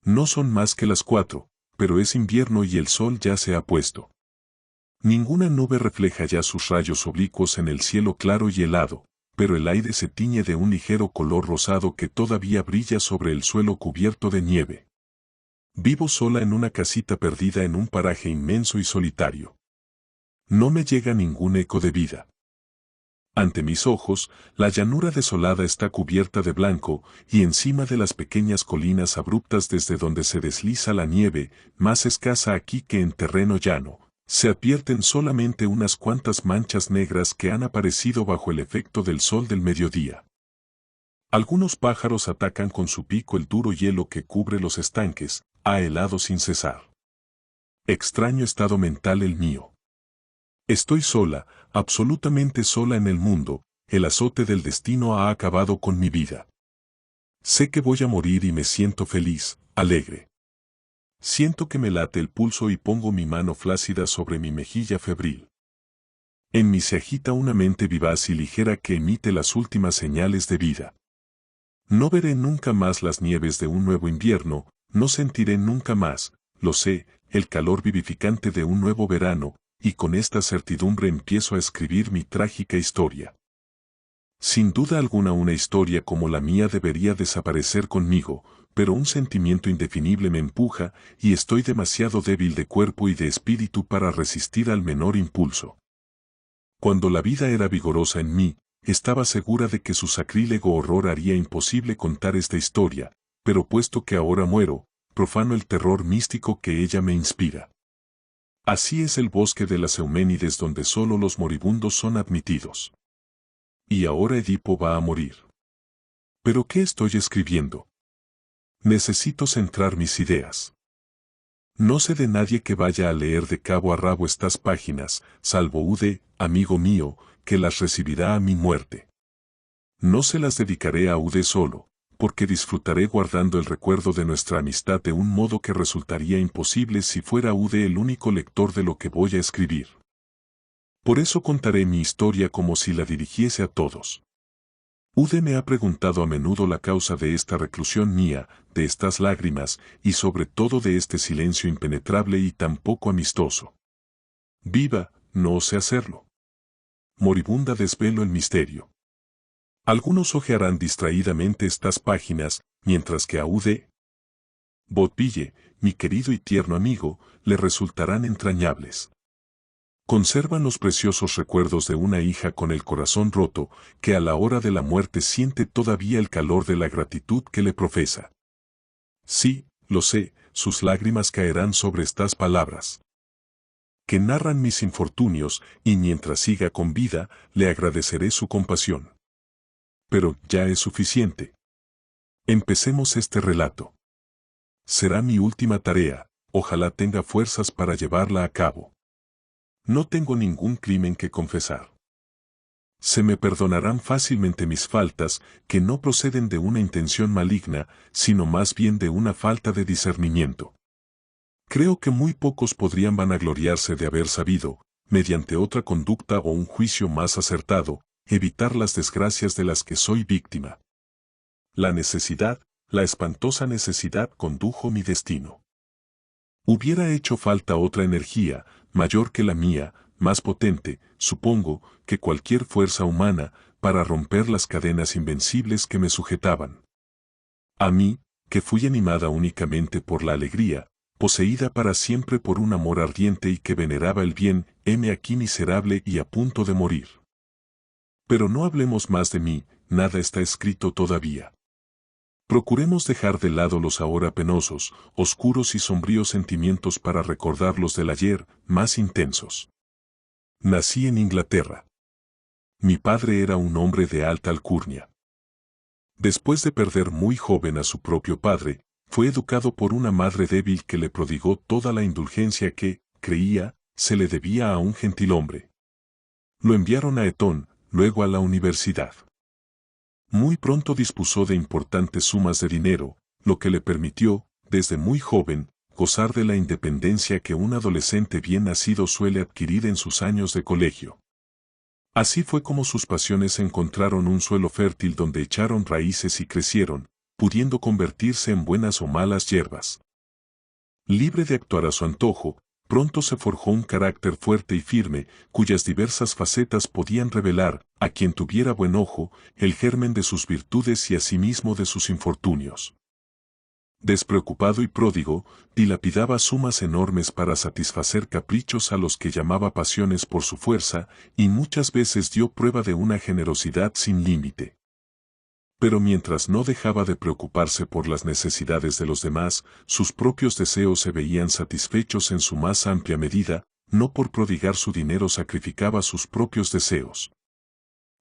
No son más que las 4, pero es invierno y el sol ya se ha puesto. Ninguna nube refleja ya sus rayos oblicuos en el cielo claro y helado, pero el aire se tiñe de un ligero color rosado que todavía brilla sobre el suelo cubierto de nieve. Vivo sola en una casita perdida en un paraje inmenso y solitario. No me llega ningún eco de vida. Ante mis ojos, la llanura desolada está cubierta de blanco, y encima de las pequeñas colinas abruptas desde donde se desliza la nieve, más escasa aquí que en terreno llano, se advierten solamente unas cuantas manchas negras que han aparecido bajo el efecto del sol del mediodía. Algunos pájaros atacan con su pico el duro hielo que cubre los estanques, ha helado sin cesar. Extraño estado mental el mío. Estoy sola, absolutamente sola en el mundo, el azote del destino ha acabado con mi vida. Sé que voy a morir y me siento feliz, alegre. Siento que me late el pulso y pongo mi mano flácida sobre mi mejilla febril. En mí se agita una mente vivaz y ligera que emite las últimas señales de vida. No veré nunca más las nieves de un nuevo invierno, no sentiré nunca más, lo sé, el calor vivificante de un nuevo verano, y con esta certidumbre empiezo a escribir mi trágica historia. Sin duda alguna una historia como la mía debería desaparecer conmigo, pero un sentimiento indefinible me empuja y estoy demasiado débil de cuerpo y de espíritu para resistir al menor impulso. Cuando la vida era vigorosa en mí, estaba segura de que su sacrílego horror haría imposible contar esta historia, pero puesto que ahora muero, profano el terror místico que ella me inspira. Así es el bosque de las Euménides donde solo los moribundos son admitidos. Y ahora Edipo va a morir. ¿Pero qué estoy escribiendo? Necesito centrar mis ideas. No sé de nadie que vaya a leer de cabo a rabo estas páginas, salvo Ude, amigo mío, que las recibirá a mi muerte. No se las dedicaré a Ude solo, porque disfrutaré guardando el recuerdo de nuestra amistad de un modo que resultaría imposible si fuera Ude el único lector de lo que voy a escribir. Por eso contaré mi historia como si la dirigiese a todos. Ude me ha preguntado a menudo la causa de esta reclusión mía, de estas lágrimas, y sobre todo de este silencio impenetrable y tan poco amistoso. Viva, no osé hacerlo. Moribunda desvelo el misterio. Algunos hojearán distraídamente estas páginas, mientras que a Ude Botville, mi querido y tierno amigo, le resultarán entrañables. Conservan los preciosos recuerdos de una hija con el corazón roto, que a la hora de la muerte siente todavía el calor de la gratitud que le profesa. Sí, lo sé, sus lágrimas caerán sobre estas palabras, que narran mis infortunios, y mientras siga con vida, le agradeceré su compasión. Pero ya es suficiente. Empecemos este relato. Será mi última tarea, ojalá tenga fuerzas para llevarla a cabo. No tengo ningún crimen que confesar. Se me perdonarán fácilmente mis faltas, que no proceden de una intención maligna, sino más bien de una falta de discernimiento. Creo que muy pocos podrían vanagloriarse de haber sabido, mediante otra conducta o un juicio más acertado, evitar las desgracias de las que soy víctima. La necesidad, la espantosa necesidad condujo mi destino. Hubiera hecho falta otra energía, mayor que la mía, más potente, supongo, que cualquier fuerza humana, para romper las cadenas invencibles que me sujetaban. A mí, que fui animada únicamente por la alegría, poseída para siempre por un amor ardiente y que veneraba el bien, heme aquí miserable y a punto de morir. Pero no hablemos más de mí, nada está escrito todavía. Procuremos dejar de lado los ahora penosos, oscuros y sombríos sentimientos para recordar los del ayer, más intensos. Nací en Inglaterra. Mi padre era un hombre de alta alcurnia. Después de perder muy joven a su propio padre, fue educado por una madre débil que le prodigó toda la indulgencia que, creía, se le debía a un gentilhombre. Lo enviaron a Eton, luego a la universidad. Muy pronto dispuso de importantes sumas de dinero, lo que le permitió, desde muy joven, gozar de la independencia que un adolescente bien nacido suele adquirir en sus años de colegio. Así fue como sus pasiones encontraron un suelo fértil donde echaron raíces y crecieron, pudiendo convertirse en buenas o malas hierbas. Libre de actuar a su antojo, pronto se forjó un carácter fuerte y firme, cuyas diversas facetas podían revelar, a quien tuviera buen ojo, el germen de sus virtudes y asimismo de sus infortunios. Despreocupado y pródigo, dilapidaba sumas enormes para satisfacer caprichos a los que llamaba pasiones por su fuerza, y muchas veces dio prueba de una generosidad sin límite. Pero mientras no dejaba de preocuparse por las necesidades de los demás, sus propios deseos se veían satisfechos en su más amplia medida, no por prodigar su dinero sacrificaba sus propios deseos.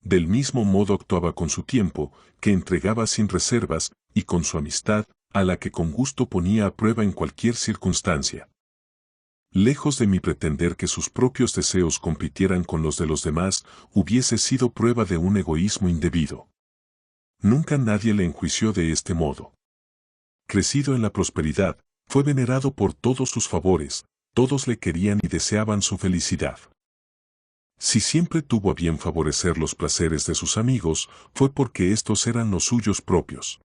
Del mismo modo actuaba con su tiempo, que entregaba sin reservas, y con su amistad, a la que con gusto ponía a prueba en cualquier circunstancia. Lejos de mí pretender que sus propios deseos compitieran con los de los demás, hubiese sido prueba de un egoísmo indebido. Nunca nadie le enjuició de este modo. Crecido en la prosperidad, fue venerado por todos sus favores, todos le querían y deseaban su felicidad. Si siempre tuvo a bien favorecer los placeres de sus amigos, fue porque estos eran los suyos propios.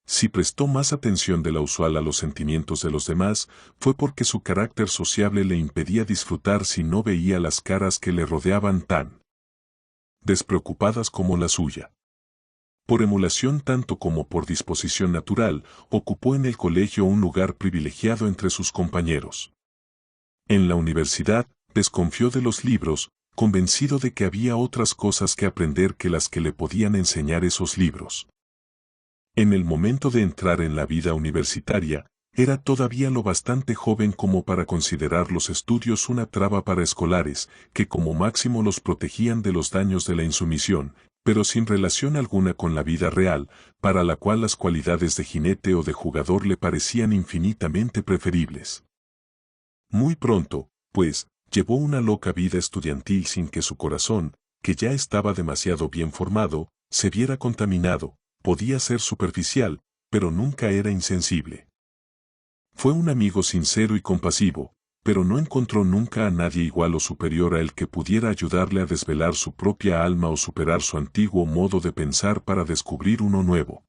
Si prestó más atención de la usual a los sentimientos de los demás, fue porque su carácter sociable le impedía disfrutar si no veía las caras que le rodeaban tan despreocupadas como la suya. Por emulación tanto como por disposición natural, ocupó en el colegio un lugar privilegiado entre sus compañeros. En la universidad, desconfió de los libros, convencido de que había otras cosas que aprender que las que le podían enseñar esos libros. En el momento de entrar en la vida universitaria, era todavía lo bastante joven como para considerar los estudios una traba para escolares, que como máximo los protegían de los daños de la insumisión, pero sin relación alguna con la vida real, para la cual las cualidades de jinete o de jugador le parecían infinitamente preferibles. Muy pronto, pues, llevó una loca vida estudiantil sin que su corazón, que ya estaba demasiado bien formado, se viera contaminado. Podía ser superficial, pero nunca era insensible. Fue un amigo sincero y compasivo, pero no encontró nunca a nadie igual o superior a él que pudiera ayudarle a desvelar su propia alma o superar su antiguo modo de pensar para descubrir uno nuevo.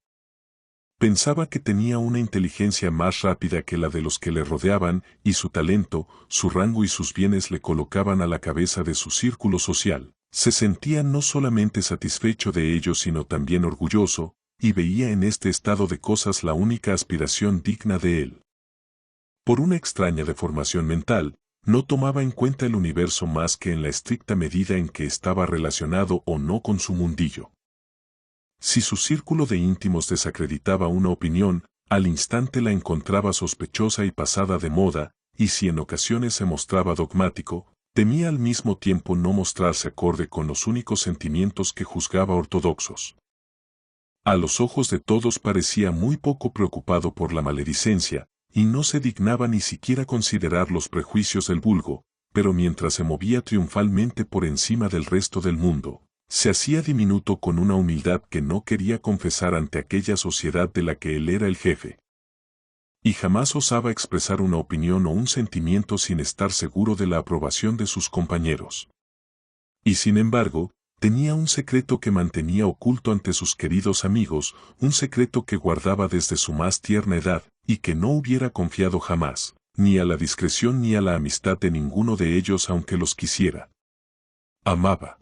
Pensaba que tenía una inteligencia más rápida que la de los que le rodeaban, y su talento, su rango y sus bienes le colocaban a la cabeza de su círculo social. Se sentía no solamente satisfecho de ello sino también orgulloso, y veía en este estado de cosas la única aspiración digna de él. Por una extraña deformación mental, no tomaba en cuenta el universo más que en la estricta medida en que estaba relacionado o no con su mundillo. Si su círculo de íntimos desacreditaba una opinión, al instante la encontraba sospechosa y pasada de moda, y si en ocasiones se mostraba dogmático, temía al mismo tiempo no mostrarse acorde con los únicos sentimientos que juzgaba ortodoxos. A los ojos de todos parecía muy poco preocupado por la maledicencia, y no se dignaba ni siquiera considerar los prejuicios del vulgo, pero mientras se movía triunfalmente por encima del resto del mundo, se hacía diminuto con una humildad que no quería confesar ante aquella sociedad de la que él era el jefe. Y jamás osaba expresar una opinión o un sentimiento sin estar seguro de la aprobación de sus compañeros. Y sin embargo, tenía un secreto que mantenía oculto ante sus queridos amigos, un secreto que guardaba desde su más tierna edad, y que no hubiera confiado jamás, ni a la discreción ni a la amistad de ninguno de ellos aunque los quisiera. Amaba.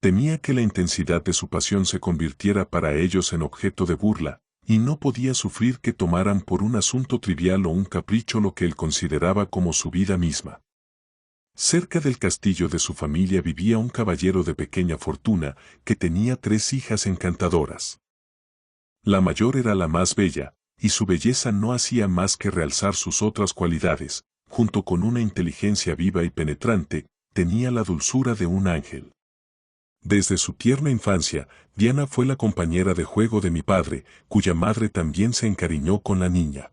Temía que la intensidad de su pasión se convirtiera para ellos en objeto de burla, y no podía sufrir que tomaran por un asunto trivial o un capricho lo que él consideraba como su vida misma. Cerca del castillo de su familia vivía un caballero de pequeña fortuna, que tenía 3 hijas encantadoras. La mayor era la más bella, y su belleza no hacía más que realzar sus otras cualidades, junto con una inteligencia viva y penetrante, tenía la dulzura de un ángel. Desde su tierna infancia, Diana fue la compañera de juego de mi padre, cuya madre también se encariñó con la niña.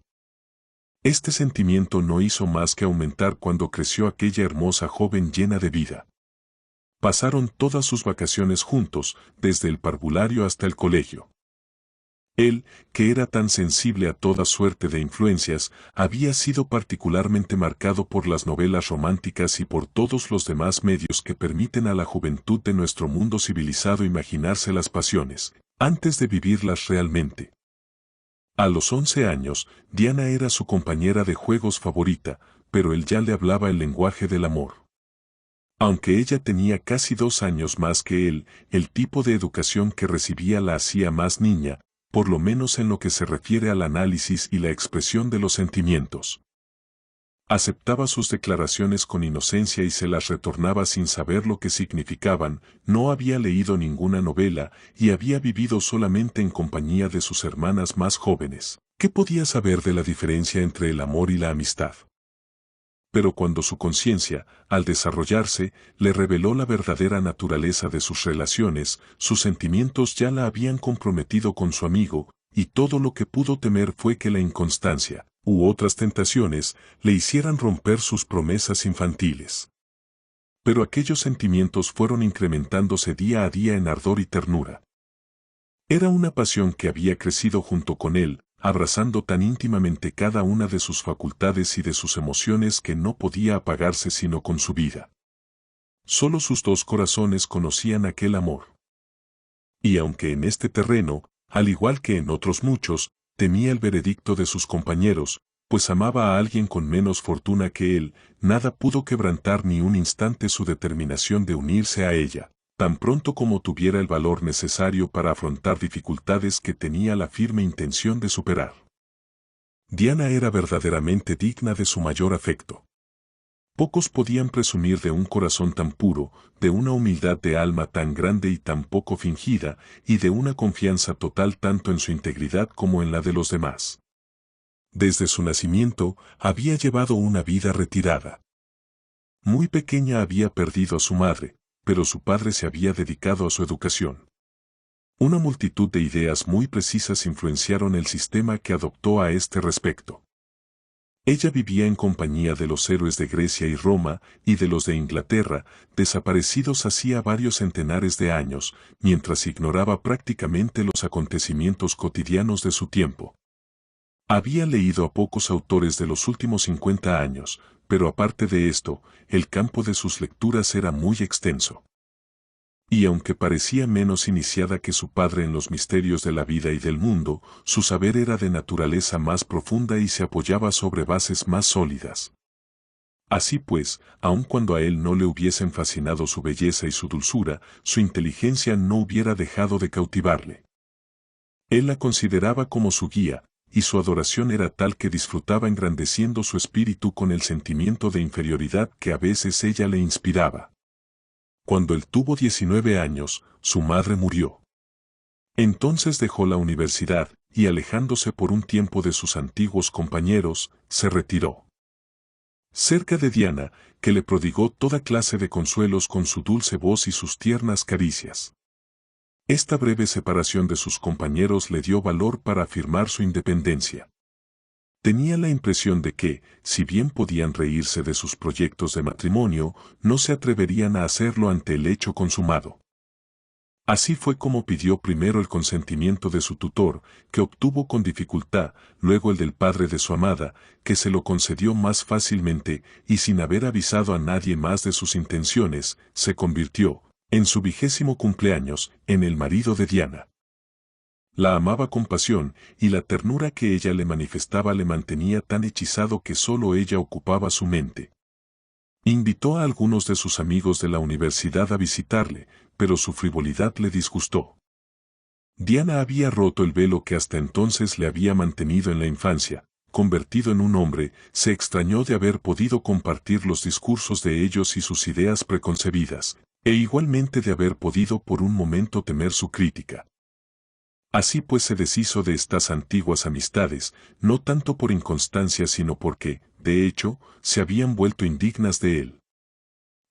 Este sentimiento no hizo más que aumentar cuando creció aquella hermosa joven llena de vida. Pasaron todas sus vacaciones juntos, desde el parvulario hasta el colegio. Él, que era tan sensible a toda suerte de influencias, había sido particularmente marcado por las novelas románticas y por todos los demás medios que permiten a la juventud de nuestro mundo civilizado imaginarse las pasiones, antes de vivirlas realmente. A los 11 años, Diana era su compañera de juegos favorita, pero él ya le hablaba el lenguaje del amor. Aunque ella tenía casi 2 años más que él, el tipo de educación que recibía la hacía más niña, por lo menos en lo que se refiere al análisis y la expresión de los sentimientos. Aceptaba sus declaraciones con inocencia y se las retornaba sin saber lo que significaban, no había leído ninguna novela y había vivido solamente en compañía de sus hermanas más jóvenes. ¿Qué podía saber de la diferencia entre el amor y la amistad? Pero cuando su conciencia, al desarrollarse, le reveló la verdadera naturaleza de sus relaciones, sus sentimientos ya la habían comprometido con su amigo, y todo lo que pudo temer fue que la inconstancia, u otras tentaciones, le hicieran romper sus promesas infantiles. Pero aquellos sentimientos fueron incrementándose día a día en ardor y ternura. Era una pasión que había crecido junto con él, abrazando tan íntimamente cada una de sus facultades y de sus emociones que no podía apagarse sino con su vida. Solo sus dos corazones conocían aquel amor. Y aunque en este terreno, al igual que en otros muchos, temía el veredicto de sus compañeros, pues amaba a alguien con menos fortuna que él, nada pudo quebrantar ni un instante su determinación de unirse a ella, tan pronto como tuviera el valor necesario para afrontar dificultades que tenía la firme intención de superar. Diana era verdaderamente digna de su mayor afecto. Pocos podían presumir de un corazón tan puro, de una humildad de alma tan grande y tan poco fingida, y de una confianza total tanto en su integridad como en la de los demás. Desde su nacimiento, había llevado una vida retirada. Muy pequeña había perdido a su madre, pero su padre se había dedicado a su educación. Una multitud de ideas muy precisas influenciaron el sistema que adoptó a este respecto. Ella vivía en compañía de los héroes de Grecia y Roma, y de los de Inglaterra, desaparecidos hacía varios centenares de años, mientras ignoraba prácticamente los acontecimientos cotidianos de su tiempo. Había leído a pocos autores de los últimos 50 años, pero aparte de esto, el campo de sus lecturas era muy extenso. Y aunque parecía menos iniciada que su padre en los misterios de la vida y del mundo, su saber era de naturaleza más profunda y se apoyaba sobre bases más sólidas. Así pues, aun cuando a él no le hubiesen fascinado su belleza y su dulzura, su inteligencia no hubiera dejado de cautivarle. Él la consideraba como su guía, y su adoración era tal que disfrutaba engrandeciendo su espíritu con el sentimiento de inferioridad que a veces ella le inspiraba. Cuando él tuvo 19 años, su madre murió. Entonces dejó la universidad, y alejándose por un tiempo de sus antiguos compañeros, se retiró. Cerca de Diana, que le prodigó toda clase de consuelos con su dulce voz y sus tiernas caricias. Esta breve separación de sus compañeros le dio valor para afirmar su independencia. Tenía la impresión de que, si bien podían reírse de sus proyectos de matrimonio, no se atreverían a hacerlo ante el hecho consumado. Así fue como pidió primero el consentimiento de su tutor, que obtuvo con dificultad, luego el del padre de su amada, que se lo concedió más fácilmente, y sin haber avisado a nadie más de sus intenciones, se convirtió, en su 20º cumpleaños, en el marido de Diana. La amaba con pasión, y la ternura que ella le manifestaba le mantenía tan hechizado que solo ella ocupaba su mente. Invitó a algunos de sus amigos de la universidad a visitarle, pero su frivolidad le disgustó. Diana había roto el velo que hasta entonces le había mantenido en la infancia, convertido en un hombre, se extrañó de haber podido compartir los discursos de ellos y sus ideas preconcebidas, e igualmente de haber podido por un momento temer su crítica. Así pues se deshizo de estas antiguas amistades, no tanto por inconstancia sino porque, de hecho, se habían vuelto indignas de él.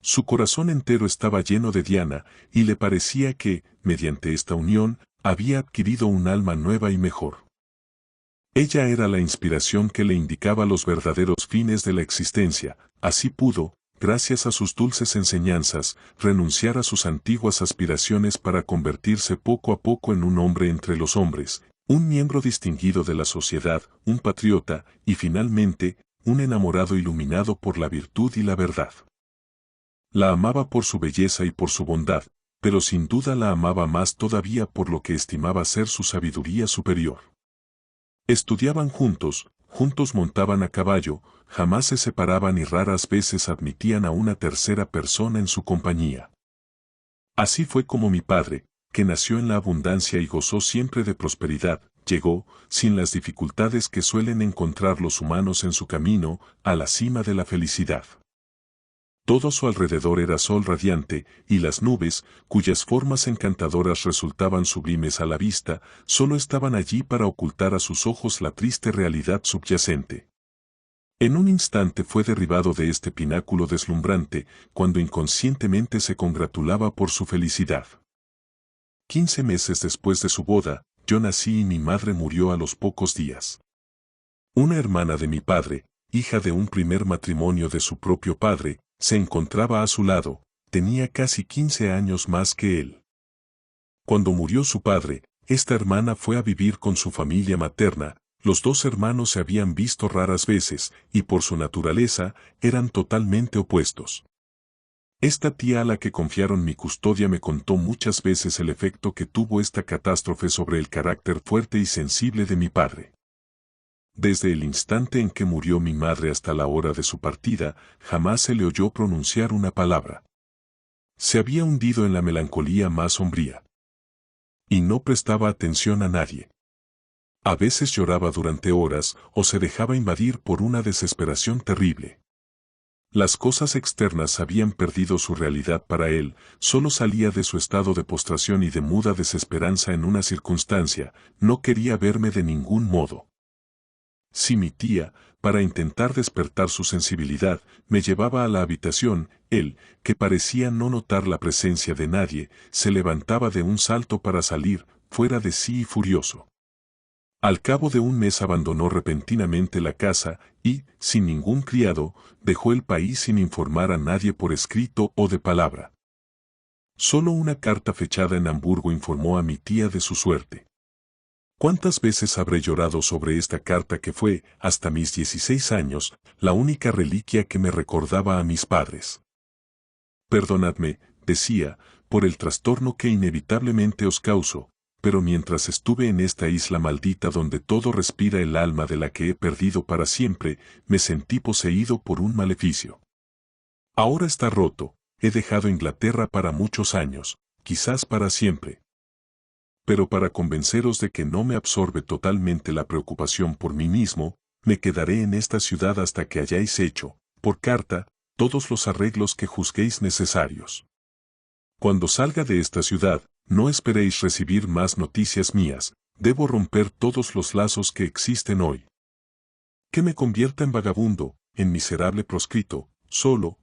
Su corazón entero estaba lleno de Diana, y le parecía que, mediante esta unión, había adquirido un alma nueva y mejor. Ella era la inspiración que le indicaba los verdaderos fines de la existencia, así pudo, gracias a sus dulces enseñanzas, renunciar a sus antiguas aspiraciones para convertirse poco a poco en un hombre entre los hombres, un miembro distinguido de la sociedad, un patriota, y finalmente, un enamorado iluminado por la virtud y la verdad. La amaba por su belleza y por su bondad, pero sin duda la amaba más todavía por lo que estimaba ser su sabiduría superior. Estudiaban juntos, juntos montaban a caballo, jamás se separaban y raras veces admitían a una tercera persona en su compañía. Así fue como mi padre, que nació en la abundancia y gozó siempre de prosperidad, llegó, sin las dificultades que suelen encontrar los humanos en su camino, a la cima de la felicidad. Todo a su alrededor era sol radiante, y las nubes, cuyas formas encantadoras resultaban sublimes a la vista, solo estaban allí para ocultar a sus ojos la triste realidad subyacente. En un instante fue derribado de este pináculo deslumbrante, cuando inconscientemente se congratulaba por su felicidad. 15 meses después de su boda, yo nací y mi madre murió a los pocos días. Una hermana de mi padre, hija de un primer matrimonio de su propio padre, se encontraba a su lado, tenía casi 15 años más que él. Cuando murió su padre, esta hermana fue a vivir con su familia materna, los dos hermanos se habían visto raras veces, y por su naturaleza, eran totalmente opuestos. Esta tía a la que confiaron mi custodia me contó muchas veces el efecto que tuvo esta catástrofe sobre el carácter fuerte y sensible de mi padre. Desde el instante en que murió mi madre hasta la hora de su partida, jamás se le oyó pronunciar una palabra. Se había hundido en la melancolía más sombría. Y no prestaba atención a nadie. A veces lloraba durante horas o se dejaba invadir por una desesperación terrible. Las cosas externas habían perdido su realidad para él, solo salía de su estado de postración y de muda desesperanza en una circunstancia, no quería verme de ningún modo. Si mi tía, para intentar despertar su sensibilidad, me llevaba a la habitación, él, que parecía no notar la presencia de nadie, se levantaba de un salto para salir, fuera de sí y furioso. Al cabo de un mes abandonó repentinamente la casa y, sin ningún criado, dejó el país sin informar a nadie por escrito o de palabra. Solo una carta fechada en Hamburgo informó a mi tía de su suerte. ¿Cuántas veces habré llorado sobre esta carta que fue, hasta mis 16 años, la única reliquia que me recordaba a mis padres? Perdonadme, decía, por el trastorno que inevitablemente os causo, pero mientras estuve en esta isla maldita donde todo respira el alma de la que he perdido para siempre, me sentí poseído por un maleficio. Ahora está roto, he dejado Inglaterra para muchos años, quizás para siempre. Pero para convenceros de que no me absorbe totalmente la preocupación por mí mismo, me quedaré en esta ciudad hasta que hayáis hecho, por carta, todos los arreglos que juzguéis necesarios. Cuando salga de esta ciudad, no esperéis recibir más noticias mías, debo romper todos los lazos que existen hoy. Que me convierta en vagabundo, en miserable proscrito, solo.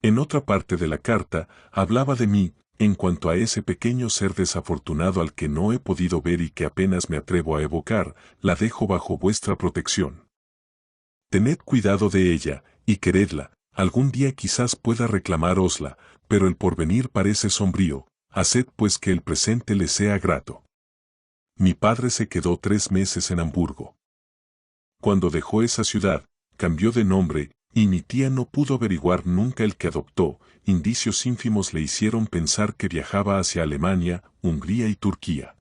En otra parte de la carta, hablaba de mí, en cuanto a ese pequeño ser desafortunado al que no he podido ver y que apenas me atrevo a evocar, la dejo bajo vuestra protección. Tened cuidado de ella, y queredla, algún día quizás pueda reclamárosla, pero el porvenir parece sombrío, haced pues que el presente le sea grato. Mi padre se quedó 3 meses en Hamburgo. Cuando dejó esa ciudad, cambió de nombre, y mi tía no pudo averiguar nunca el que adoptó, indicios ínfimos le hicieron pensar que viajaba hacia Alemania, Hungría y Turquía.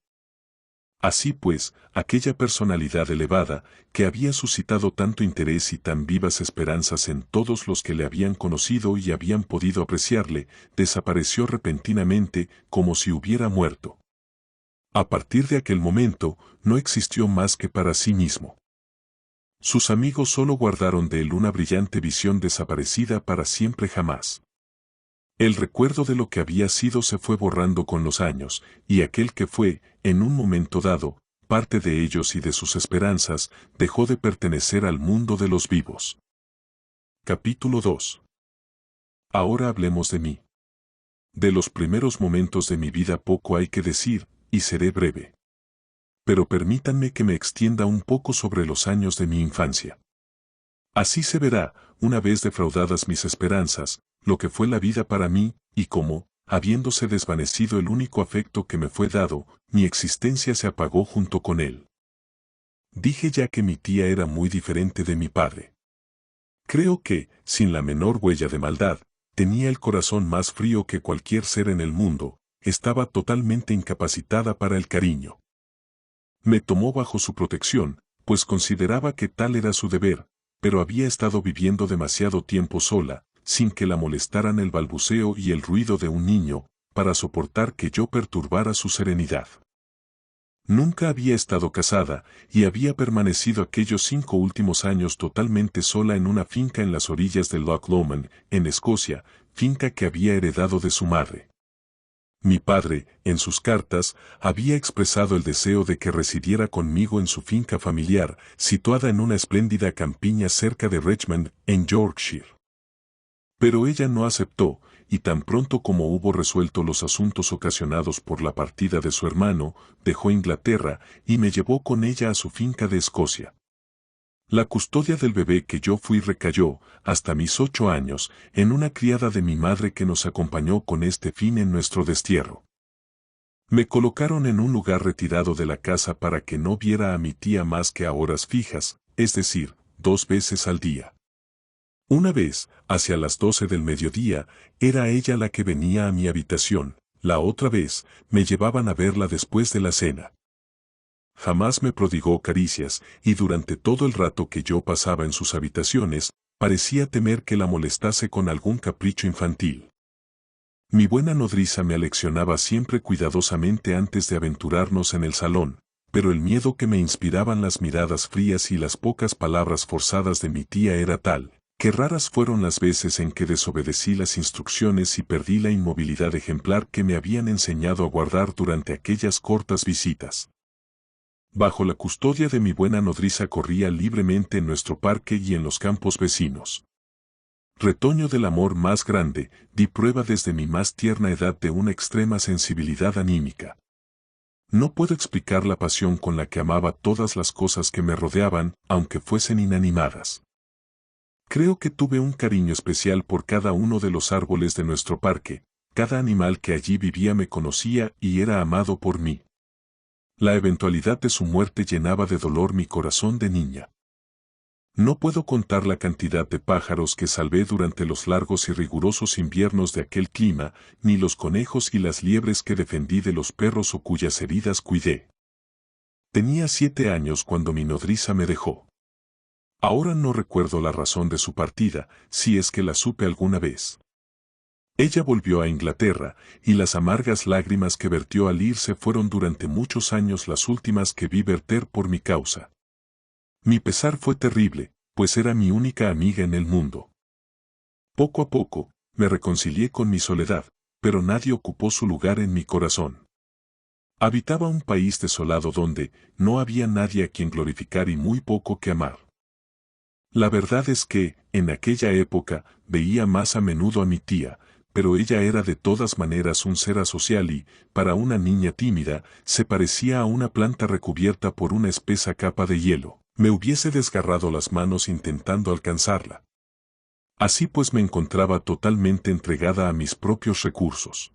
Así pues, aquella personalidad elevada, que había suscitado tanto interés y tan vivas esperanzas en todos los que le habían conocido y habían podido apreciarle, desapareció repentinamente, como si hubiera muerto. A partir de aquel momento, no existió más que para sí mismo. Sus amigos solo guardaron de él una brillante visión desaparecida para siempre jamás. El recuerdo de lo que había sido se fue borrando con los años, y aquel que fue, en un momento dado, parte de ellos y de sus esperanzas, dejó de pertenecer al mundo de los vivos. Capítulo 2. Ahora hablemos de mí. De los primeros momentos de mi vida poco hay que decir, y seré breve. Pero permítanme que me extienda un poco sobre los años de mi infancia. Así se verá, una vez defraudadas mis esperanzas, lo que fue la vida para mí, y cómo, habiéndose desvanecido el único afecto que me fue dado, mi existencia se apagó junto con él. Dije ya que mi tía era muy diferente de mi padre. Creo que, sin la menor huella de maldad, tenía el corazón más frío que cualquier ser en el mundo, estaba totalmente incapacitada para el cariño. Me tomó bajo su protección, pues consideraba que tal era su deber, pero había estado viviendo demasiado tiempo sola, sin que la molestaran el balbuceo y el ruido de un niño, para soportar que yo perturbara su serenidad. Nunca había estado casada, y había permanecido aquellos 5 últimos años totalmente sola en una finca en las orillas del Loch Lomond, en Escocia, finca que había heredado de su madre. Mi padre, en sus cartas, había expresado el deseo de que residiera conmigo en su finca familiar, situada en una espléndida campiña cerca de Richmond, en Yorkshire. Pero ella no aceptó, y tan pronto como hubo resuelto los asuntos ocasionados por la partida de su hermano, dejó Inglaterra y me llevó con ella a su finca de Escocia. La custodia del bebé que yo fui recayó, hasta mis 8 años, en una criada de mi madre que nos acompañó con este fin en nuestro destierro. Me colocaron en un lugar retirado de la casa para que no viera a mi tía más que a horas fijas, es decir, 2 veces al día. Una vez, hacia las 12 del mediodía, era ella la que venía a mi habitación, la otra vez, me llevaban a verla después de la cena. Jamás me prodigó caricias, y durante todo el rato que yo pasaba en sus habitaciones, parecía temer que la molestase con algún capricho infantil. Mi buena nodriza me aleccionaba siempre cuidadosamente antes de aventurarnos en el salón, pero el miedo que me inspiraban las miradas frías y las pocas palabras forzadas de mi tía era tal, que raras fueron las veces en que desobedecí las instrucciones y perdí la inmovilidad ejemplar que me habían enseñado a guardar durante aquellas cortas visitas. Bajo la custodia de mi buena nodriza corría libremente en nuestro parque y en los campos vecinos. Retoño del amor más grande, di prueba desde mi más tierna edad de una extrema sensibilidad anímica. No puedo explicar la pasión con la que amaba todas las cosas que me rodeaban, aunque fuesen inanimadas. Creo que tuve un cariño especial por cada uno de los árboles de nuestro parque, cada animal que allí vivía me conocía y era amado por mí. La eventualidad de su muerte llenaba de dolor mi corazón de niña. No puedo contar la cantidad de pájaros que salvé durante los largos y rigurosos inviernos de aquel clima, ni los conejos y las liebres que defendí de los perros o cuyas heridas cuidé. Tenía 7 años cuando mi nodriza me dejó. Ahora no recuerdo la razón de su partida, si es que la supe alguna vez. Ella volvió a Inglaterra, y las amargas lágrimas que vertió al irse fueron durante muchos años las últimas que vi verter por mi causa. Mi pesar fue terrible, pues era mi única amiga en el mundo. Poco a poco, me reconcilié con mi soledad, pero nadie ocupó su lugar en mi corazón. Habitaba un país desolado donde no había nadie a quien glorificar y muy poco que amar. La verdad es que, en aquella época, veía más a menudo a mi tía, pero ella era de todas maneras un ser asocial y, para una niña tímida, se parecía a una planta recubierta por una espesa capa de hielo. Me hubiese desgarrado las manos intentando alcanzarla. Así pues me encontraba totalmente entregada a mis propios recursos.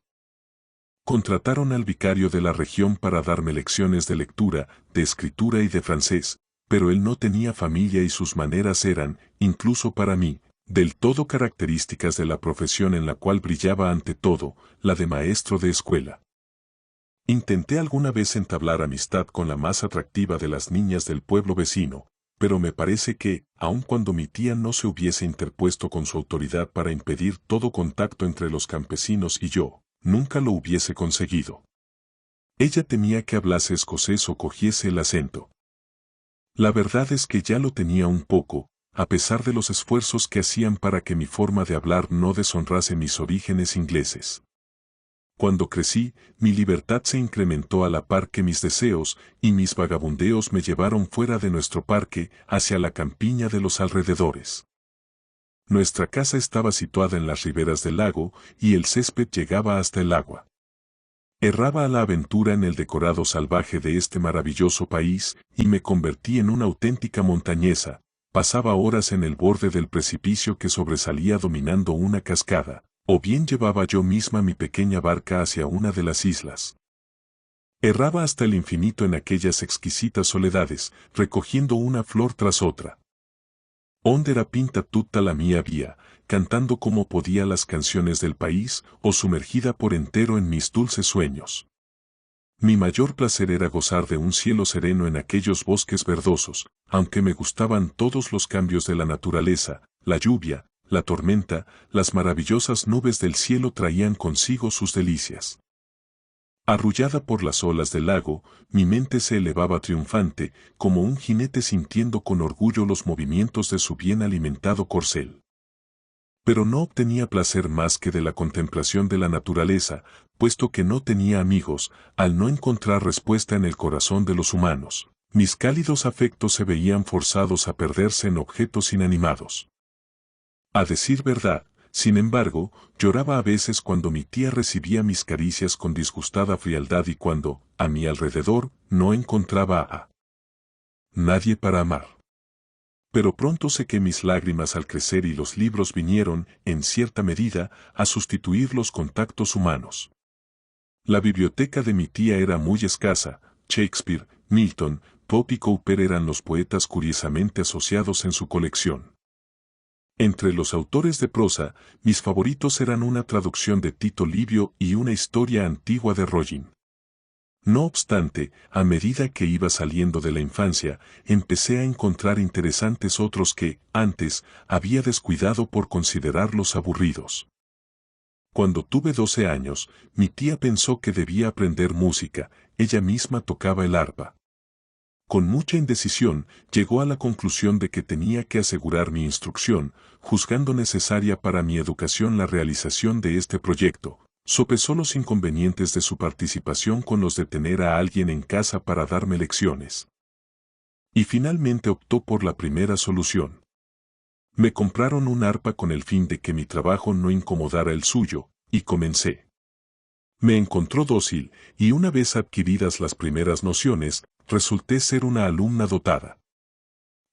Contrataron al vicario de la región para darme lecciones de lectura, de escritura y de francés, pero él no tenía familia y sus maneras eran, incluso para mí, del todo características de la profesión en la cual brillaba ante todo, la de maestro de escuela. Intenté alguna vez entablar amistad con la más atractiva de las niñas del pueblo vecino, pero me parece que, aun cuando mi tía no se hubiese interpuesto con su autoridad para impedir todo contacto entre los campesinos y yo, nunca lo hubiese conseguido. Ella temía que hablase escocés o cogiese el acento. La verdad es que ya lo tenía un poco, a pesar de los esfuerzos que hacían para que mi forma de hablar no deshonrase mis orígenes ingleses. Cuando crecí, mi libertad se incrementó a la par que mis deseos, y mis vagabundeos me llevaron fuera de nuestro parque, hacia la campiña de los alrededores. Nuestra casa estaba situada en las riberas del lago, y el césped llegaba hasta el agua. Erraba a la aventura en el decorado salvaje de este maravilloso país, y me convertí en una auténtica montañesa. Pasaba horas en el borde del precipicio que sobresalía dominando una cascada, o bien llevaba yo misma mi pequeña barca hacia una de las islas. Erraba hasta el infinito en aquellas exquisitas soledades, recogiendo una flor tras otra. Ondera pinta tutta la mia vía, cantando como podía las canciones del país, o sumergida por entero en mis dulces sueños. Mi mayor placer era gozar de un cielo sereno en aquellos bosques verdosos, aunque me gustaban todos los cambios de la naturaleza, la lluvia, la tormenta, las maravillosas nubes del cielo traían consigo sus delicias. Arrullada por las olas del lago, mi mente se elevaba triunfante, como un jinete sintiendo con orgullo los movimientos de su bien alimentado corcel. Pero no obtenía placer más que de la contemplación de la naturaleza, puesto que no tenía amigos, al no encontrar respuesta en el corazón de los humanos. Mis cálidos afectos se veían forzados a perderse en objetos inanimados. A decir verdad, sin embargo, lloraba a veces cuando mi tía recibía mis caricias con disgustada frialdad y cuando, a mi alrededor, no encontraba a nadie para amar. Pero pronto sequé mis lágrimas al crecer y los libros vinieron, en cierta medida, a sustituir los contactos humanos. La biblioteca de mi tía era muy escasa. Shakespeare, Milton, Pope y Cowper eran los poetas curiosamente asociados en su colección. Entre los autores de prosa, mis favoritos eran una traducción de Tito Livio y una historia antigua de Rollin. No obstante, a medida que iba saliendo de la infancia, empecé a encontrar interesantes otros que, antes, había descuidado por considerarlos aburridos. Cuando tuve 12 años, mi tía pensó que debía aprender música. Ella misma tocaba el arpa. Con mucha indecisión, llegó a la conclusión de que tenía que asegurar mi instrucción, juzgando necesaria para mi educación la realización de este proyecto. Sopesó los inconvenientes de su participación con los de tener a alguien en casa para darme lecciones. Y finalmente optó por la primera solución. Me compraron un arpa con el fin de que mi trabajo no incomodara el suyo, y comencé. Me encontró dócil, y una vez adquiridas las primeras nociones, resulté ser una alumna dotada.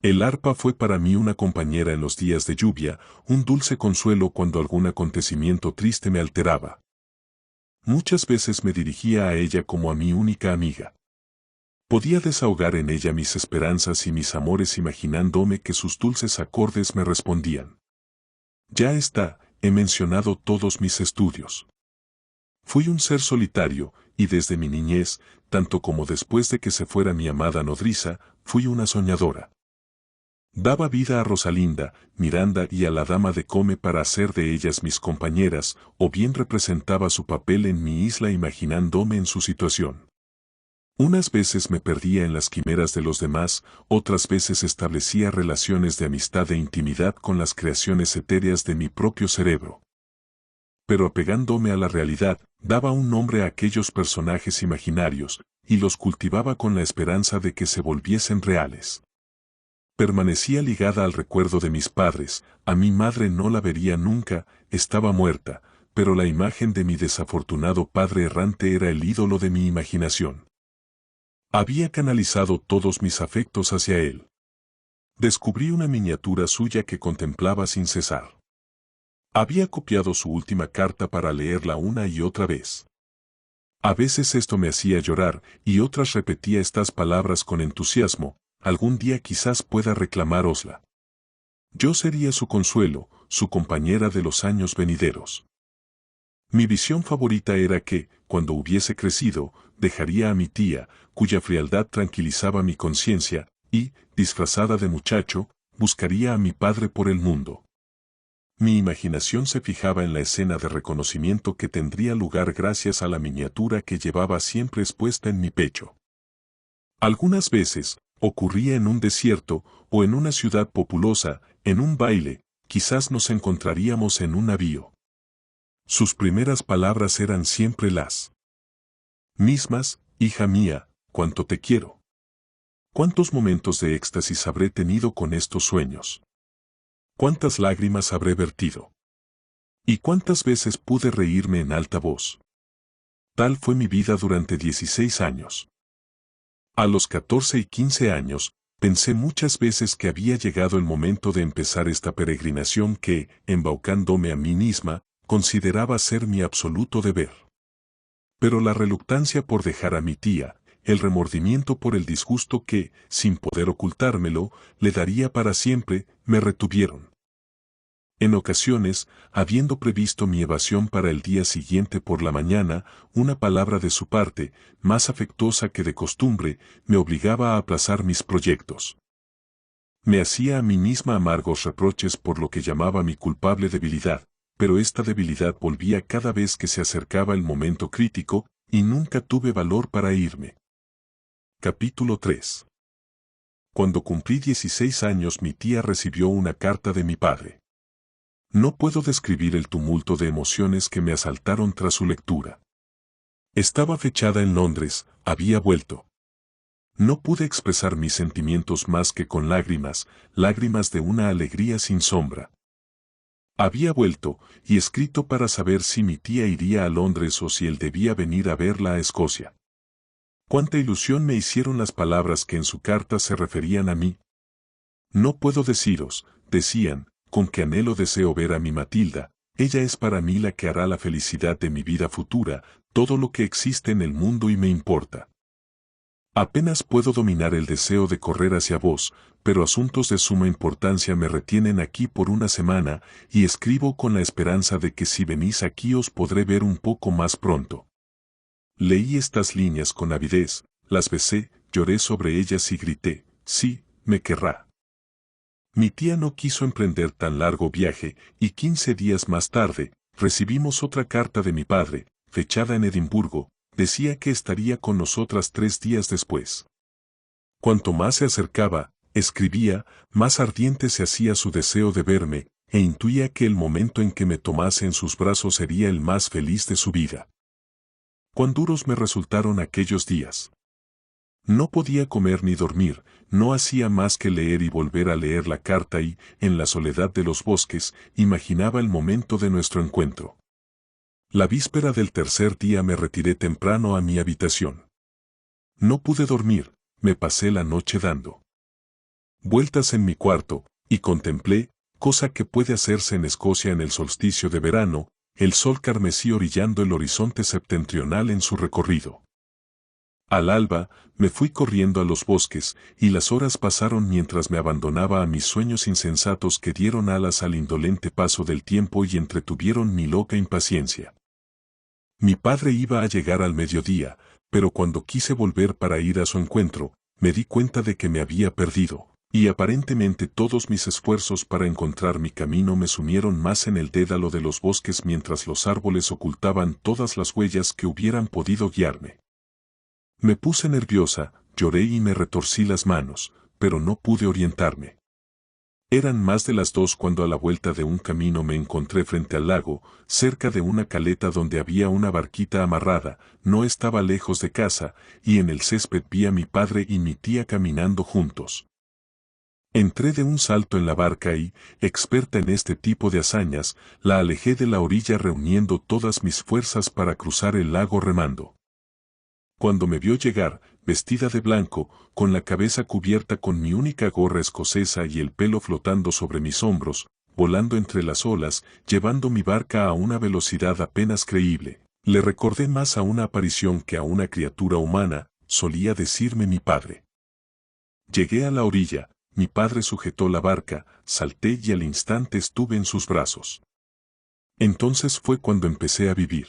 El arpa fue para mí una compañera en los días de lluvia, un dulce consuelo cuando algún acontecimiento triste me alteraba. Muchas veces me dirigía a ella como a mi única amiga. Podía desahogar en ella mis esperanzas y mis amores imaginándome que sus dulces acordes me respondían. Ya está, he mencionado todos mis estudios. Fui un ser solitario, y desde mi niñez, tanto como después de que se fuera mi amada nodriza, fui una soñadora. Daba vida a Rosalinda, Miranda y a la dama de Come para hacer de ellas mis compañeras, o bien representaba su papel en mi isla imaginándome en su situación. Unas veces me perdía en las quimeras de los demás, otras veces establecía relaciones de amistad e intimidad con las creaciones etéreas de mi propio cerebro. Pero apegándome a la realidad, daba un nombre a aquellos personajes imaginarios, y los cultivaba con la esperanza de que se volviesen reales. Permanecía ligada al recuerdo de mis padres. A mi madre no la vería nunca, estaba muerta, pero la imagen de mi desafortunado padre errante era el ídolo de mi imaginación. Había canalizado todos mis afectos hacia él. Descubrí una miniatura suya que contemplaba sin cesar. Había copiado su última carta para leerla una y otra vez. A veces esto me hacía llorar, y otras repetía estas palabras con entusiasmo: algún día quizás pueda reclamárosla. Yo sería su consuelo, su compañera de los años venideros. Mi visión favorita era que, cuando hubiese crecido, dejaría a mi tía, cuya frialdad tranquilizaba mi conciencia, y, disfrazada de muchacho, buscaría a mi padre por el mundo. Mi imaginación se fijaba en la escena de reconocimiento que tendría lugar gracias a la miniatura que llevaba siempre expuesta en mi pecho. Algunas veces, ocurría en un desierto, o en una ciudad populosa, en un baile, quizás nos encontraríamos en un navío. Sus primeras palabras eran siempre las mismas: hija mía, cuánto te quiero. ¿Cuántos momentos de éxtasis habré tenido con estos sueños? ¿Cuántas lágrimas habré vertido? ¿Y cuántas veces pude reírme en alta voz? Tal fue mi vida durante 16 años. A los 14 y 15 años, pensé muchas veces que había llegado el momento de empezar esta peregrinación que, embaucándome a mí misma, consideraba ser mi absoluto deber. Pero la reluctancia por dejar a mi tía, el remordimiento por el disgusto que, sin poder ocultármelo, le daría para siempre, me retuvieron. En ocasiones, habiendo previsto mi evasión para el día siguiente por la mañana, una palabra de su parte, más afectuosa que de costumbre, me obligaba a aplazar mis proyectos. Me hacía a mí misma amargos reproches por lo que llamaba mi culpable debilidad, pero esta debilidad volvía cada vez que se acercaba el momento crítico, y nunca tuve valor para irme. Capítulo 3. Cuando cumplí 16 años mi tía recibió una carta de mi padre. No puedo describir el tumulto de emociones que me asaltaron tras su lectura. Estaba fechada en Londres, había vuelto. No pude expresar mis sentimientos más que con lágrimas, lágrimas de una alegría sin sombra. Había vuelto, y escrito para saber si mi tía iría a Londres o si él debía venir a verla a Escocia. Cuánta ilusión me hicieron las palabras que en su carta se referían a mí. No puedo deciros, decían, con qué anhelo deseo ver a mi Matilda, ella es para mí la que hará la felicidad de mi vida futura, todo lo que existe en el mundo y me importa. Apenas puedo dominar el deseo de correr hacia vos, pero asuntos de suma importancia me retienen aquí por una semana, y escribo con la esperanza de que si venís aquí os podré ver un poco más pronto. Leí estas líneas con avidez, las besé, lloré sobre ellas y grité, sí, me querrá. Mi tía no quiso emprender tan largo viaje, y 15 días más tarde, recibimos otra carta de mi padre, fechada en Edimburgo, decía que estaría con nosotras 3 días después. Cuanto más se acercaba, escribía, más ardiente se hacía su deseo de verme, e intuía que el momento en que me tomase en sus brazos sería el más feliz de su vida. Cuán duros me resultaron aquellos días. No podía comer ni dormir, no hacía más que leer y volver a leer la carta y, en la soledad de los bosques, imaginaba el momento de nuestro encuentro. La víspera del tercer día me retiré temprano a mi habitación. No pude dormir, me pasé la noche dando vueltas en mi cuarto, y contemplé, cosa que puede hacerse en Escocia en el solsticio de verano, el sol carmesí orillando el horizonte septentrional en su recorrido. Al alba, me fui corriendo a los bosques, y las horas pasaron mientras me abandonaba a mis sueños insensatos que dieron alas al indolente paso del tiempo y entretuvieron mi loca impaciencia. Mi padre iba a llegar al mediodía, pero cuando quise volver para ir a su encuentro, me di cuenta de que me había perdido, y aparentemente todos mis esfuerzos para encontrar mi camino me sumieron más en el dédalo de los bosques mientras los árboles ocultaban todas las huellas que hubieran podido guiarme. Me puse nerviosa, lloré y me retorcí las manos, pero no pude orientarme. Eran más de las 2 cuando a la vuelta de un camino me encontré frente al lago, cerca de una caleta donde había una barquita amarrada, no estaba lejos de casa, y en el césped vi a mi padre y mi tía caminando juntos. Entré de un salto en la barca y, experta en este tipo de hazañas, la alejé de la orilla reuniendo todas mis fuerzas para cruzar el lago remando. Cuando me vio llegar, vestida de blanco, con la cabeza cubierta con mi única gorra escocesa y el pelo flotando sobre mis hombros, volando entre las olas, llevando mi barca a una velocidad apenas creíble, le recordé más a una aparición que a una criatura humana, solía decirme mi padre. Llegué a la orilla, mi padre sujetó la barca, salté y al instante estuve en sus brazos. Entonces fue cuando empecé a vivir.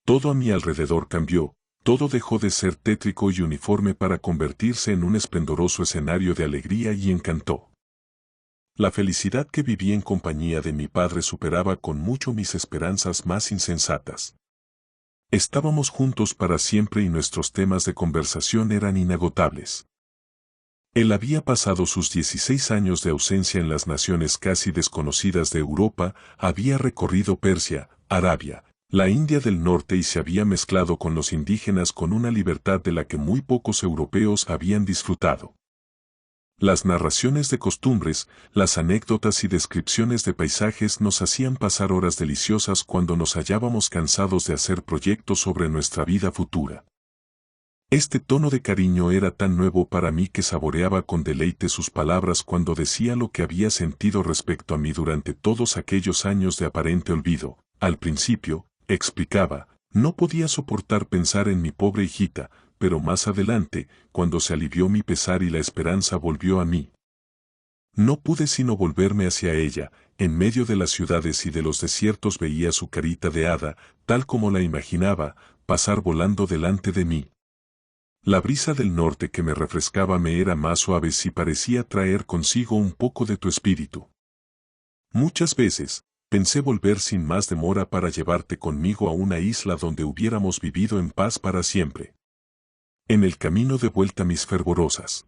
Todo a mi alrededor cambió. Todo dejó de ser tétrico y uniforme para convertirse en un esplendoroso escenario de alegría y encanto. La felicidad que viví en compañía de mi padre superaba con mucho mis esperanzas más insensatas. Estábamos juntos para siempre y nuestros temas de conversación eran inagotables. Él había pasado sus 16 años de ausencia en las naciones casi desconocidas de Europa, había recorrido Persia, Arabia, la India del Norte y se había mezclado con los indígenas con una libertad de la que muy pocos europeos habían disfrutado. Las narraciones de costumbres, las anécdotas y descripciones de paisajes nos hacían pasar horas deliciosas cuando nos hallábamos cansados de hacer proyectos sobre nuestra vida futura. Este tono de cariño era tan nuevo para mí que saboreaba con deleite sus palabras cuando decía lo que había sentido respecto a mí durante todos aquellos años de aparente olvido. Al principio, explicaba, no podía soportar pensar en mi pobre hijita, pero más adelante, cuando se alivió mi pesar y la esperanza volvió a mí. No pude sino volverme hacia ella. En medio de las ciudades y de los desiertos veía su carita de hada, tal como la imaginaba, pasar volando delante de mí. La brisa del norte que me refrescaba me era más suave y parecía traer consigo un poco de tu espíritu. Muchas veces, pensé volver sin más demora para llevarte conmigo a una isla donde hubiéramos vivido en paz para siempre. En el camino de vuelta mis fervorosas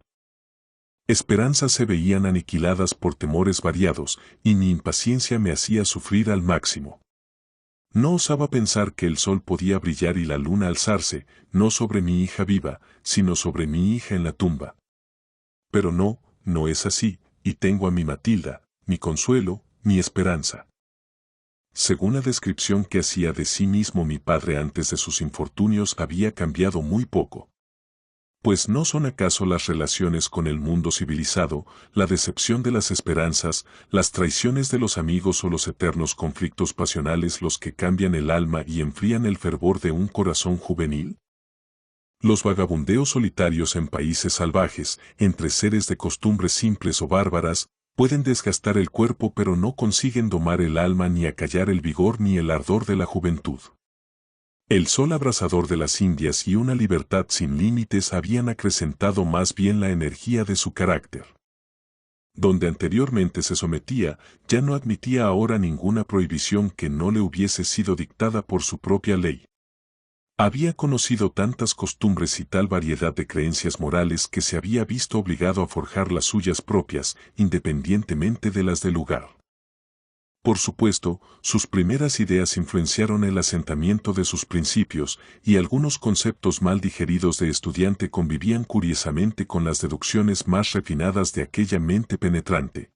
esperanzas se veían aniquiladas por temores variados, y mi impaciencia me hacía sufrir al máximo. No osaba pensar que el sol podía brillar y la luna alzarse, no sobre mi hija viva, sino sobre mi hija en la tumba. Pero no, no es así, y tengo a mi Matilda, mi consuelo, mi esperanza. Según la descripción que hacía de sí mismo mi padre antes de sus infortunios, había cambiado muy poco. Pues ¿no son acaso las relaciones con el mundo civilizado, la decepción de las esperanzas, las traiciones de los amigos o los eternos conflictos pasionales los que cambian el alma y enfrían el fervor de un corazón juvenil? Los vagabundeos solitarios en países salvajes, entre seres de costumbres simples o bárbaras, pueden desgastar el cuerpo pero no consiguen domar el alma ni acallar el vigor ni el ardor de la juventud. El sol abrasador de las Indias y una libertad sin límites habían acrecentado más bien la energía de su carácter. Donde anteriormente se sometía, ya no admitía ahora ninguna prohibición que no le hubiese sido dictada por su propia ley. Había conocido tantas costumbres y tal variedad de creencias morales que se había visto obligado a forjar las suyas propias, independientemente de las del lugar. Por supuesto, sus primeras ideas influenciaron el asentamiento de sus principios, y algunos conceptos mal digeridos de estudiante convivían curiosamente con las deducciones más refinadas de aquella mente penetrante.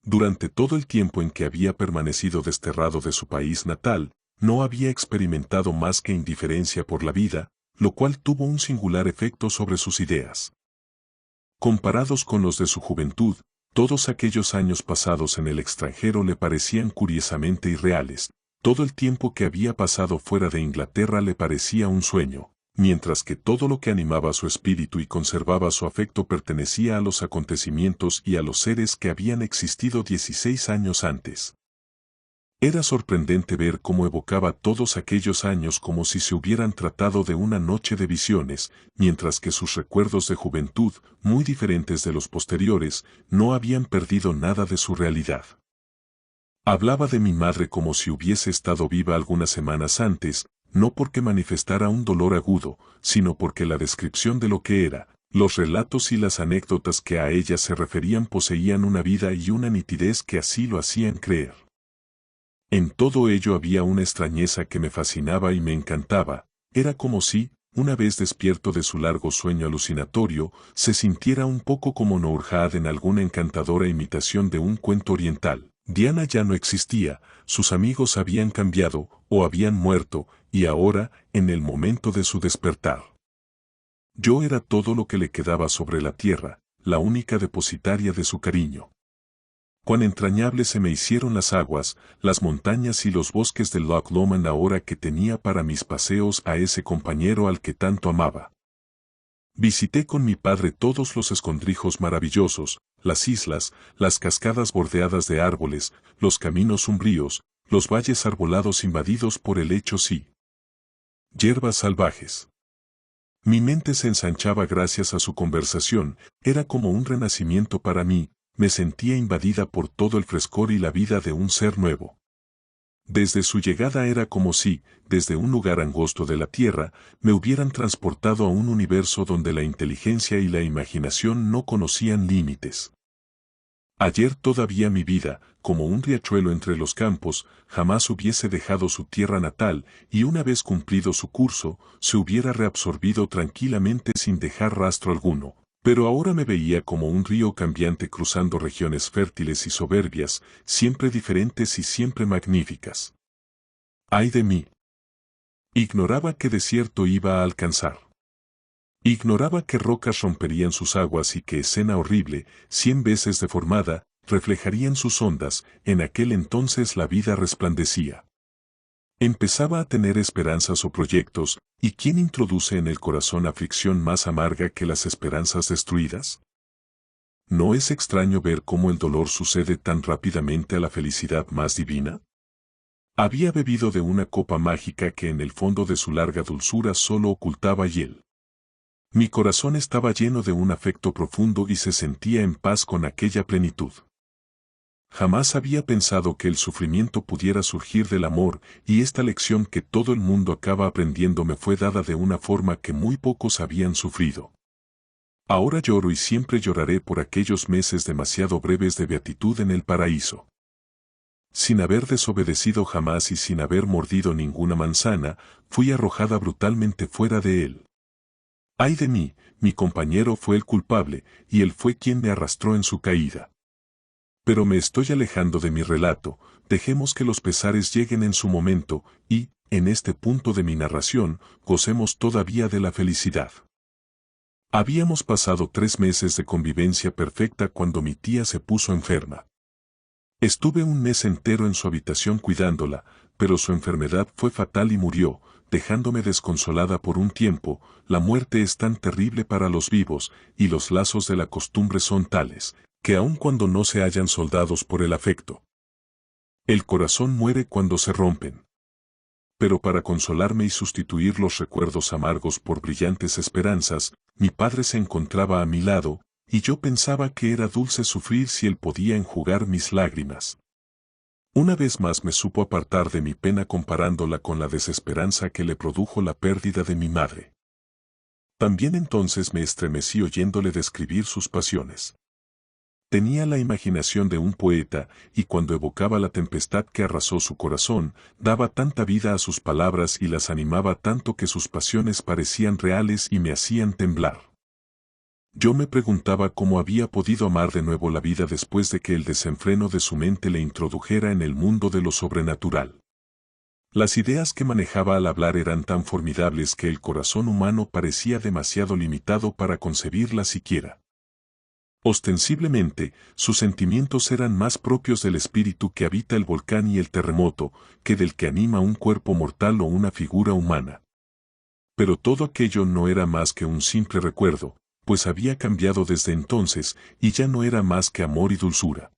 Durante todo el tiempo en que había permanecido desterrado de su país natal, no había experimentado más que indiferencia por la vida, lo cual tuvo un singular efecto sobre sus ideas. Comparados con los de su juventud, todos aquellos años pasados en el extranjero le parecían curiosamente irreales, todo el tiempo que había pasado fuera de Inglaterra le parecía un sueño, mientras que todo lo que animaba su espíritu y conservaba su afecto pertenecía a los acontecimientos y a los seres que habían existido 16 años antes. Era sorprendente ver cómo evocaba todos aquellos años como si se hubieran tratado de una noche de visiones, mientras que sus recuerdos de juventud, muy diferentes de los posteriores, no habían perdido nada de su realidad. Hablaba de mi madre como si hubiese estado viva algunas semanas antes, no porque manifestara un dolor agudo, sino porque la descripción de lo que era, los relatos y las anécdotas que a ella se referían poseían una vida y una nitidez que así lo hacían creer. En todo ello había una extrañeza que me fascinaba y me encantaba, era como si, una vez despierto de su largo sueño alucinatorio, se sintiera un poco como Nourjahad en alguna encantadora imitación de un cuento oriental. Diana ya no existía, sus amigos habían cambiado, o habían muerto, y ahora, en el momento de su despertar. Yo era todo lo que le quedaba sobre la tierra, la única depositaria de su cariño. Cuán entrañables se me hicieron las aguas, las montañas y los bosques del Loch Lomond ahora que tenía para mis paseos a ese compañero al que tanto amaba. Visité con mi padre todos los escondrijos maravillosos, las islas, las cascadas bordeadas de árboles, los caminos umbríos, los valles arbolados invadidos por helechos y hierbas salvajes. Mi mente se ensanchaba gracias a su conversación, era como un renacimiento para mí, me sentía invadida por todo el frescor y la vida de un ser nuevo. Desde su llegada era como si, desde un lugar angosto de la tierra, me hubieran transportado a un universo donde la inteligencia y la imaginación no conocían límites. Ayer todavía mi vida, como un riachuelo entre los campos, jamás hubiese dejado su tierra natal, y una vez cumplido su curso, se hubiera reabsorbido tranquilamente sin dejar rastro alguno. Pero ahora me veía como un río cambiante cruzando regiones fértiles y soberbias, siempre diferentes y siempre magníficas. ¡Ay de mí! Ignoraba qué desierto iba a alcanzar. Ignoraba qué rocas romperían sus aguas y qué escena horrible, 100 veces deformada, reflejarían sus ondas. En aquel entonces la vida resplandecía. Empezaba a tener esperanzas o proyectos, ¿y quién introduce en el corazón aflicción más amarga que las esperanzas destruidas? ¿No es extraño ver cómo el dolor sucede tan rápidamente a la felicidad más divina? Había bebido de una copa mágica que en el fondo de su larga dulzura solo ocultaba hiel. Mi corazón estaba lleno de un afecto profundo y se sentía en paz con aquella plenitud. Jamás había pensado que el sufrimiento pudiera surgir del amor, y esta lección que todo el mundo acaba aprendiendo me fue dada de una forma que muy pocos habían sufrido. Ahora lloro y siempre lloraré por aquellos meses demasiado breves de beatitud en el paraíso. Sin haber desobedecido jamás y sin haber mordido ninguna manzana, fui arrojada brutalmente fuera de él. ¡Ay de mí! Mi compañero fue el culpable, y él fue quien me arrastró en su caída. Pero me estoy alejando de mi relato, dejemos que los pesares lleguen en su momento, y, en este punto de mi narración, gocemos todavía de la felicidad. Habíamos pasado 3 meses de convivencia perfecta cuando mi tía se puso enferma. Estuve un mes entero en su habitación cuidándola, pero su enfermedad fue fatal y murió, dejándome desconsolada por un tiempo. La muerte es tan terrible para los vivos, y los lazos de la costumbre son tales, que aun cuando no se hallan soldados por el afecto, el corazón muere cuando se rompen. Pero para consolarme y sustituir los recuerdos amargos por brillantes esperanzas, mi padre se encontraba a mi lado, y yo pensaba que era dulce sufrir si él podía enjugar mis lágrimas. Una vez más me supo apartar de mi pena comparándola con la desesperanza que le produjo la pérdida de mi madre. También entonces me estremecí oyéndole describir sus pasiones. Tenía la imaginación de un poeta, y cuando evocaba la tempestad que arrasó su corazón, daba tanta vida a sus palabras y las animaba tanto que sus pasiones parecían reales y me hacían temblar. Yo me preguntaba cómo había podido amar de nuevo la vida después de que el desenfreno de su mente le introdujera en el mundo de lo sobrenatural. Las ideas que manejaba al hablar eran tan formidables que el corazón humano parecía demasiado limitado para concebirlas siquiera. Ostensiblemente, sus sentimientos eran más propios del espíritu que habita el volcán y el terremoto, que del que anima un cuerpo mortal o una figura humana. Pero todo aquello no era más que un simple recuerdo, pues había cambiado desde entonces, y ya no era más que amor y dulzura.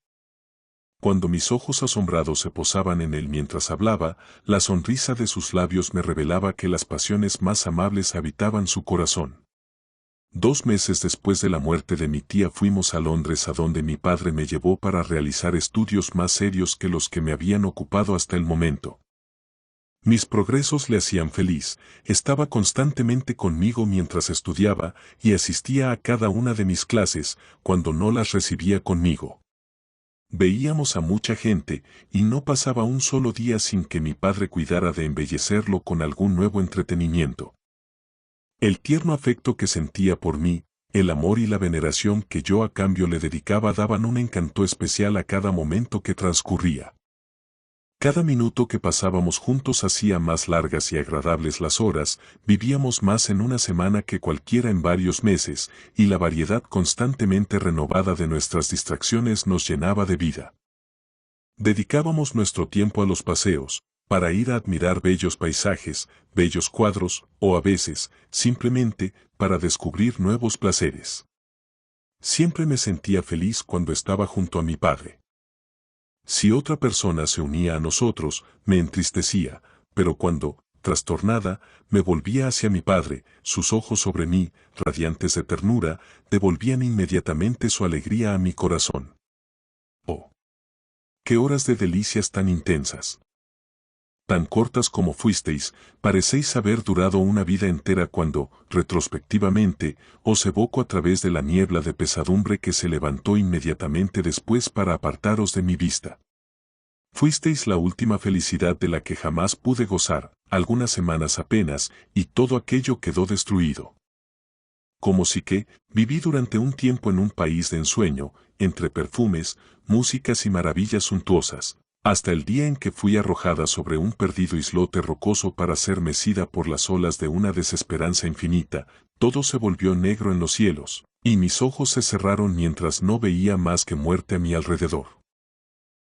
Cuando mis ojos asombrados se posaban en él mientras hablaba, la sonrisa de sus labios me revelaba que las pasiones más amables habitaban su corazón. 2 meses después de la muerte de mi tía fuimos a Londres, a donde mi padre me llevó para realizar estudios más serios que los que me habían ocupado hasta el momento. Mis progresos le hacían feliz, estaba constantemente conmigo mientras estudiaba y asistía a cada una de mis clases cuando no las recibía conmigo. Veíamos a mucha gente y no pasaba un solo día sin que mi padre cuidara de embellecerlo con algún nuevo entretenimiento. El tierno afecto que sentía por mí, el amor y la veneración que yo a cambio le dedicaba daban un encanto especial a cada momento que transcurría. Cada minuto que pasábamos juntos hacía más largas y agradables las horas, vivíamos más en una semana que cualquiera en varios meses, y la variedad constantemente renovada de nuestras distracciones nos llenaba de vida. Dedicábamos nuestro tiempo a los paseos, para ir a admirar bellos paisajes, bellos cuadros, o a veces, simplemente, para descubrir nuevos placeres. Siempre me sentía feliz cuando estaba junto a mi padre. Si otra persona se unía a nosotros, me entristecía, pero cuando, trastornada, me volvía hacia mi padre, sus ojos sobre mí, radiantes de ternura, devolvían inmediatamente su alegría a mi corazón. ¡Oh! ¡Qué horas de delicias tan intensas! Tan cortas como fuisteis, parecéis haber durado una vida entera cuando, retrospectivamente, os evoco a través de la niebla de pesadumbre que se levantó inmediatamente después para apartaros de mi vista. Fuisteis la última felicidad de la que jamás pude gozar, algunas semanas apenas, y todo aquello quedó destruido. Como si que, viví durante un tiempo en un país de ensueño, entre perfumes, músicas y maravillas suntuosas, hasta el día en que fui arrojada sobre un perdido islote rocoso para ser mecida por las olas de una desesperanza infinita. Todo se volvió negro en los cielos, y mis ojos se cerraron mientras no veía más que muerte a mi alrededor.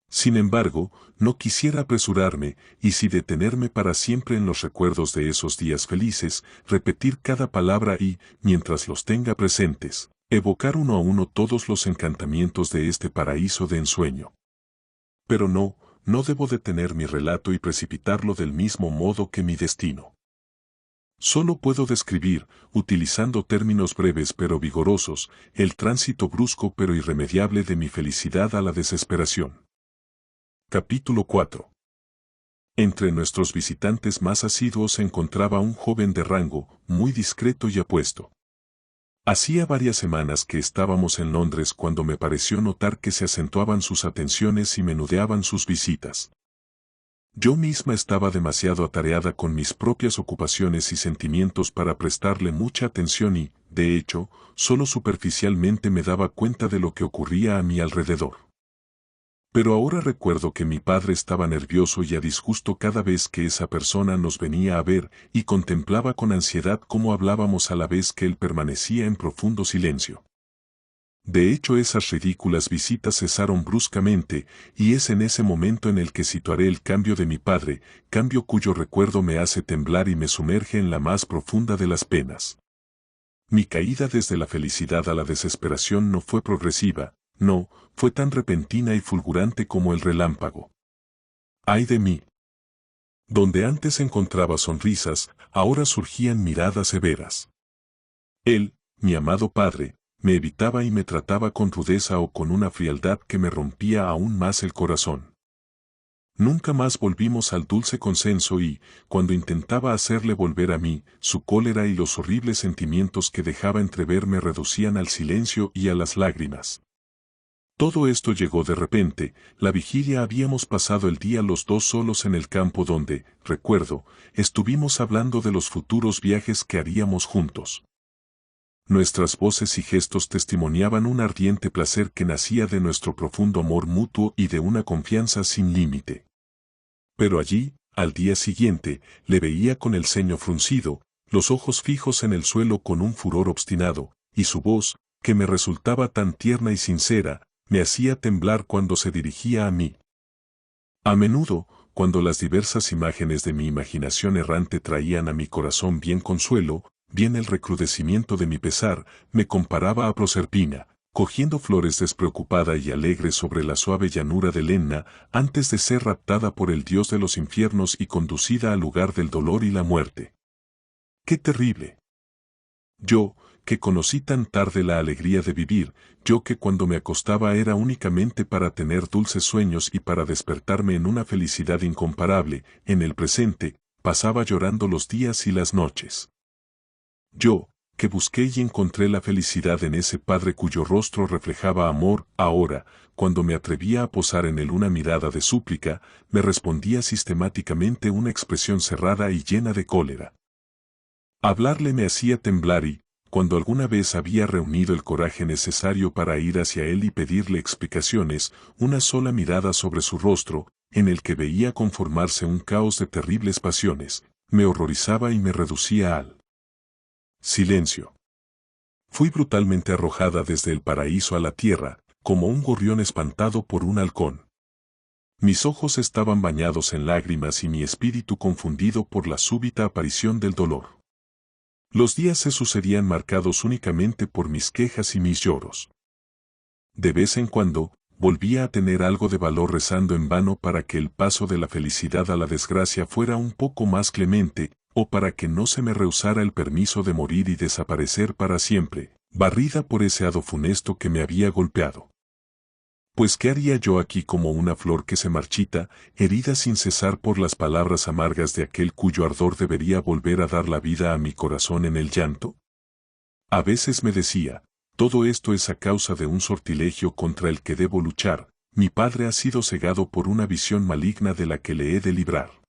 Sin embargo, no quisiera apresurarme, y sí detenerme para siempre en los recuerdos de esos días felices, repetir cada palabra y, mientras los tenga presentes, Evocar uno a uno todos los encantamientos de este paraíso de ensueño. Pero no debo detener mi relato y precipitarlo del mismo modo que mi destino. Solo puedo describir, utilizando términos breves pero vigorosos, el tránsito brusco pero irremediable de mi felicidad a la desesperación. Capítulo 4. Entre nuestros visitantes más asiduos se encontraba un joven de rango, muy discreto y apuesto. Hacía varias semanas que estábamos en Londres cuando me pareció notar que se acentuaban sus atenciones y menudeaban sus visitas. Yo misma estaba demasiado atareada con mis propias ocupaciones y sentimientos para prestarle mucha atención y, de hecho, solo superficialmente me daba cuenta de lo que ocurría a mi alrededor. Pero ahora recuerdo que mi padre estaba nervioso y a disgusto cada vez que esa persona nos venía a ver y contemplaba con ansiedad cómo hablábamos a la vez que él permanecía en profundo silencio. De hecho, esas ridículas visitas cesaron bruscamente, y es en ese momento en el que situaré el cambio de mi padre, cambio cuyo recuerdo me hace temblar y me sumerge en la más profunda de las penas. Mi caída desde la felicidad a la desesperación no fue progresiva, no, fue tan repentina y fulgurante como el relámpago. ¡Ay de mí! Donde antes encontraba sonrisas, ahora surgían miradas severas. Él, mi amado padre, me evitaba y me trataba con rudeza o con una frialdad que me rompía aún más el corazón. Nunca más volvimos al dulce consenso y, cuando intentaba hacerle volver a mí, su cólera y los horribles sentimientos que dejaba entrever me reducían al silencio y a las lágrimas. Todo esto llegó de repente. La vigilia habíamos pasado el día los dos solos en el campo donde, recuerdo, estuvimos hablando de los futuros viajes que haríamos juntos. Nuestras voces y gestos testimoniaban un ardiente placer que nacía de nuestro profundo amor mutuo y de una confianza sin límite. Pero allí, al día siguiente, le veía con el ceño fruncido, los ojos fijos en el suelo con un furor obstinado, y su voz, que me resultaba tan tierna y sincera, me hacía temblar cuando se dirigía a mí. A menudo, cuando las diversas imágenes de mi imaginación errante traían a mi corazón bien consuelo, bien el recrudecimiento de mi pesar, me comparaba a Proserpina, cogiendo flores despreocupada y alegre sobre la suave llanura de Lemna, antes de ser raptada por el dios de los infiernos y conducida al lugar del dolor y la muerte. ¡Qué terrible! Yo, que conocí tan tarde la alegría de vivir, yo que cuando me acostaba era únicamente para tener dulces sueños y para despertarme en una felicidad incomparable, en el presente, pasaba llorando los días y las noches. Yo, que busqué y encontré la felicidad en ese padre cuyo rostro reflejaba amor, ahora, cuando me atrevía a posar en él una mirada de súplica, me respondía sistemáticamente una expresión cerrada y llena de cólera. Hablarle me hacía temblar y, cuando alguna vez había reunido el coraje necesario para ir hacia él y pedirle explicaciones, una sola mirada sobre su rostro, en el que veía conformarse un caos de terribles pasiones, me horrorizaba y me reducía al silencio. Fui brutalmente arrojada desde el paraíso a la tierra, como un gorrión espantado por un halcón. Mis ojos estaban bañados en lágrimas y mi espíritu confundido por la súbita aparición del dolor. Los días se sucedían marcados únicamente por mis quejas y mis lloros. De vez en cuando, volvía a tener algo de valor rezando en vano para que el paso de la felicidad a la desgracia fuera un poco más clemente, o para que no se me rehusara el permiso de morir y desaparecer para siempre, barrida por ese hado funesto que me había golpeado. Pues ¿qué haría yo aquí como una flor que se marchita, herida sin cesar por las palabras amargas de aquel cuyo ardor debería volver a dar la vida a mi corazón en el llanto? A veces me decía, todo esto es a causa de un sortilegio contra el que debo luchar, mi padre ha sido cegado por una visión maligna de la que le he de librar.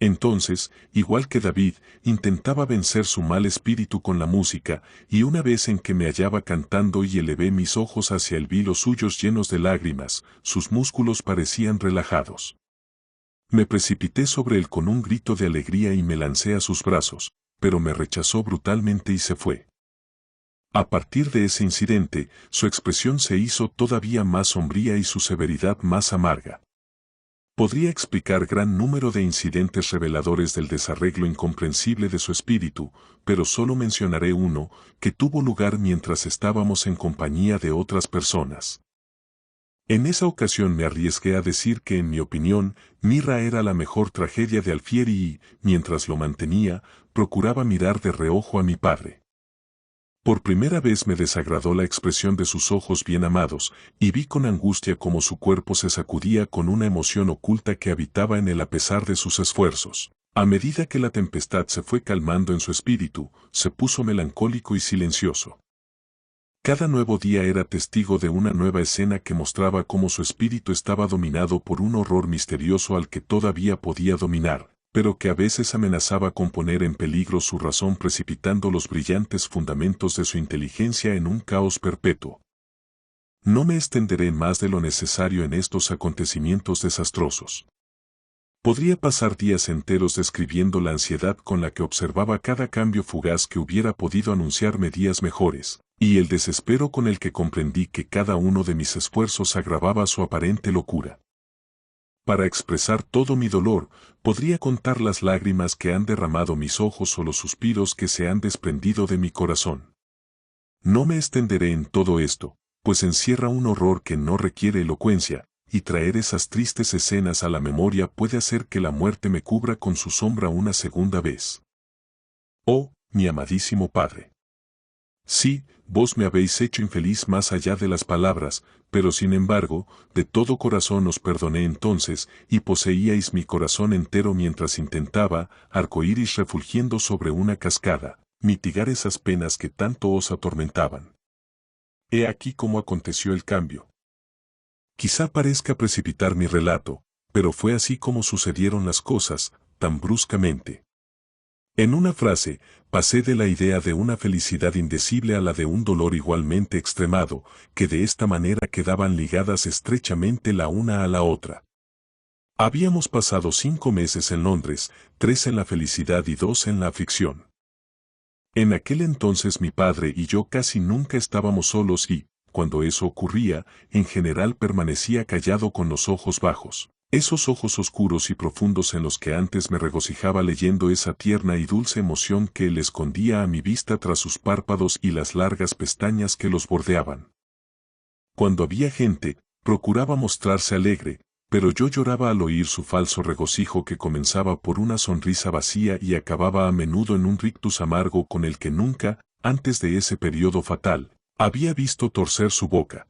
Entonces, igual que David, intentaba vencer su mal espíritu con la música, y una vez en que me hallaba cantando y elevé mis ojos hacia él vi los suyos llenos de lágrimas, sus músculos parecían relajados. Me precipité sobre él con un grito de alegría y me lancé a sus brazos, pero me rechazó brutalmente y se fue. A partir de ese incidente, su expresión se hizo todavía más sombría y su severidad más amarga. Podría explicar gran número de incidentes reveladores del desarreglo incomprensible de su espíritu, pero solo mencionaré uno, que tuvo lugar mientras estábamos en compañía de otras personas. En esa ocasión me arriesgué a decir que en mi opinión, Mirra era la mejor tragedia de Alfieri y, mientras lo mantenía, procuraba mirar de reojo a mi padre. Por primera vez me desagradó la expresión de sus ojos bien amados, y vi con angustia cómo su cuerpo se sacudía con una emoción oculta que habitaba en él a pesar de sus esfuerzos. A medida que la tempestad se fue calmando en su espíritu, se puso melancólico y silencioso. Cada nuevo día era testigo de una nueva escena que mostraba cómo su espíritu estaba dominado por un horror misterioso al que todavía podía dominar, pero que a veces amenazaba con poner en peligro su razón precipitando los brillantes fundamentos de su inteligencia en un caos perpetuo. No me extenderé más de lo necesario en estos acontecimientos desastrosos. Podría pasar días enteros describiendo la ansiedad con la que observaba cada cambio fugaz que hubiera podido anunciarme días mejores, y el desespero con el que comprendí que cada uno de mis esfuerzos agravaba su aparente locura. Para expresar todo mi dolor, podría contar las lágrimas que han derramado mis ojos o los suspiros que se han desprendido de mi corazón. No me extenderé en todo esto, pues encierra un horror que no requiere elocuencia, y traer esas tristes escenas a la memoria puede hacer que la muerte me cubra con su sombra una segunda vez. Oh, mi amadísimo Padre. Sí, vos me habéis hecho infeliz más allá de las palabras, pero sin embargo, de todo corazón os perdoné entonces, y poseíais mi corazón entero mientras intentaba, arcoíris refulgiendo sobre una cascada, mitigar esas penas que tanto os atormentaban. He aquí cómo aconteció el cambio. Quizá parezca precipitar mi relato, pero fue así como sucedieron las cosas, tan bruscamente. En una frase, pasé de la idea de una felicidad indecible a la de un dolor igualmente extremado, que de esta manera quedaban ligadas estrechamente la una a la otra. Habíamos pasado 5 meses en Londres, 3 en la felicidad y 2 en la aflicción. En aquel entonces mi padre y yo casi nunca estábamos solos y, cuando eso ocurría, en general permanecía callado con los ojos bajos. Esos ojos oscuros y profundos en los que antes me regocijaba leyendo esa tierna y dulce emoción que él escondía a mi vista tras sus párpados y las largas pestañas que los bordeaban. Cuando había gente, procuraba mostrarse alegre, pero yo lloraba al oír su falso regocijo que comenzaba por una sonrisa vacía y acababa a menudo en un rictus amargo con el que nunca, antes de ese periodo fatal, había visto torcer su boca.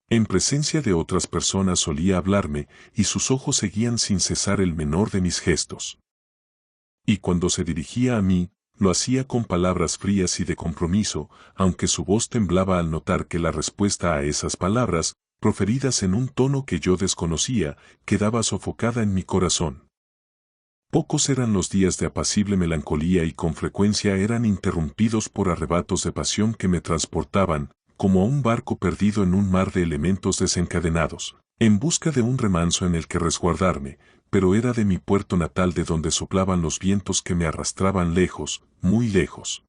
En presencia de otras personas solía hablarme, y sus ojos seguían sin cesar el menor de mis gestos. Y cuando se dirigía a mí, lo hacía con palabras frías y de compromiso, aunque su voz temblaba al notar que la respuesta a esas palabras, proferidas en un tono que yo desconocía, quedaba sofocada en mi corazón. Pocos eran los días de apacible melancolía y con frecuencia eran interrumpidos por arrebatos de pasión que me transportaban, como a un barco perdido en un mar de elementos desencadenados, en busca de un remanso en el que resguardarme, pero era de mi puerto natal de donde soplaban los vientos que me arrastraban lejos, muy lejos.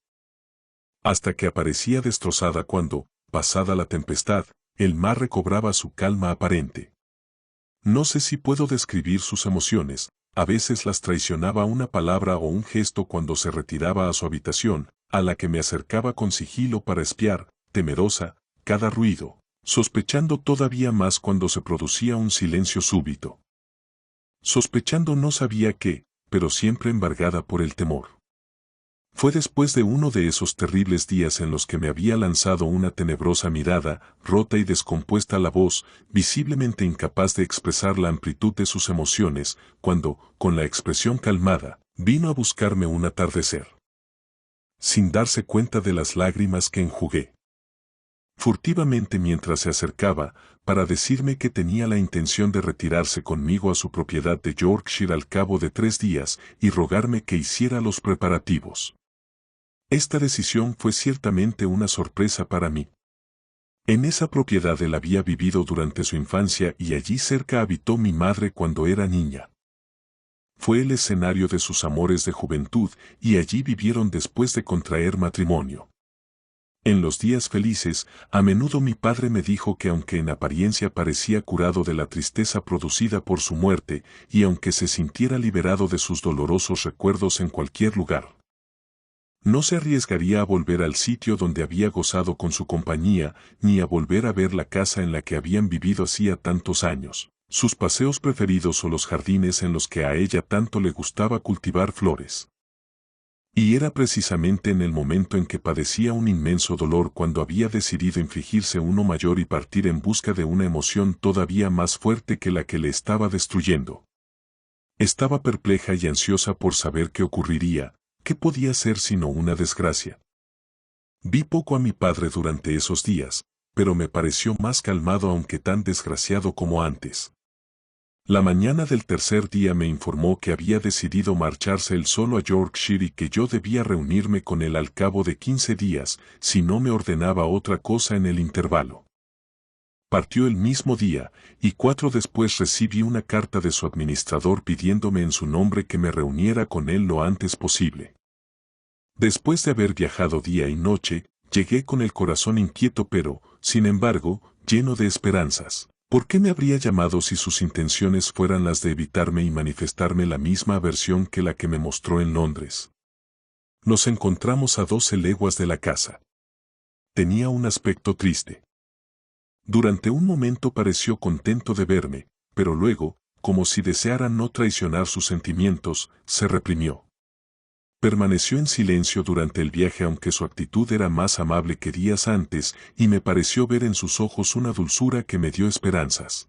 Hasta que aparecía destrozada cuando, pasada la tempestad, el mar recobraba su calma aparente. No sé si puedo describir sus emociones, a veces las traicionaba una palabra o un gesto cuando se retiraba a su habitación, a la que me acercaba con sigilo para espiar, temerosa, cada ruido, sospechando todavía más cuando se producía un silencio súbito. Sospechando no sabía qué, pero siempre embargada por el temor. Fue después de uno de esos terribles días en los que me había lanzado una tenebrosa mirada, rota y descompuesta la voz, visiblemente incapaz de expresar la amplitud de sus emociones, cuando, con la expresión calmada, vino a buscarme un atardecer. Sin darse cuenta de las lágrimas que enjugué. Furtivamente mientras se acercaba, para decirme que tenía la intención de retirarse conmigo a su propiedad de Yorkshire al cabo de 3 días y rogarme que hiciera los preparativos. Esta decisión fue ciertamente una sorpresa para mí. En esa propiedad él había vivido durante su infancia y allí cerca habitó mi madre cuando era niña. Fue el escenario de sus amores de juventud y allí vivieron después de contraer matrimonio. En los días felices, a menudo mi padre me dijo que aunque en apariencia parecía curado de la tristeza producida por su muerte, y aunque se sintiera liberado de sus dolorosos recuerdos en cualquier lugar, no se arriesgaría a volver al sitio donde había gozado con su compañía, ni a volver a ver la casa en la que habían vivido hacía tantos años, sus paseos preferidos o los jardines en los que a ella tanto le gustaba cultivar flores. Y era precisamente en el momento en que padecía un inmenso dolor cuando había decidido infligirse uno mayor y partir en busca de una emoción todavía más fuerte que la que le estaba destruyendo. Estaba perpleja y ansiosa por saber qué ocurriría, qué podía ser sino una desgracia. Vi poco a mi padre durante esos días, pero me pareció más calmado aunque tan desgraciado como antes. La mañana del tercer día me informó que había decidido marcharse él solo a Yorkshire y que yo debía reunirme con él al cabo de 15 días, si no me ordenaba otra cosa en el intervalo. Partió el mismo día, y 4 después recibí una carta de su administrador pidiéndome en su nombre que me reuniera con él lo antes posible. Después de haber viajado día y noche, llegué con el corazón inquieto pero, sin embargo, lleno de esperanzas. ¿Por qué me habría llamado si sus intenciones fueran las de evitarme y manifestarme la misma aversión que la que me mostró en Londres? Nos encontramos a 12 leguas de la casa. Tenía un aspecto triste. Durante un momento pareció contento de verme, pero luego, como si deseara no traicionar sus sentimientos, se reprimió. Permaneció en silencio durante el viaje aunque su actitud era más amable que días antes y me pareció ver en sus ojos una dulzura que me dio esperanzas.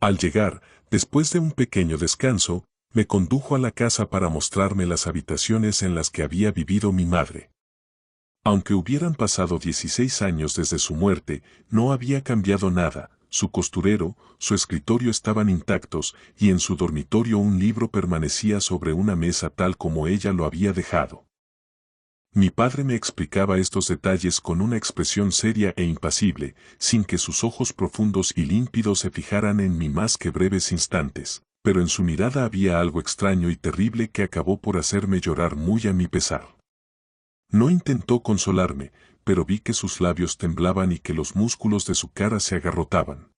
Al llegar, después de un pequeño descanso, me condujo a la casa para mostrarme las habitaciones en las que había vivido mi madre. Aunque hubieran pasado 16 años desde su muerte, no había cambiado nada. Su costurero, su escritorio estaban intactos, y en su dormitorio un libro permanecía sobre una mesa tal como ella lo había dejado. Mi padre me explicaba estos detalles con una expresión seria e impasible, sin que sus ojos profundos y límpidos se fijaran en mí más que breves instantes, pero en su mirada había algo extraño y terrible que acabó por hacerme llorar muy a mi pesar. No intentó consolarme, pero vi que sus labios temblaban y que los músculos de su cara se agarrotaban.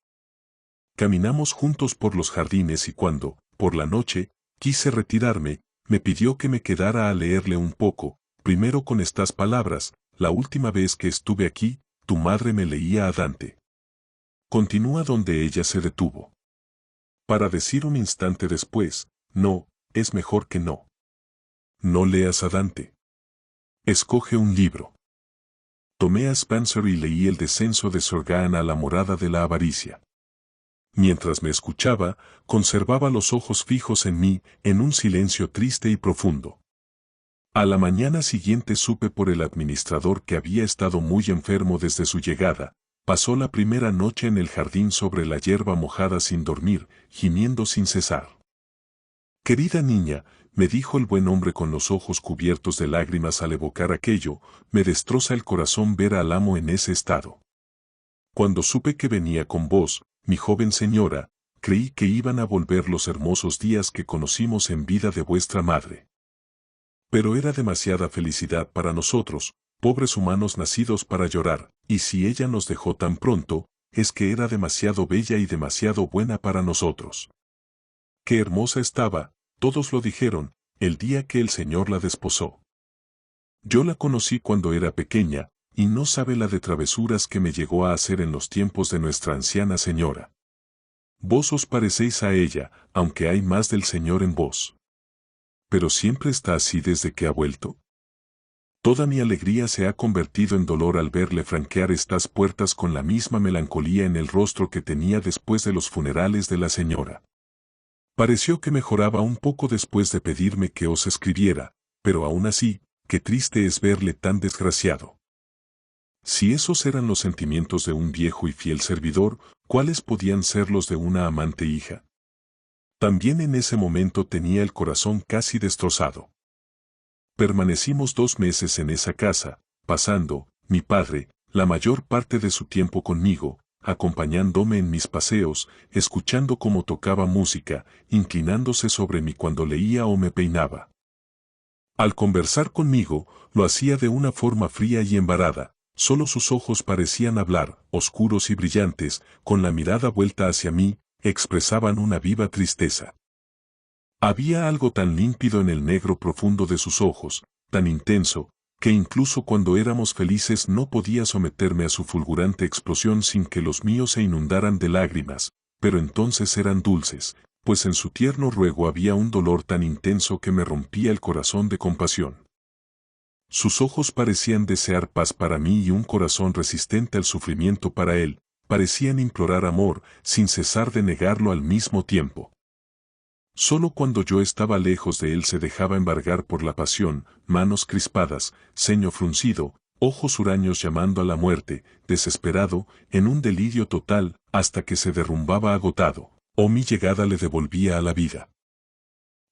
Caminamos juntos por los jardines y cuando, por la noche, quise retirarme, me pidió que me quedara a leerle un poco, primero con estas palabras: la última vez que estuve aquí, tu madre me leía a Dante. Continúa donde ella se detuvo. Para decir un instante después: no, es mejor que no. No leas a Dante. Escoge un libro. Tomé a Spencer y leí El descenso de Sir Gawain a la morada de la avaricia. Mientras me escuchaba, conservaba los ojos fijos en mí, en un silencio triste y profundo. A la mañana siguiente supe por el administrador que había estado muy enfermo desde su llegada. Pasó la primera noche en el jardín sobre la hierba mojada sin dormir, gimiendo sin cesar. Querida niña, me dijo el buen hombre con los ojos cubiertos de lágrimas al evocar aquello, me destroza el corazón ver al amo en ese estado. Cuando supe que venía con vos, mi joven señora, creí que iban a volver los hermosos días que conocimos en vida de vuestra madre. Pero era demasiada felicidad para nosotros, pobres humanos nacidos para llorar, y si ella nos dejó tan pronto, es que era demasiado bella y demasiado buena para nosotros. Qué hermosa estaba, todos lo dijeron, el día que el Señor la desposó. Yo la conocí cuando era pequeña, y no sabe la de travesuras que me llegó a hacer en los tiempos de nuestra anciana señora. Vos os parecéis a ella, aunque hay más del Señor en vos. ¿Pero siempre está así desde que ha vuelto? Toda mi alegría se ha convertido en dolor al verle franquear estas puertas con la misma melancolía en el rostro que tenía después de los funerales de la señora. Pareció que mejoraba un poco después de pedirme que os escribiera, pero aún así, qué triste es verle tan desgraciado. Si esos eran los sentimientos de un viejo y fiel servidor, ¿cuáles podían ser los de una amante hija? También en ese momento tenía el corazón casi destrozado. Permanecimos 2 meses en esa casa, pasando, mi padre, la mayor parte de su tiempo conmigo, acompañándome en mis paseos, escuchando cómo tocaba música, inclinándose sobre mí cuando leía o me peinaba. Al conversar conmigo, lo hacía de una forma fría y embarada, Solo sus ojos parecían hablar, oscuros y brillantes, con la mirada vuelta hacia mí, expresaban una viva tristeza. Había algo tan límpido en el negro profundo de sus ojos, tan intenso, que incluso cuando éramos felices no podía someterme a su fulgurante explosión sin que los míos se inundaran de lágrimas, pero entonces eran dulces, pues en su tierno ruego había un dolor tan intenso que me rompía el corazón de compasión. Sus ojos parecían desear paz para mí y un corazón resistente al sufrimiento para él, parecían implorar amor, sin cesar de negarlo al mismo tiempo. Solo cuando yo estaba lejos de él se dejaba embargar por la pasión, manos crispadas, ceño fruncido, ojos huraños llamando a la muerte, desesperado, en un delirio total, hasta que se derrumbaba agotado, o mi llegada le devolvía a la vida.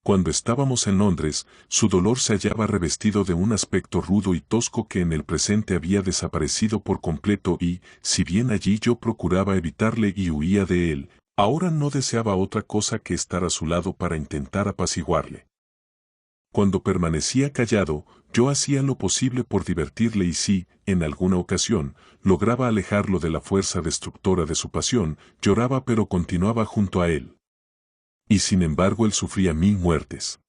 Cuando estábamos en Londres, su dolor se hallaba revestido de un aspecto rudo y tosco que en el presente había desaparecido por completo y, si bien allí yo procuraba evitarle y huía de él, ahora no deseaba otra cosa que estar a su lado para intentar apaciguarle. Cuando permanecía callado, yo hacía lo posible por divertirle y si, en alguna ocasión, lograba alejarlo de la fuerza destructora de su pasión, lloraba pero continuaba junto a él. Y sin embargo él sufría 1000 muertes.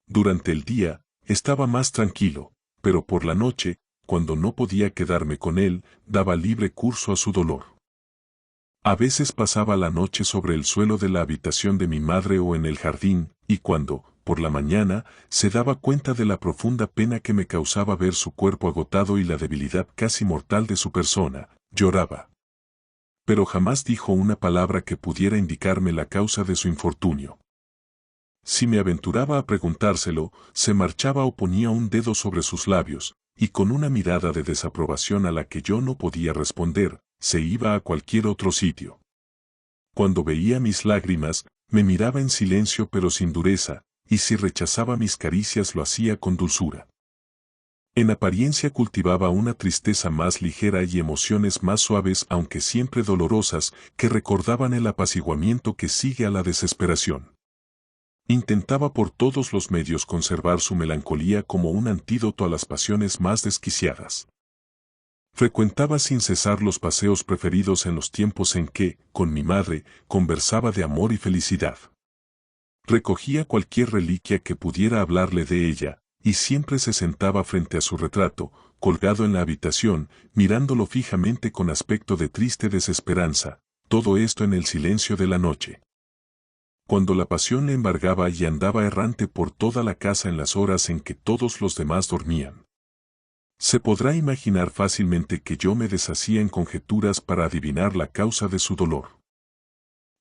Durante el día, estaba más tranquilo, pero por la noche, cuando no podía quedarme con él, daba libre curso a su dolor. A veces pasaba la noche sobre el suelo de la habitación de mi madre o en el jardín, y cuando, por la mañana, se daba cuenta de la profunda pena que me causaba ver su cuerpo agotado y la debilidad casi mortal de su persona, lloraba. Pero jamás dijo una palabra que pudiera indicarme la causa de su infortunio. Si me aventuraba a preguntárselo, se marchaba o ponía un dedo sobre sus labios, y con una mirada de desaprobación a la que yo no podía responder, se iba a cualquier otro sitio. Cuando veía mis lágrimas, me miraba en silencio pero sin dureza, y si rechazaba mis caricias lo hacía con dulzura. En apariencia cultivaba una tristeza más ligera y emociones más suaves aunque siempre dolorosas, que recordaban el apaciguamiento que sigue a la desesperación. Intentaba por todos los medios conservar su melancolía como un antídoto a las pasiones más desquiciadas. Frecuentaba sin cesar los paseos preferidos en los tiempos en que, con mi madre, conversaba de amor y felicidad. Recogía cualquier reliquia que pudiera hablarle de ella, y siempre se sentaba frente a su retrato, colgado en la habitación, mirándolo fijamente con aspecto de triste desesperanza, todo esto en el silencio de la noche. Cuando la pasión le embargaba y andaba errante por toda la casa en las horas en que todos los demás dormían. Se podrá imaginar fácilmente que yo me deshacía en conjeturas para adivinar la causa de su dolor.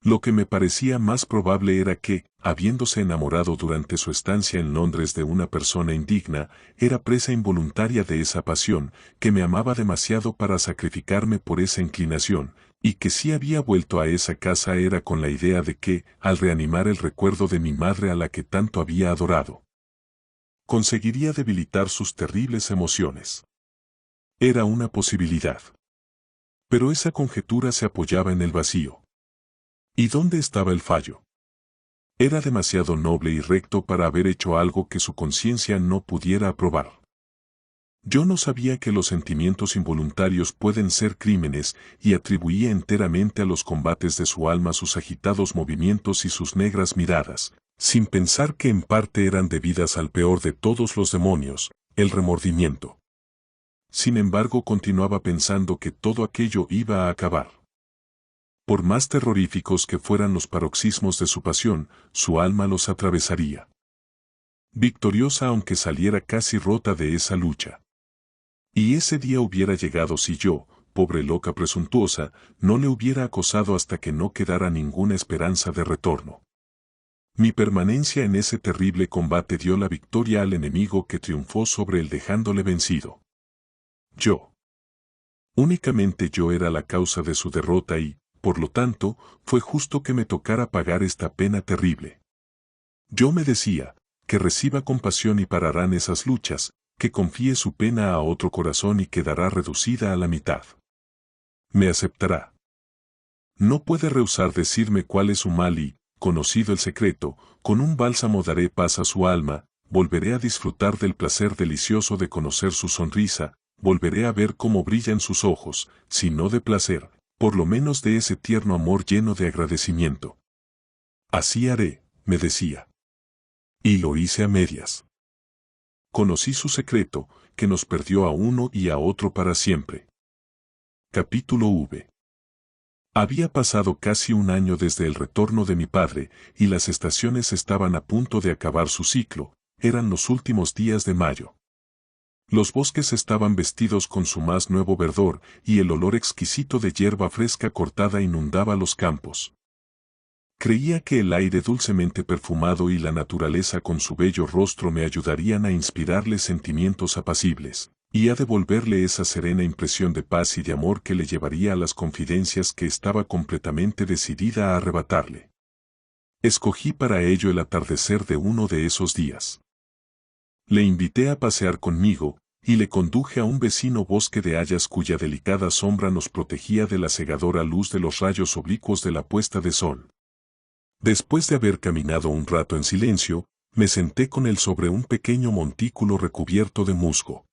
Lo que me parecía más probable era que, habiéndose enamorado durante su estancia en Londres de una persona indigna, era presa involuntaria de esa pasión, que me amaba demasiado para sacrificarme por esa inclinación, y que si había vuelto a esa casa era con la idea de que, al reanimar el recuerdo de mi madre a la que tanto había adorado, conseguiría debilitar sus terribles emociones. Era una posibilidad. Pero esa conjetura se apoyaba en el vacío. ¿Y dónde estaba el fallo? Era demasiado noble y recto para haber hecho algo que su conciencia no pudiera aprobar. Yo no sabía que los sentimientos involuntarios pueden ser crímenes y atribuía enteramente a los combates de su alma sus agitados movimientos y sus negras miradas, sin pensar que en parte eran debidas al peor de todos los demonios, el remordimiento. Sin embargo, continuaba pensando que todo aquello iba a acabar. Por más terroríficos que fueran los paroxismos de su pasión, su alma los atravesaría. Victoriosa aunque saliera casi rota de esa lucha. Y ese día hubiera llegado si yo, pobre loca presuntuosa, no le hubiera acosado hasta que no quedara ninguna esperanza de retorno. Mi permanencia en ese terrible combate dio la victoria al enemigo que triunfó sobre él dejándole vencido. Yo. Únicamente yo era la causa de su derrota y, por lo tanto, fue justo que me tocara pagar esta pena terrible. Yo me decía, que reciba compasión y pararán esas luchas, que confíe su pena a otro corazón y quedará reducida a la mitad. Me aceptará. No puede rehusar decirme cuál es su mal y, conocido el secreto, con un bálsamo daré paz a su alma, volveré a disfrutar del placer delicioso de conocer su sonrisa, volveré a ver cómo brillan sus ojos, si no de placer, por lo menos de ese tierno amor lleno de agradecimiento. Así haré, me decía. Y lo hice a medias. Conocí su secreto, que nos perdió a uno y a otro para siempre. Capítulo V. Había pasado casi un año desde el retorno de mi padre, y las estaciones estaban a punto de acabar su ciclo, eran los últimos días de mayo. Los bosques estaban vestidos con su más nuevo verdor, y el olor exquisito de hierba fresca cortada inundaba los campos. Creía que el aire dulcemente perfumado y la naturaleza con su bello rostro me ayudarían a inspirarle sentimientos apacibles, y a devolverle esa serena impresión de paz y de amor que le llevaría a las confidencias que estaba completamente decidida a arrebatarle. Escogí para ello el atardecer de uno de esos días. Le invité a pasear conmigo, y le conduje a un vecino bosque de hayas cuya delicada sombra nos protegía de la cegadora luz de los rayos oblicuos de la puesta de sol. Después de haber caminado un rato en silencio, me senté con él sobre un pequeño montículo recubierto de musgo.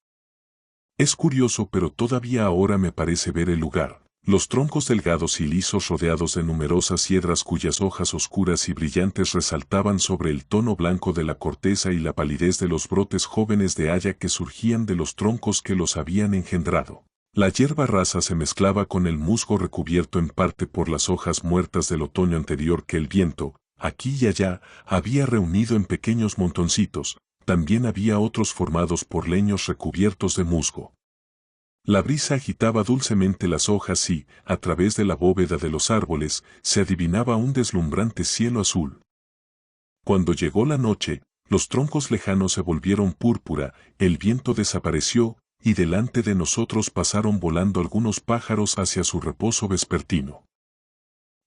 Es curioso, pero todavía ahora me parece ver el lugar. Los troncos delgados y lisos rodeados de numerosas hiedras cuyas hojas oscuras y brillantes resaltaban sobre el tono blanco de la corteza y la palidez de los brotes jóvenes de haya que surgían de los troncos que los habían engendrado. La hierba rasa se mezclaba con el musgo recubierto en parte por las hojas muertas del otoño anterior que el viento, aquí y allá, había reunido en pequeños montoncitos. También había otros formados por leños recubiertos de musgo. La brisa agitaba dulcemente las hojas y, a través de la bóveda de los árboles, se adivinaba un deslumbrante cielo azul. Cuando llegó la noche, los troncos lejanos se volvieron púrpura, el viento desapareció, y delante de nosotros pasaron volando algunos pájaros hacia su reposo vespertino.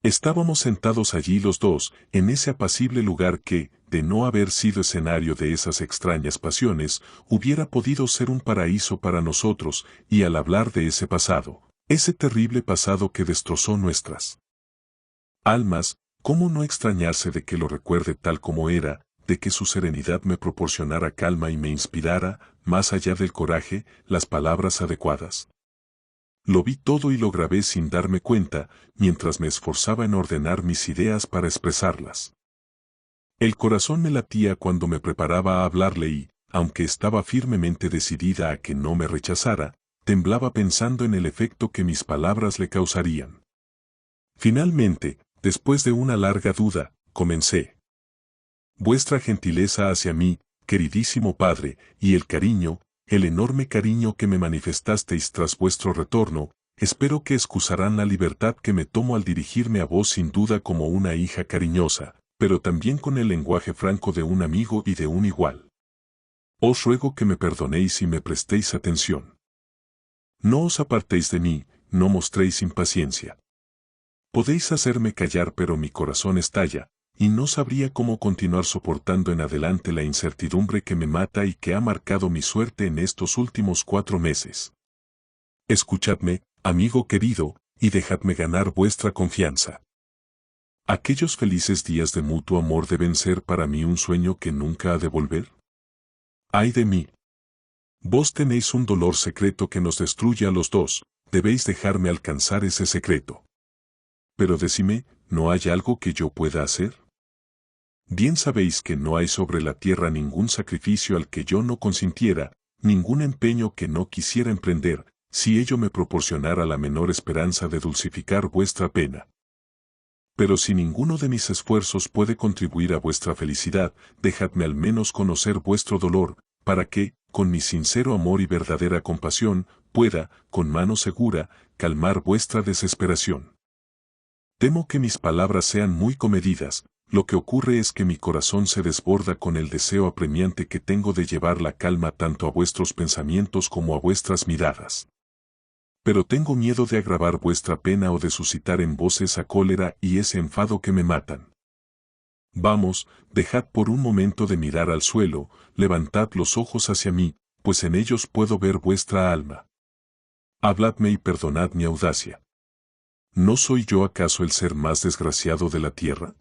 Estábamos sentados allí los dos, en ese apacible lugar que, de no haber sido escenario de esas extrañas pasiones, hubiera podido ser un paraíso para nosotros, y al hablar de ese pasado, ese terrible pasado que destrozó nuestras almas, ¿cómo no extrañarse de que lo recuerde tal como era, de que su serenidad me proporcionara calma y me inspirara, más allá del coraje, las palabras adecuadas? Lo vi todo y lo grabé sin darme cuenta, mientras me esforzaba en ordenar mis ideas para expresarlas. El corazón me latía cuando me preparaba a hablarle y, aunque estaba firmemente decidida a que no me rechazara, temblaba pensando en el efecto que mis palabras le causarían. Finalmente, después de una larga duda, comencé. Vuestra gentileza hacia mí, queridísimo padre, y el cariño, el enorme cariño que me manifestasteis tras vuestro retorno, espero que excusarán la libertad que me tomo al dirigirme a vos sin duda como una hija cariñosa, pero también con el lenguaje franco de un amigo y de un igual. Os ruego que me perdonéis y me prestéis atención. No os apartéis de mí, no mostréis impaciencia. Podéis hacerme callar, pero mi corazón estalla, y no sabría cómo continuar soportando en adelante la incertidumbre que me mata y que ha marcado mi suerte en estos últimos 4 meses. Escuchadme, amigo querido, y dejadme ganar vuestra confianza. ¿Aquellos felices días de mutuo amor deben ser para mí un sueño que nunca ha de volver? ¡Ay de mí! Vos tenéis un dolor secreto que nos destruye a los dos, debéis dejarme alcanzar ese secreto. Pero decime, ¿no hay algo que yo pueda hacer? Bien sabéis que no hay sobre la tierra ningún sacrificio al que yo no consintiera, ningún empeño que no quisiera emprender, si ello me proporcionara la menor esperanza de dulcificar vuestra pena. Pero si ninguno de mis esfuerzos puede contribuir a vuestra felicidad, dejadme al menos conocer vuestro dolor, para que, con mi sincero amor y verdadera compasión, pueda, con mano segura, calmar vuestra desesperación. Temo que mis palabras sean muy comedidas, lo que ocurre es que mi corazón se desborda con el deseo apremiante que tengo de llevar la calma tanto a vuestros pensamientos como a vuestras miradas. Pero tengo miedo de agravar vuestra pena o de suscitar en vos esa cólera y ese enfado que me matan. Vamos, dejad por un momento de mirar al suelo, levantad los ojos hacia mí, pues en ellos puedo ver vuestra alma. Habladme y perdonad mi audacia. ¿No soy yo acaso el ser más desgraciado de la tierra?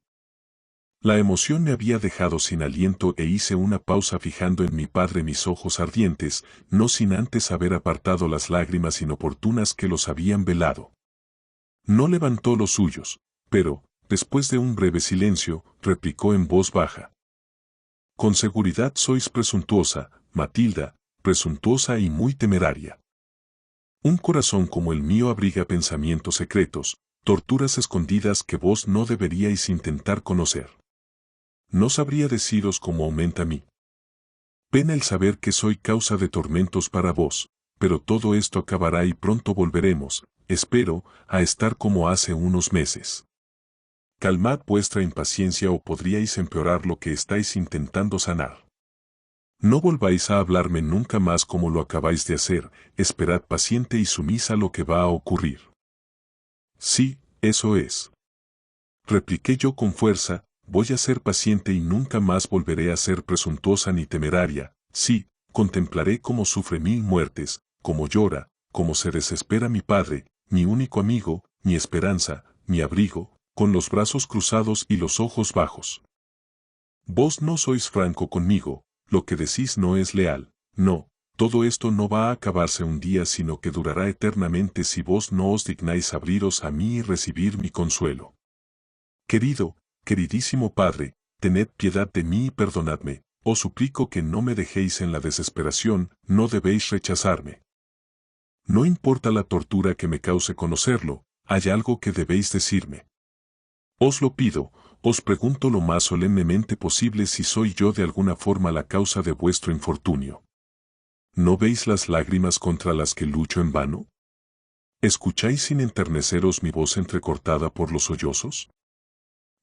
La emoción me había dejado sin aliento e hice una pausa fijando en mi padre mis ojos ardientes, no sin antes haber apartado las lágrimas inoportunas que los habían velado. No levantó los suyos, pero, después de un breve silencio, replicó en voz baja. Con seguridad sois presuntuosa, Matilda, presuntuosa y muy temeraria. Un corazón como el mío abriga pensamientos secretos, torturas escondidas que vos no deberíais intentar conocer. No sabría deciros cómo aumenta mi pena el saber que soy causa de tormentos para vos, pero todo esto acabará y pronto volveremos, espero, a estar como hace unos meses. Calmad vuestra impaciencia o podríais empeorar lo que estáis intentando sanar. No volváis a hablarme nunca más como lo acabáis de hacer, esperad paciente y sumisa lo que va a ocurrir. Sí, eso es. Repliqué yo con fuerza, voy a ser paciente y nunca más volveré a ser presuntuosa ni temeraria, sí, contemplaré cómo sufre 1000 muertes, cómo llora, cómo se desespera mi padre, mi único amigo, mi esperanza, mi abrigo, con los brazos cruzados y los ojos bajos. Vos no sois franco conmigo, lo que decís no es leal, no, todo esto no va a acabarse un día sino que durará eternamente si vos no os dignáis abriros a mí y recibir mi consuelo. Querido, queridísimo Padre, tened piedad de mí y perdonadme, os suplico que no me dejéis en la desesperación, no debéis rechazarme. No importa la tortura que me cause conocerlo, hay algo que debéis decirme. Os lo pido, os pregunto lo más solemnemente posible si soy yo de alguna forma la causa de vuestro infortunio. ¿No veis las lágrimas contra las que lucho en vano? ¿Escucháis sin enterneceros mi voz entrecortada por los sollozos?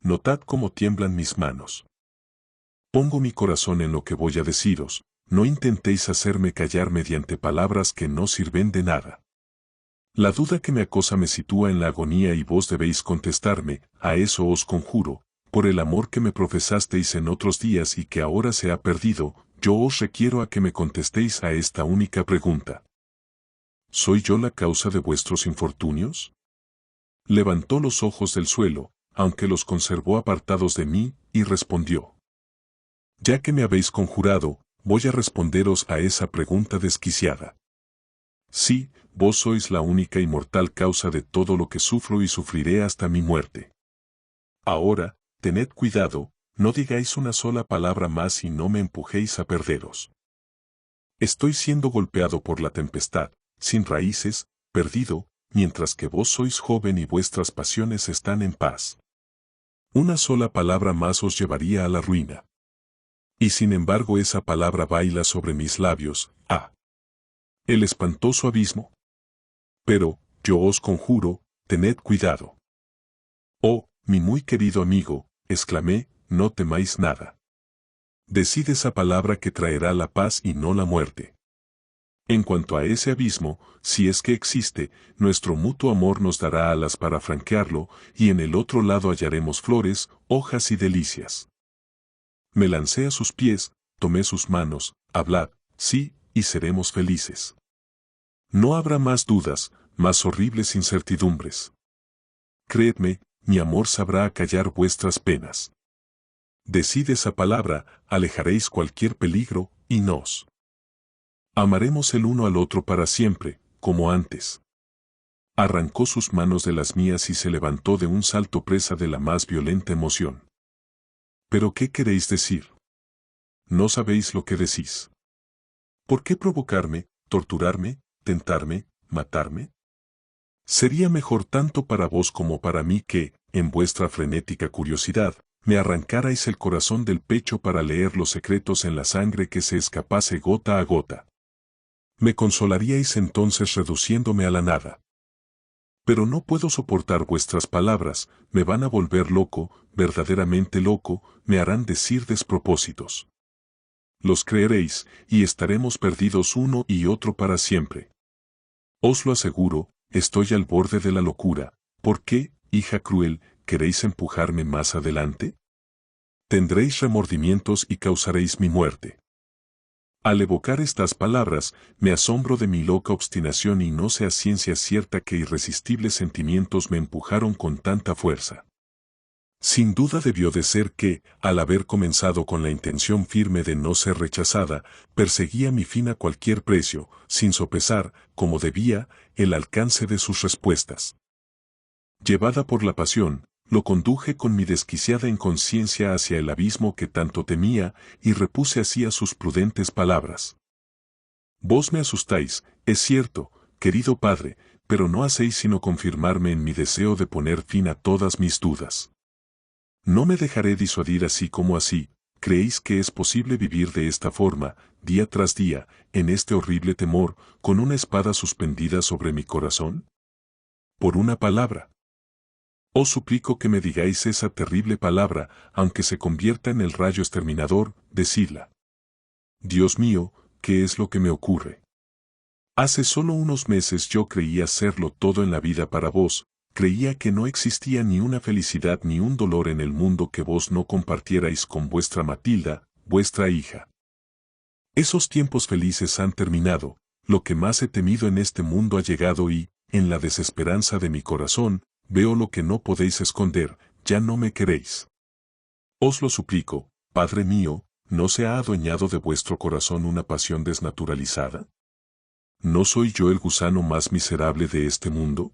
Notad cómo tiemblan mis manos. Pongo mi corazón en lo que voy a deciros, no intentéis hacerme callar mediante palabras que no sirven de nada. La duda que me acosa me sitúa en la agonía y vos debéis contestarme, a eso os conjuro, por el amor que me profesasteis en otros días y que ahora se ha perdido, yo os requiero a que me contestéis a esta única pregunta. ¿Soy yo la causa de vuestros infortunios? Levantó los ojos del suelo, aunque los conservó apartados de mí, y respondió. Ya que me habéis conjurado, voy a responderos a esa pregunta desquiciada. Sí, vos sois la única y mortal causa de todo lo que sufro y sufriré hasta mi muerte. Ahora, tened cuidado, no digáis una sola palabra más y no me empujéis a perderos. Estoy siendo golpeado por la tempestad, sin raíces, perdido, mientras que vos sois joven y vuestras pasiones están en paz. Una sola palabra más os llevaría a la ruina. Y sin embargo esa palabra baila sobre mis labios, el espantoso abismo. Pero, yo os conjuro, tened cuidado. Oh, mi muy querido amigo, exclamé, no temáis nada. Decid esa palabra que traerá la paz y no la muerte. En cuanto a ese abismo, si es que existe, nuestro mutuo amor nos dará alas para franquearlo, y en el otro lado hallaremos flores, hojas y delicias. Me lancé a sus pies, tomé sus manos, hablad, sí, y seremos felices. No habrá más dudas, más horribles incertidumbres. Creedme, mi amor sabrá acallar vuestras penas. Decid esa palabra, alejaréis cualquier peligro, y nos amaremos el uno al otro para siempre, como antes. Arrancó sus manos de las mías y se levantó de un salto presa de la más violenta emoción. ¿Pero qué queréis decir? No sabéis lo que decís. ¿Por qué provocarme, torturarme, tentarme, matarme? Sería mejor tanto para vos como para mí que, en vuestra frenética curiosidad, me arrancarais el corazón del pecho para leer los secretos en la sangre que se escapase gota a gota. Me consolaríais entonces reduciéndome a la nada. Pero no puedo soportar vuestras palabras, me van a volver loco, verdaderamente loco, me harán decir despropósitos. Los creeréis, y estaremos perdidos uno y otro para siempre. Os lo aseguro, estoy al borde de la locura. ¿Por qué, hija cruel, queréis empujarme más adelante? Tendréis remordimientos y causaréis mi muerte. Al evocar estas palabras, me asombro de mi loca obstinación y no sé a ciencia cierta qué irresistibles sentimientos me empujaron con tanta fuerza. Sin duda debió de ser que, al haber comenzado con la intención firme de no ser rechazada, perseguía mi fin a cualquier precio, sin sopesar, como debía, el alcance de sus respuestas. Llevada por la pasión, lo conduje con mi desquiciada inconsciencia hacia el abismo que tanto temía y repuse así a sus prudentes palabras. Vos me asustáis, es cierto, querido padre, pero no hacéis sino confirmarme en mi deseo de poner fin a todas mis dudas. No me dejaré disuadir así como así. ¿Creéis que es posible vivir de esta forma, día tras día, en este horrible temor, con una espada suspendida sobre mi corazón? Por una palabra. Os suplico que me digáis esa terrible palabra, aunque se convierta en el rayo exterminador, decidla. Dios mío, ¿qué es lo que me ocurre? Hace solo unos meses yo creía serlo todo en la vida para vos, creía que no existía ni una felicidad ni un dolor en el mundo que vos no compartierais con vuestra Matilda, vuestra hija. Esos tiempos felices han terminado, lo que más he temido en este mundo ha llegado y, en la desesperanza de mi corazón, veo lo que no podéis esconder, ya no me queréis. Os lo suplico, Padre mío, ¿no se ha adueñado de vuestro corazón una pasión desnaturalizada? ¿No soy yo el gusano más miserable de este mundo?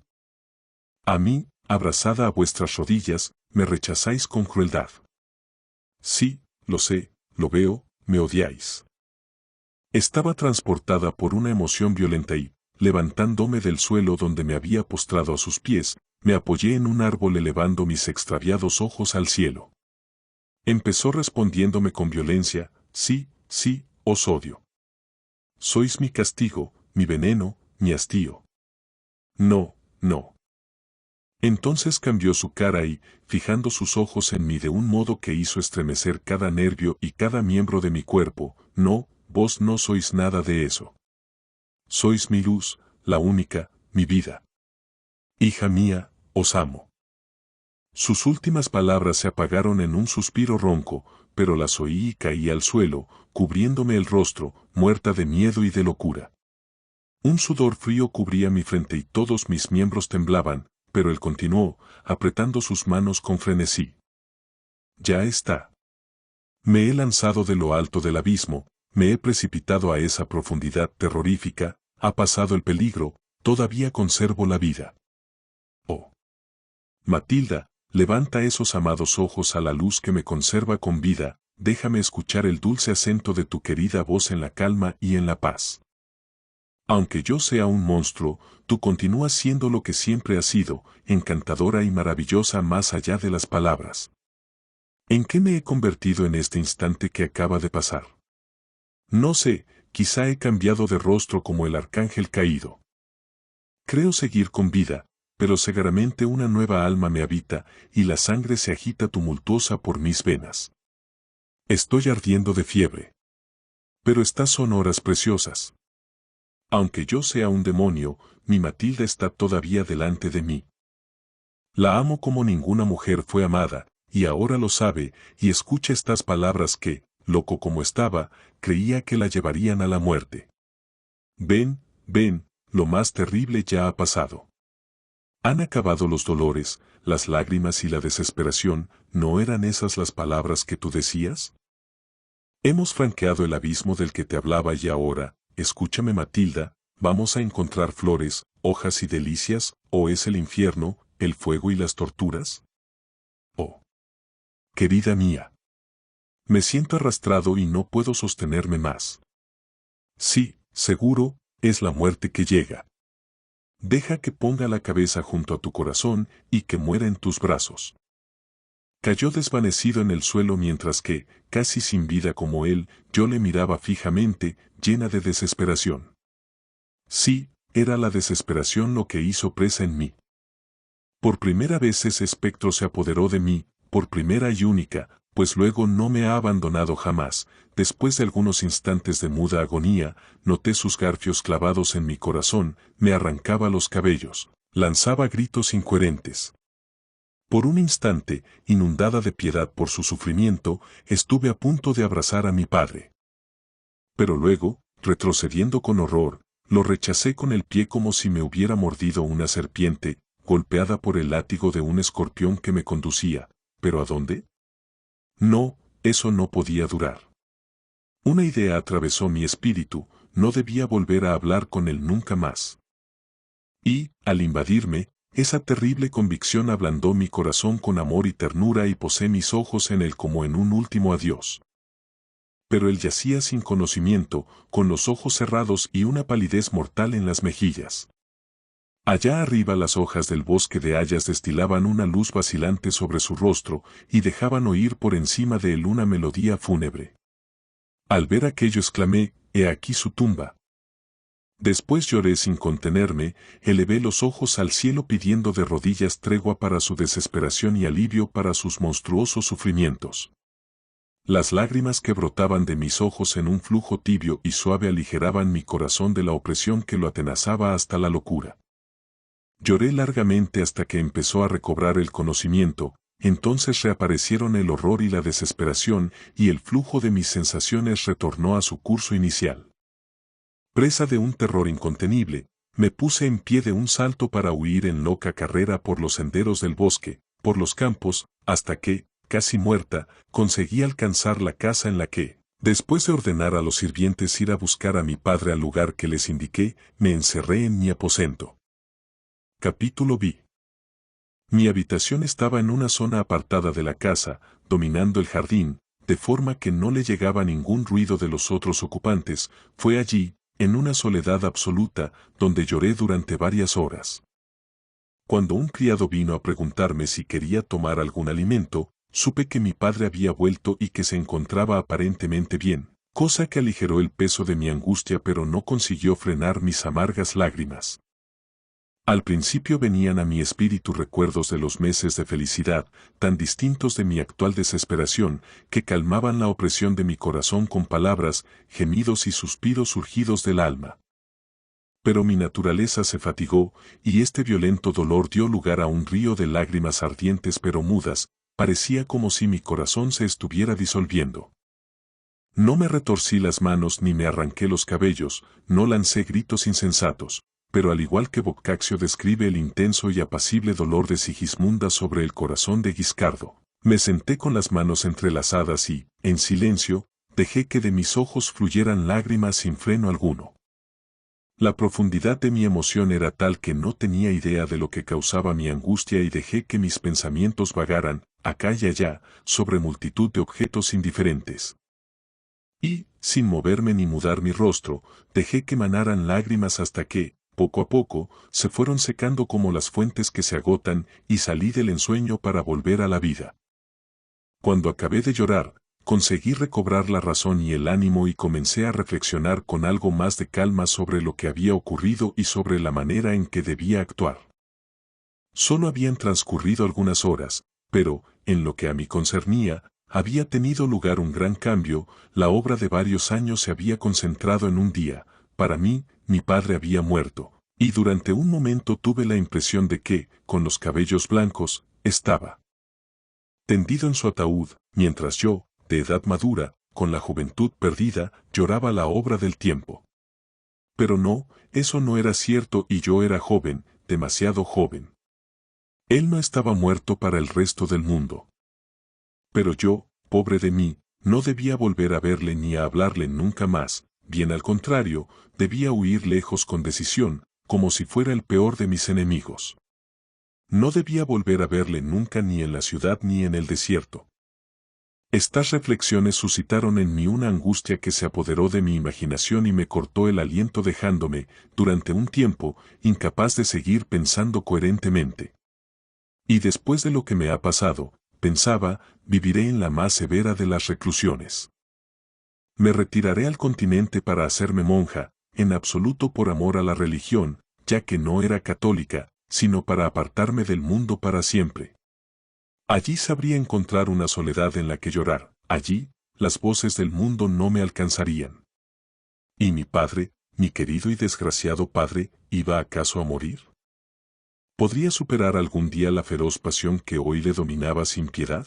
A mí, abrazada a vuestras rodillas, me rechazáis con crueldad. Sí, lo sé, lo veo, me odiáis. Estaba transportada por una emoción violenta y, levantándome del suelo donde me había postrado a sus pies, me apoyé en un árbol elevando mis extraviados ojos al cielo. Empezó respondiéndome con violencia, sí, sí, os odio. Sois mi castigo, mi veneno, mi hastío. No, no. Entonces cambió su cara y, fijando sus ojos en mí de un modo que hizo estremecer cada nervio y cada miembro de mi cuerpo, no, vos no sois nada de eso. Sois mi luz, la única, mi vida. Hija mía, os amo. Sus últimas palabras se apagaron en un suspiro ronco, pero las oí y caí al suelo, cubriéndome el rostro, muerta de miedo y de locura. Un sudor frío cubría mi frente y todos mis miembros temblaban, pero él continuó, apretando sus manos con frenesí. Ya está. Me he lanzado de lo alto del abismo, me he precipitado a esa profundidad terrorífica, ha pasado el peligro, todavía conservo la vida. Oh. Matilda, levanta esos amados ojos a la luz que me conserva con vida, déjame escuchar el dulce acento de tu querida voz en la calma y en la paz. Aunque yo sea un monstruo, tú continúas siendo lo que siempre has sido, encantadora y maravillosa más allá de las palabras. ¿En qué me he convertido en este instante que acaba de pasar? No sé, quizá he cambiado de rostro como el arcángel caído. Creo seguir con vida, pero seguramente una nueva alma me habita y la sangre se agita tumultuosa por mis venas. Estoy ardiendo de fiebre. Pero estas son horas preciosas. Aunque yo sea un demonio, mi Matilda está todavía delante de mí. La amo como ninguna mujer fue amada, y ahora lo sabe, y escucha estas palabras que, loco como estaba, creía que la llevarían a la muerte. Ven, ven, lo más terrible ya ha pasado. Han acabado los dolores, las lágrimas y la desesperación, ¿no eran esas las palabras que tú decías? Hemos franqueado el abismo del que te hablaba y ahora, escúchame Matilda, ¿vamos a encontrar flores, hojas y delicias, o es el infierno, el fuego y las torturas? Oh. Querida mía. Me siento arrastrado y no puedo sostenerme más. Sí, seguro, es la muerte que llega. Deja que ponga la cabeza junto a tu corazón y que muera en tus brazos. Cayó desvanecido en el suelo mientras que, casi sin vida como él, yo le miraba fijamente, llena de desesperación. Sí, era la desesperación lo que hizo presa en mí. Por primera vez ese espectro se apoderó de mí, por primera y única, pues luego no me ha abandonado jamás. Después de algunos instantes de muda agonía, noté sus garfios clavados en mi corazón, me arrancaba los cabellos, lanzaba gritos incoherentes. Por un instante, inundada de piedad por su sufrimiento, estuve a punto de abrazar a mi padre. Pero luego, retrocediendo con horror, lo rechacé con el pie como si me hubiera mordido una serpiente, golpeada por el látigo de un escorpión que me conducía. ¿pero a dónde? No, eso no podía durar. Una idea atravesó mi espíritu, no debía volver a hablar con él nunca más. Y, al invadirme, esa terrible convicción ablandó mi corazón con amor y ternura y posé mis ojos en él como en un último adiós. Pero él yacía sin conocimiento, con los ojos cerrados y una palidez mortal en las mejillas. Allá arriba las hojas del bosque de hayas destilaban una luz vacilante sobre su rostro y dejaban oír por encima de él una melodía fúnebre. Al ver aquello exclamé, «He aquí su tumba». Después lloré sin contenerme, elevé los ojos al cielo pidiendo de rodillas tregua para su desesperación y alivio para sus monstruosos sufrimientos. Las lágrimas que brotaban de mis ojos en un flujo tibio y suave aligeraban mi corazón de la opresión que lo atenazaba hasta la locura. Lloré largamente hasta que empezó a recobrar el conocimiento, entonces reaparecieron el horror y la desesperación y el flujo de mis sensaciones retornó a su curso inicial. Presa de un terror incontenible, me puse en pie de un salto para huir en loca carrera por los senderos del bosque, por los campos, hasta que, casi muerta, conseguí alcanzar la casa en la que, después de ordenar a los sirvientes ir a buscar a mi padre al lugar que les indiqué, me encerré en mi aposento. Capítulo B. Mi habitación estaba en una zona apartada de la casa, dominando el jardín, de forma que no le llegaba ningún ruido de los otros ocupantes. Fue allí, en una soledad absoluta, donde lloré durante varias horas. Cuando un criado vino a preguntarme si quería tomar algún alimento, supe que mi padre había vuelto y que se encontraba aparentemente bien, cosa que aligeró el peso de mi angustia pero no consiguió frenar mis amargas lágrimas. Al principio venían a mi espíritu recuerdos de los meses de felicidad, tan distintos de mi actual desesperación, que calmaban la opresión de mi corazón con palabras, gemidos y suspiros surgidos del alma. Pero mi naturaleza se fatigó, y este violento dolor dio lugar a un río de lágrimas ardientes pero mudas, parecía como si mi corazón se estuviera disolviendo. No me retorcí las manos ni me arranqué los cabellos, no lancé gritos insensatos. Pero al igual que Boccaccio describe el intenso y apacible dolor de Sigismunda sobre el corazón de Guiscardo, me senté con las manos entrelazadas y, en silencio, dejé que de mis ojos fluyeran lágrimas sin freno alguno. La profundidad de mi emoción era tal que no tenía idea de lo que causaba mi angustia y dejé que mis pensamientos vagaran, acá y allá, sobre multitud de objetos indiferentes. Y, sin moverme ni mudar mi rostro, dejé que manaran lágrimas hasta que, poco a poco, se fueron secando como las fuentes que se agotan y salí del ensueño para volver a la vida. Cuando acabé de llorar, conseguí recobrar la razón y el ánimo y comencé a reflexionar con algo más de calma sobre lo que había ocurrido y sobre la manera en que debía actuar. Solo habían transcurrido algunas horas, pero, en lo que a mí concernía, había tenido lugar un gran cambio. La obra de varios años se había concentrado en un día. Para mí, mi padre había muerto, y durante un momento tuve la impresión de que, con los cabellos blancos, estaba tendido en su ataúd, mientras yo, de edad madura, con la juventud perdida, lloraba la obra del tiempo. Pero no, eso no era cierto y yo era joven, demasiado joven. Él no estaba muerto para el resto del mundo. Pero yo, pobre de mí, no debía volver a verle ni a hablarle nunca más. Bien al contrario, debía huir lejos con decisión, como si fuera el peor de mis enemigos. No debía volver a verle nunca ni en la ciudad ni en el desierto. Estas reflexiones suscitaron en mí una angustia que se apoderó de mi imaginación y me cortó el aliento dejándome, durante un tiempo, incapaz de seguir pensando coherentemente. Y después de lo que me ha pasado, pensaba, viviré en la más severa de las reclusiones. Me retiraré al continente para hacerme monja, en absoluto por amor a la religión, ya que no era católica, sino para apartarme del mundo para siempre. Allí sabría encontrar una soledad en la que llorar, allí, las voces del mundo no me alcanzarían. ¿Y mi padre, mi querido y desgraciado padre, iba acaso a morir? ¿Podría superar algún día la feroz pasión que hoy le dominaba sin piedad?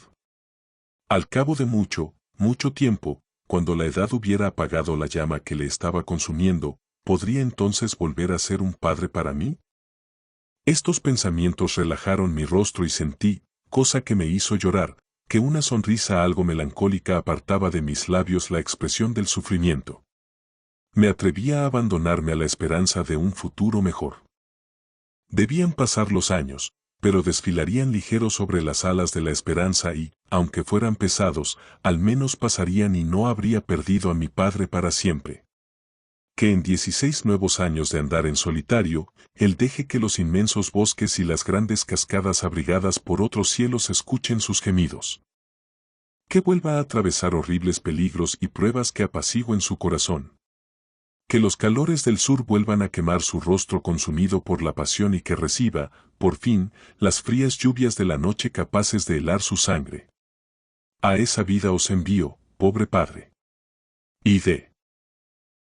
Al cabo de mucho, mucho tiempo, cuando la edad hubiera apagado la llama que le estaba consumiendo, ¿podría entonces volver a ser un padre para mí? Estos pensamientos relajaron mi rostro y sentí, cosa que me hizo llorar, que una sonrisa algo melancólica apartaba de mis labios la expresión del sufrimiento. Me atrevía a abandonarme a la esperanza de un futuro mejor. Debían pasar los años, pero desfilarían ligeros sobre las alas de la esperanza y, aunque fueran pesados, al menos pasarían y no habría perdido a mi padre para siempre. Que en 16 nuevos años de andar en solitario, él deje que los inmensos bosques y las grandes cascadas abrigadas por otros cielos escuchen sus gemidos. Que vuelva a atravesar horribles peligros y pruebas que apacigüen su corazón. Que los calores del sur vuelvan a quemar su rostro consumido por la pasión y que reciba, por fin, las frías lluvias de la noche capaces de helar su sangre. A esa vida os envío, pobre padre.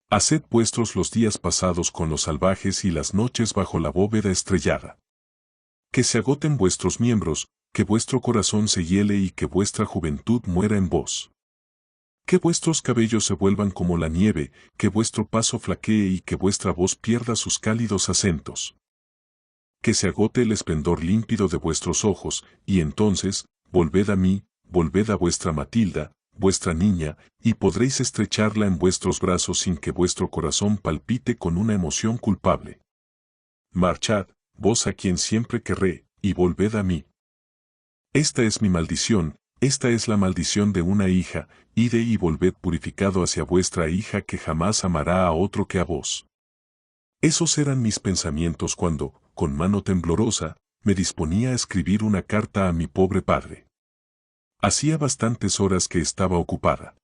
Haced vuestros los días pasados con los salvajes y las noches bajo la bóveda estrellada. Que se agoten vuestros miembros, que vuestro corazón se hiele y que vuestra juventud muera en vos. Que vuestros cabellos se vuelvan como la nieve, que vuestro paso flaquee y que vuestra voz pierda sus cálidos acentos. Que se agote el esplendor límpido de vuestros ojos, y entonces, volved a mí, volved a vuestra Matilda, vuestra niña, y podréis estrecharla en vuestros brazos sin que vuestro corazón palpite con una emoción culpable. Marchad, vos a quien siempre querré, y volved a mí. Esta es mi maldición, esta es la maldición de una hija, ide y volved purificado hacia vuestra hija que jamás amará a otro que a vos. Esos eran mis pensamientos cuando, con mano temblorosa, me disponía a escribir una carta a mi pobre padre. Hacía bastantes horas que estaba ocupada.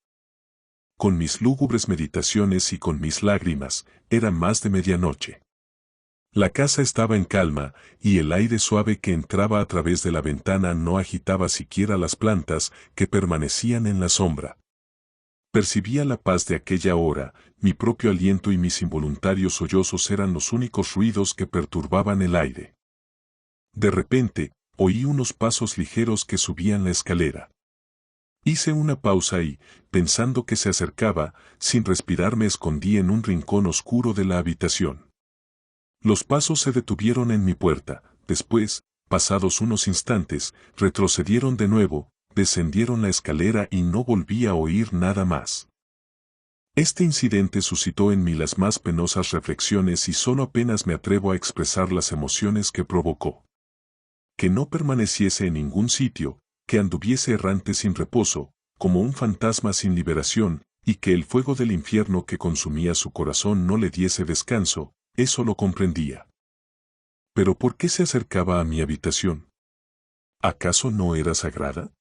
Con mis lúgubres meditaciones y con mis lágrimas, era más de medianoche. La casa estaba en calma, y el aire suave que entraba a través de la ventana no agitaba siquiera las plantas que permanecían en la sombra. Percibía la paz de aquella hora, mi propio aliento y mis involuntarios sollozos eran los únicos ruidos que perturbaban el aire. De repente, oí unos pasos ligeros que subían la escalera. Hice una pausa y, pensando que se acercaba, sin respirar me escondí en un rincón oscuro de la habitación. Los pasos se detuvieron en mi puerta, después, pasados unos instantes, retrocedieron de nuevo, descendieron la escalera y no volví a oír nada más. Este incidente suscitó en mí las más penosas reflexiones y solo apenas me atrevo a expresar las emociones que provocó. Que no permaneciese en ningún sitio, que anduviese errante sin reposo, como un fantasma sin liberación, y que el fuego del infierno que consumía su corazón no le diese descanso, eso lo comprendía. ¿Pero por qué se acercaba a mi habitación? ¿Acaso no era sagrada?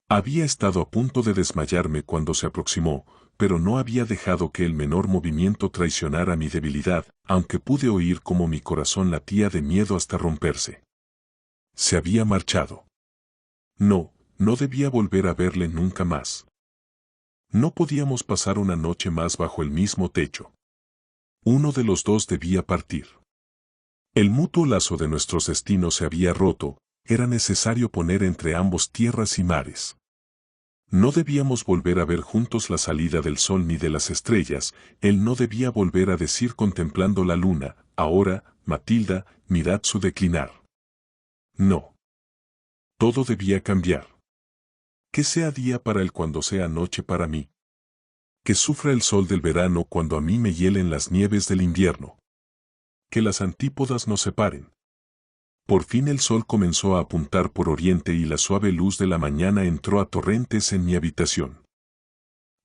Había estado a punto de desmayarme cuando se aproximó, pero no había dejado que el menor movimiento traicionara mi debilidad, aunque pude oír cómo mi corazón latía de miedo hasta romperse. Se había marchado. No debía volver a verle nunca más. No podíamos pasar una noche más bajo el mismo techo. Uno de los dos debía partir. El mutuo lazo de nuestros destinos se había roto, era necesario poner entre ambos tierras y mares. No debíamos volver a ver juntos la salida del sol ni de las estrellas, él no debía volver a decir contemplando la luna, ahora, Matilda, mirad su declinar. No. Todo debía cambiar. Que sea día para él cuando sea noche para mí. Que sufra el sol del verano cuando a mí me hielen las nieves del invierno. Que las antípodas nos separen. Por fin el sol comenzó a apuntar por oriente y la suave luz de la mañana entró a torrentes en mi habitación.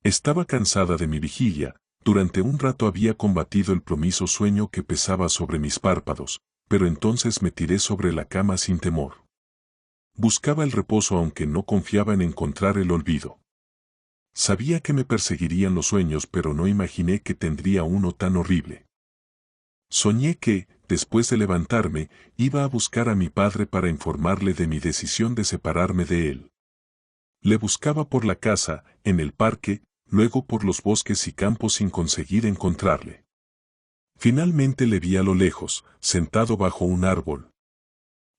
Estaba cansada de mi vigilia, durante un rato había combatido el plomizo sueño que pesaba sobre mis párpados, pero entonces me tiré sobre la cama sin temor. Buscaba el reposo aunque no confiaba en encontrar el olvido. Sabía que me perseguirían los sueños pero no imaginé que tendría uno tan horrible. Soñé que, después de levantarme, iba a buscar a mi padre para informarle de mi decisión de separarme de él. Le buscaba por la casa, en el parque, luego por los bosques y campos sin conseguir encontrarle. Finalmente le vi a lo lejos, sentado bajo un árbol.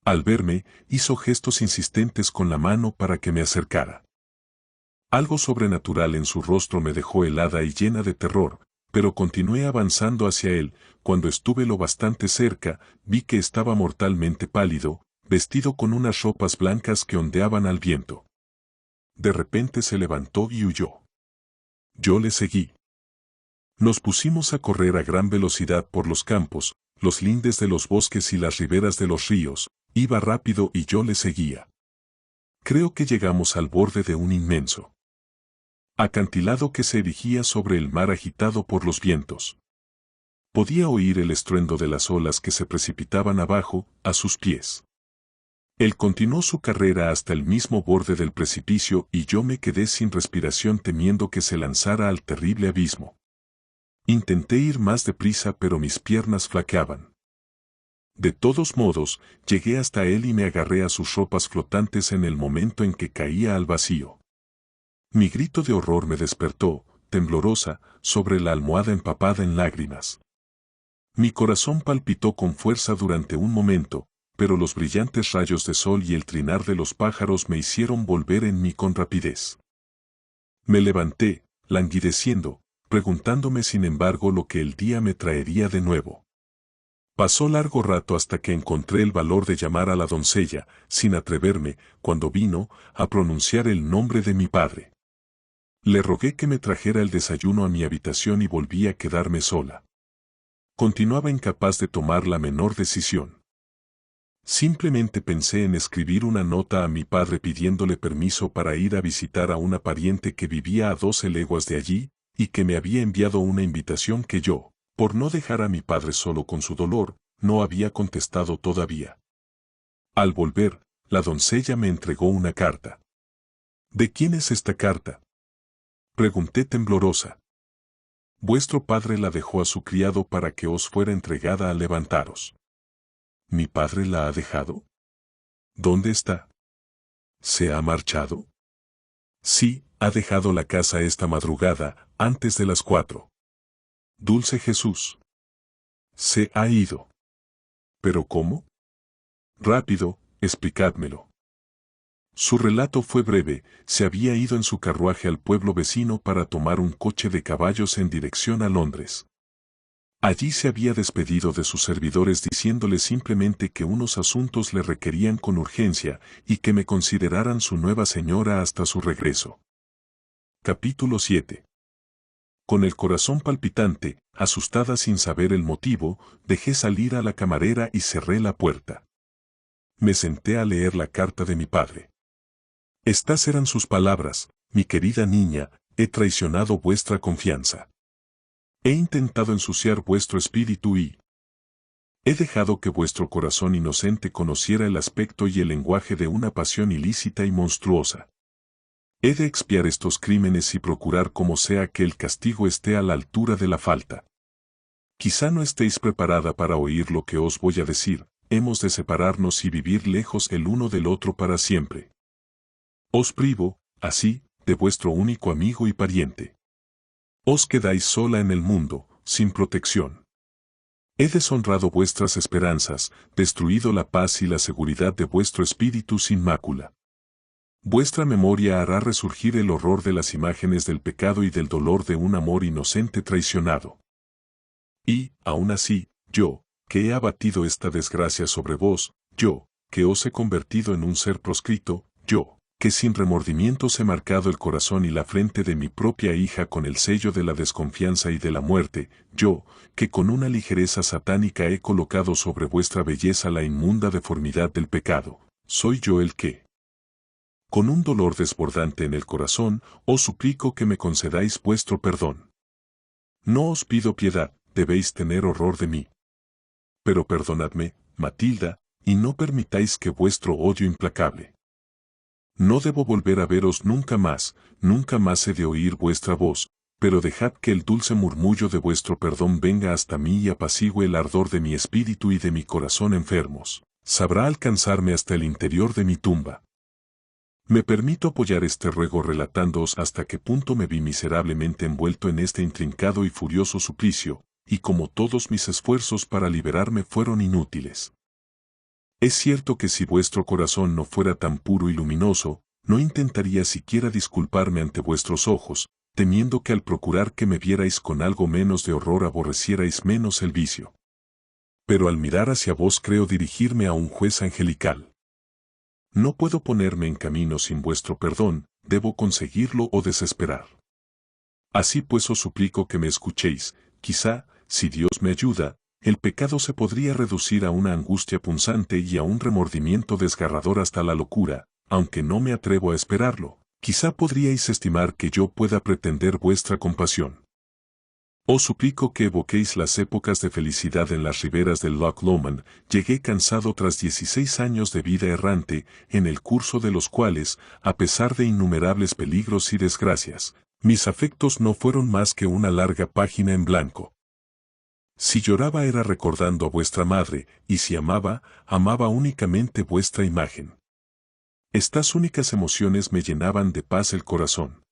Al verme, hizo gestos insistentes con la mano para que me acercara. Algo sobrenatural en su rostro me dejó helada y llena de terror, pero continué avanzando hacia él. Cuando estuve lo bastante cerca, vi que estaba mortalmente pálido, vestido con unas ropas blancas que ondeaban al viento. de repente se levantó y huyó. Yo le seguí. Nos pusimos a correr a gran velocidad por los campos, los lindes de los bosques y las riberas de los ríos. Iba rápido y yo le seguía. Creo que llegamos al borde de un inmenso acantilado que se erigía sobre el mar agitado por los vientos. Podía oír el estruendo de las olas que se precipitaban abajo, a sus pies. Él continuó su carrera hasta el mismo borde del precipicio y yo me quedé sin respiración temiendo que se lanzara al terrible abismo. Intenté ir más deprisa pero mis piernas flaqueaban. De todos modos, llegué hasta él y me agarré a sus ropas flotantes en el momento en que caía al vacío. Mi grito de horror me despertó, temblorosa, sobre la almohada empapada en lágrimas. Mi corazón palpitó con fuerza durante un momento, pero los brillantes rayos de sol y el trinar de los pájaros me hicieron volver en mí con rapidez. Me levanté, languideciendo, preguntándome sin embargo lo que el día me traería de nuevo. Pasó largo rato hasta que encontré el valor de llamar a la doncella, sin atreverme, cuando vino, a pronunciar el nombre de mi padre. Le rogué que me trajera el desayuno a mi habitación y volví a quedarme sola. Continuaba incapaz de tomar la menor decisión. Simplemente pensé en escribir una nota a mi padre pidiéndole permiso para ir a visitar a una pariente que vivía a 12 leguas de allí, y que me había enviado una invitación que yo, por no dejar a mi padre solo con su dolor, no había contestado todavía. Al volver, la doncella me entregó una carta. ¿De quién es esta carta?, pregunté temblorosa. Vuestro padre la dejó a su criado para que os fuera entregada al levantaros. ¿Mi padre la ha dejado? ¿Dónde está? ¿Se ha marchado? Sí, ha dejado la casa esta madrugada, antes de las 4. Dulce Jesús. Se ha ido. ¿Pero cómo? Rápido, explicádmelo. Su relato fue breve, se había ido en su carruaje al pueblo vecino para tomar un coche de caballos en dirección a Londres. Allí se había despedido de sus servidores diciéndole simplemente que unos asuntos le requerían con urgencia y que me consideraran su nueva señora hasta su regreso. Capítulo 7. Con el corazón palpitante, asustada sin saber el motivo, dejé salir a la camarera y cerré la puerta. Me senté a leer la carta de mi padre. Estas eran sus palabras: mi querida niña, he traicionado vuestra confianza. He intentado ensuciar vuestro espíritu y he dejado que vuestro corazón inocente conociera el aspecto y el lenguaje de una pasión ilícita y monstruosa. He de expiar estos crímenes y procurar como sea que el castigo esté a la altura de la falta. Quizá no estéis preparada para oír lo que os voy a decir, hemos de separarnos y vivir lejos el uno del otro para siempre. Os privo, así, de vuestro único amigo y pariente. Os quedáis sola en el mundo, sin protección. He deshonrado vuestras esperanzas, destruido la paz y la seguridad de vuestro espíritu sin mácula. Vuestra memoria hará resurgir el horror de las imágenes del pecado y del dolor de un amor inocente traicionado. Y, aún así, yo, que he abatido esta desgracia sobre vos, yo, que os he convertido en un ser proscrito, yo, que sin remordimientos he marcado el corazón y la frente de mi propia hija con el sello de la desconfianza y de la muerte, yo, que con una ligereza satánica he colocado sobre vuestra belleza la inmunda deformidad del pecado, soy yo el que, con un dolor desbordante en el corazón, os suplico que me concedáis vuestro perdón. No os pido piedad, debéis tener horror de mí. Pero perdonadme, Matilda, y no permitáis que vuestro odio implacable. No debo volver a veros nunca más he de oír vuestra voz, pero dejad que el dulce murmullo de vuestro perdón venga hasta mí y apacigüe el ardor de mi espíritu y de mi corazón enfermos. Sabrá alcanzarme hasta el interior de mi tumba. Me permito apoyar este ruego relatándoos hasta qué punto me vi miserablemente envuelto en este intrincado y furioso suplicio, y como todos mis esfuerzos para liberarme fueron inútiles. Es cierto que si vuestro corazón no fuera tan puro y luminoso, no intentaría siquiera disculparme ante vuestros ojos, temiendo que al procurar que me vierais con algo menos de horror aborrecierais menos el vicio. Pero al mirar hacia vos creo dirigirme a un juez angelical. No puedo ponerme en camino sin vuestro perdón, debo conseguirlo o desesperar. Así pues os suplico que me escuchéis, quizá, si Dios me ayuda, el pecado se podría reducir a una angustia punzante y a un remordimiento desgarrador hasta la locura, aunque no me atrevo a esperarlo. Quizá podríais estimar que yo pueda pretender vuestra compasión. Os suplico que evoquéis las épocas de felicidad en las riberas del Loch Lomond. Llegué cansado tras 16 años de vida errante, en el curso de los cuales, a pesar de innumerables peligros y desgracias, mis afectos no fueron más que una larga página en blanco. Si lloraba era recordando a vuestra madre, y si amaba, amaba únicamente vuestra imagen. Estas únicas emociones me llenaban de paz el corazón.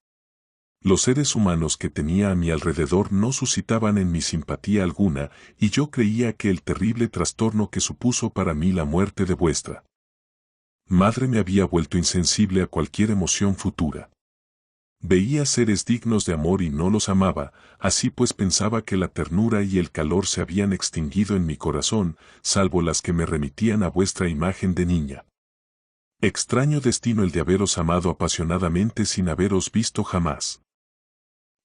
Los seres humanos que tenía a mi alrededor no suscitaban en mí simpatía alguna, y yo creía que el terrible trastorno que supuso para mí la muerte de vuestra madre me había vuelto insensible a cualquier emoción futura. Veía seres dignos de amor y no los amaba, así pues pensaba que la ternura y el calor se habían extinguido en mi corazón, salvo las que me remitían a vuestra imagen de niña. Extraño destino el de haberos amado apasionadamente sin haberos visto jamás.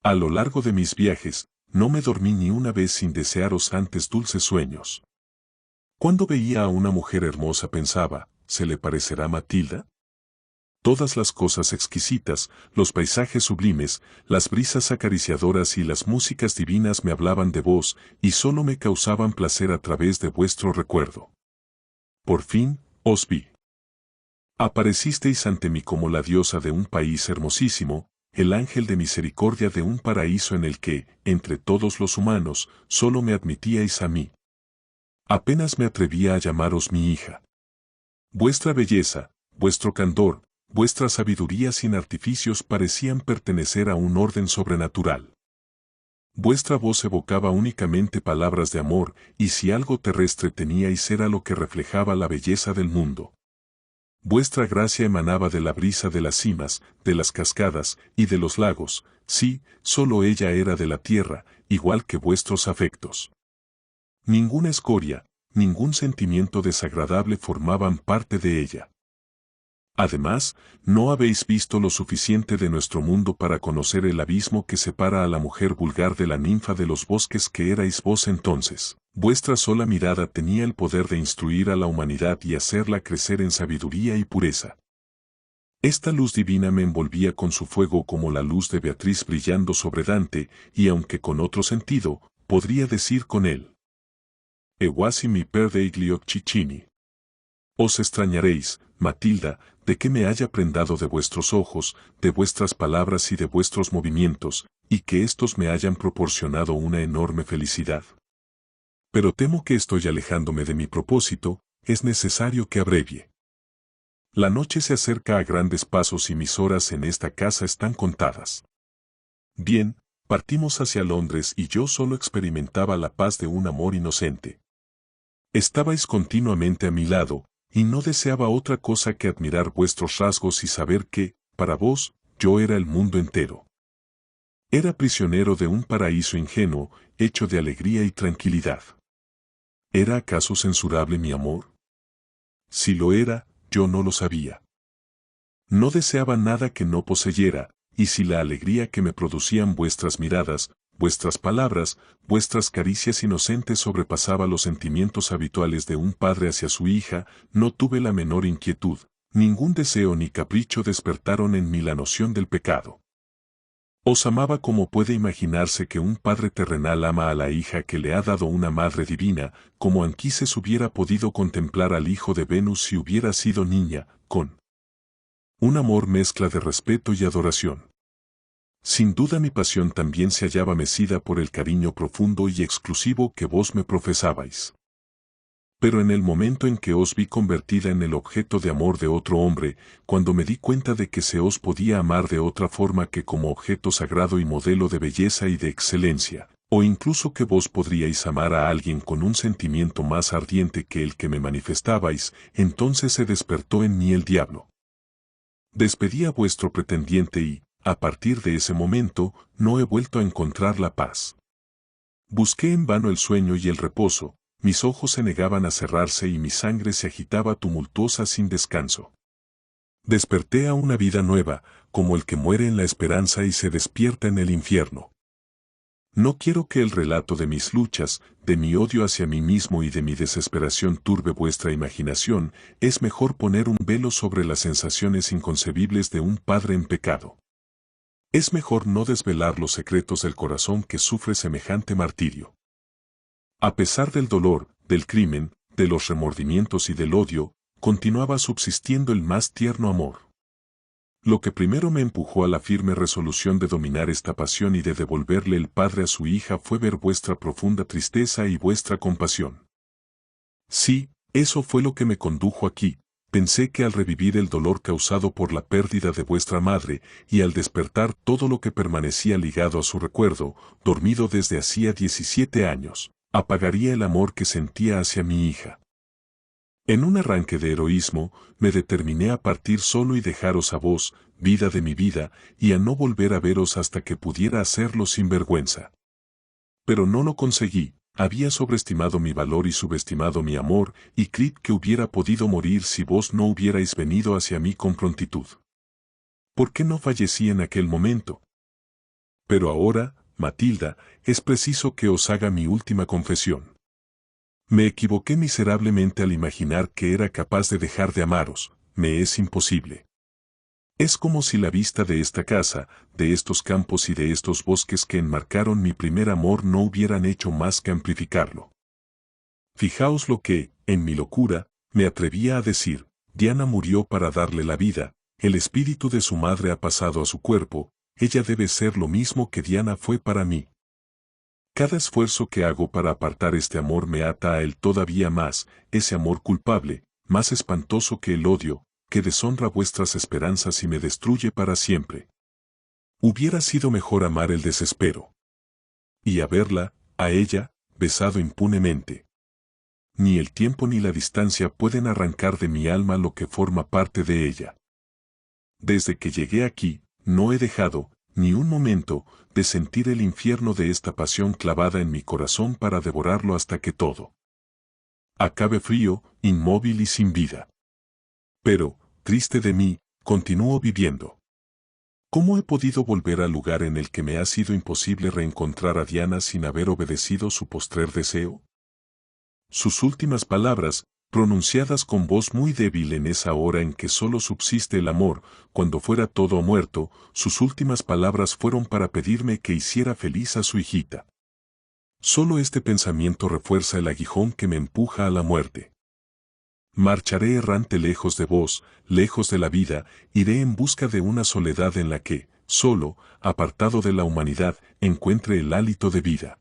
A lo largo de mis viajes, no me dormí ni una vez sin desearos antes dulces sueños. Cuando veía a una mujer hermosa pensaba, ¿se le parecerá Matilda? Todas las cosas exquisitas, los paisajes sublimes, las brisas acariciadoras y las músicas divinas me hablaban de vos, y solo me causaban placer a través de vuestro recuerdo. Por fin, os vi. Aparecisteis ante mí como la diosa de un país hermosísimo, el ángel de misericordia de un paraíso en el que, entre todos los humanos, solo me admitíais a mí. Apenas me atrevía a llamaros mi hija. Vuestra belleza, vuestro candor, vuestra sabiduría sin artificios parecían pertenecer a un orden sobrenatural. Vuestra voz evocaba únicamente palabras de amor, y si algo terrestre teníais era lo que reflejaba la belleza del mundo. Vuestra gracia emanaba de la brisa de las cimas, de las cascadas y de los lagos, sí, solo ella era de la tierra, igual que vuestros afectos. Ninguna escoria, ningún sentimiento desagradable formaban parte de ella. Además, no habéis visto lo suficiente de nuestro mundo para conocer el abismo que separa a la mujer vulgar de la ninfa de los bosques que erais vos entonces. Vuestra sola mirada tenía el poder de instruir a la humanidad y hacerla crecer en sabiduría y pureza. Esta luz divina me envolvía con su fuego como la luz de Beatriz brillando sobre Dante, y aunque con otro sentido, podría decir con él: Eguasi mi perdegli occhichini. Os extrañaréis, Matilda, de que me haya prendado de vuestros ojos, de vuestras palabras y de vuestros movimientos, y que éstos me hayan proporcionado una enorme felicidad. Pero temo que estoy alejándome de mi propósito, es necesario que abrevie. La noche se acerca a grandes pasos y mis horas en esta casa están contadas. Bien, partimos hacia Londres y yo solo experimentaba la paz de un amor inocente. Estabais continuamente a mi lado, y no deseaba otra cosa que admirar vuestros rasgos y saber que, para vos, yo era el mundo entero. Era prisionero de un paraíso ingenuo, hecho de alegría y tranquilidad. ¿Era acaso censurable mi amor? Si lo era, yo no lo sabía. No deseaba nada que no poseyera, y si la alegría que me producían vuestras miradas, vuestras palabras, vuestras caricias inocentes sobrepasaba los sentimientos habituales de un padre hacia su hija, no tuve la menor inquietud, ningún deseo ni capricho despertaron en mí la noción del pecado. Os amaba como puede imaginarse que un padre terrenal ama a la hija que le ha dado una madre divina, como Anquises hubiera podido contemplar al hijo de Venus si hubiera sido niña, con un amor mezcla de respeto y adoración. Sin duda mi pasión también se hallaba mecida por el cariño profundo y exclusivo que vos me profesabais. Pero en el momento en que os vi convertida en el objeto de amor de otro hombre, cuando me di cuenta de que se os podía amar de otra forma que como objeto sagrado y modelo de belleza y de excelencia, o incluso que vos podríais amar a alguien con un sentimiento más ardiente que el que me manifestabais, entonces se despertó en mí el diablo. Despedí a vuestro pretendiente y, a partir de ese momento, no he vuelto a encontrar la paz. Busqué en vano el sueño y el reposo, mis ojos se negaban a cerrarse y mi sangre se agitaba tumultuosa sin descanso. Desperté a una vida nueva, como el que muere en la esperanza y se despierta en el infierno. No quiero que el relato de mis luchas, de mi odio hacia mí mismo y de mi desesperación turbe vuestra imaginación. Es mejor poner un velo sobre las sensaciones inconcebibles de un padre en pecado. Es mejor no desvelar los secretos del corazón que sufre semejante martirio. A pesar del dolor, del crimen, de los remordimientos y del odio, continuaba subsistiendo el más tierno amor. Lo que primero me empujó a la firme resolución de dominar esta pasión y de devolverle el padre a su hija fue ver vuestra profunda tristeza y vuestra compasión. Sí, eso fue lo que me condujo aquí. Pensé que al revivir el dolor causado por la pérdida de vuestra madre, y al despertar todo lo que permanecía ligado a su recuerdo, dormido desde hacía 17 años, apagaría el amor que sentía hacia mi hija. En un arranque de heroísmo, me determiné a partir solo y dejaros a vos, vida de mi vida, y a no volver a veros hasta que pudiera hacerlo sin vergüenza. Pero no lo conseguí, había sobreestimado mi valor y subestimado mi amor, y creí que hubiera podido morir si vos no hubierais venido hacia mí con prontitud. ¿Por qué no fallecí en aquel momento? Pero ahora, Matilda, es preciso que os haga mi última confesión. Me equivoqué miserablemente al imaginar que era capaz de dejar de amaros, me es imposible. Es como si la vista de esta casa, de estos campos y de estos bosques que enmarcaron mi primer amor no hubieran hecho más que amplificarlo. Fijaos lo que, en mi locura, me atrevía a decir: Diana murió para darle la vida, el espíritu de su madre ha pasado a su cuerpo, ella debe ser lo mismo que Diana fue para mí. Cada esfuerzo que hago para apartar este amor me ata a él todavía más, ese amor culpable, más espantoso que el odio, que deshonra vuestras esperanzas y me destruye para siempre. Hubiera sido mejor amar el desespero. Y haberla, a ella, besado impunemente. Ni el tiempo ni la distancia pueden arrancar de mi alma lo que forma parte de ella. Desde que llegué aquí, no he dejado, ni un momento, de sentir el infierno de esta pasión clavada en mi corazón para devorarlo hasta que todo acabe frío, inmóvil y sin vida. Pero, triste de mí, continúo viviendo. ¿Cómo he podido volver al lugar en el que me ha sido imposible reencontrar a Diana sin haber obedecido su postrer deseo? Sus últimas palabras, pronunciadas con voz muy débil en esa hora en que solo subsiste el amor, cuando fuera todo muerto, sus últimas palabras fueron para pedirme que hiciera feliz a su hijita. Solo este pensamiento refuerza el aguijón que me empuja a la muerte. Marcharé errante lejos de vos, lejos de la vida, iré en busca de una soledad en la que, solo, apartado de la humanidad, encuentre el hálito de vida.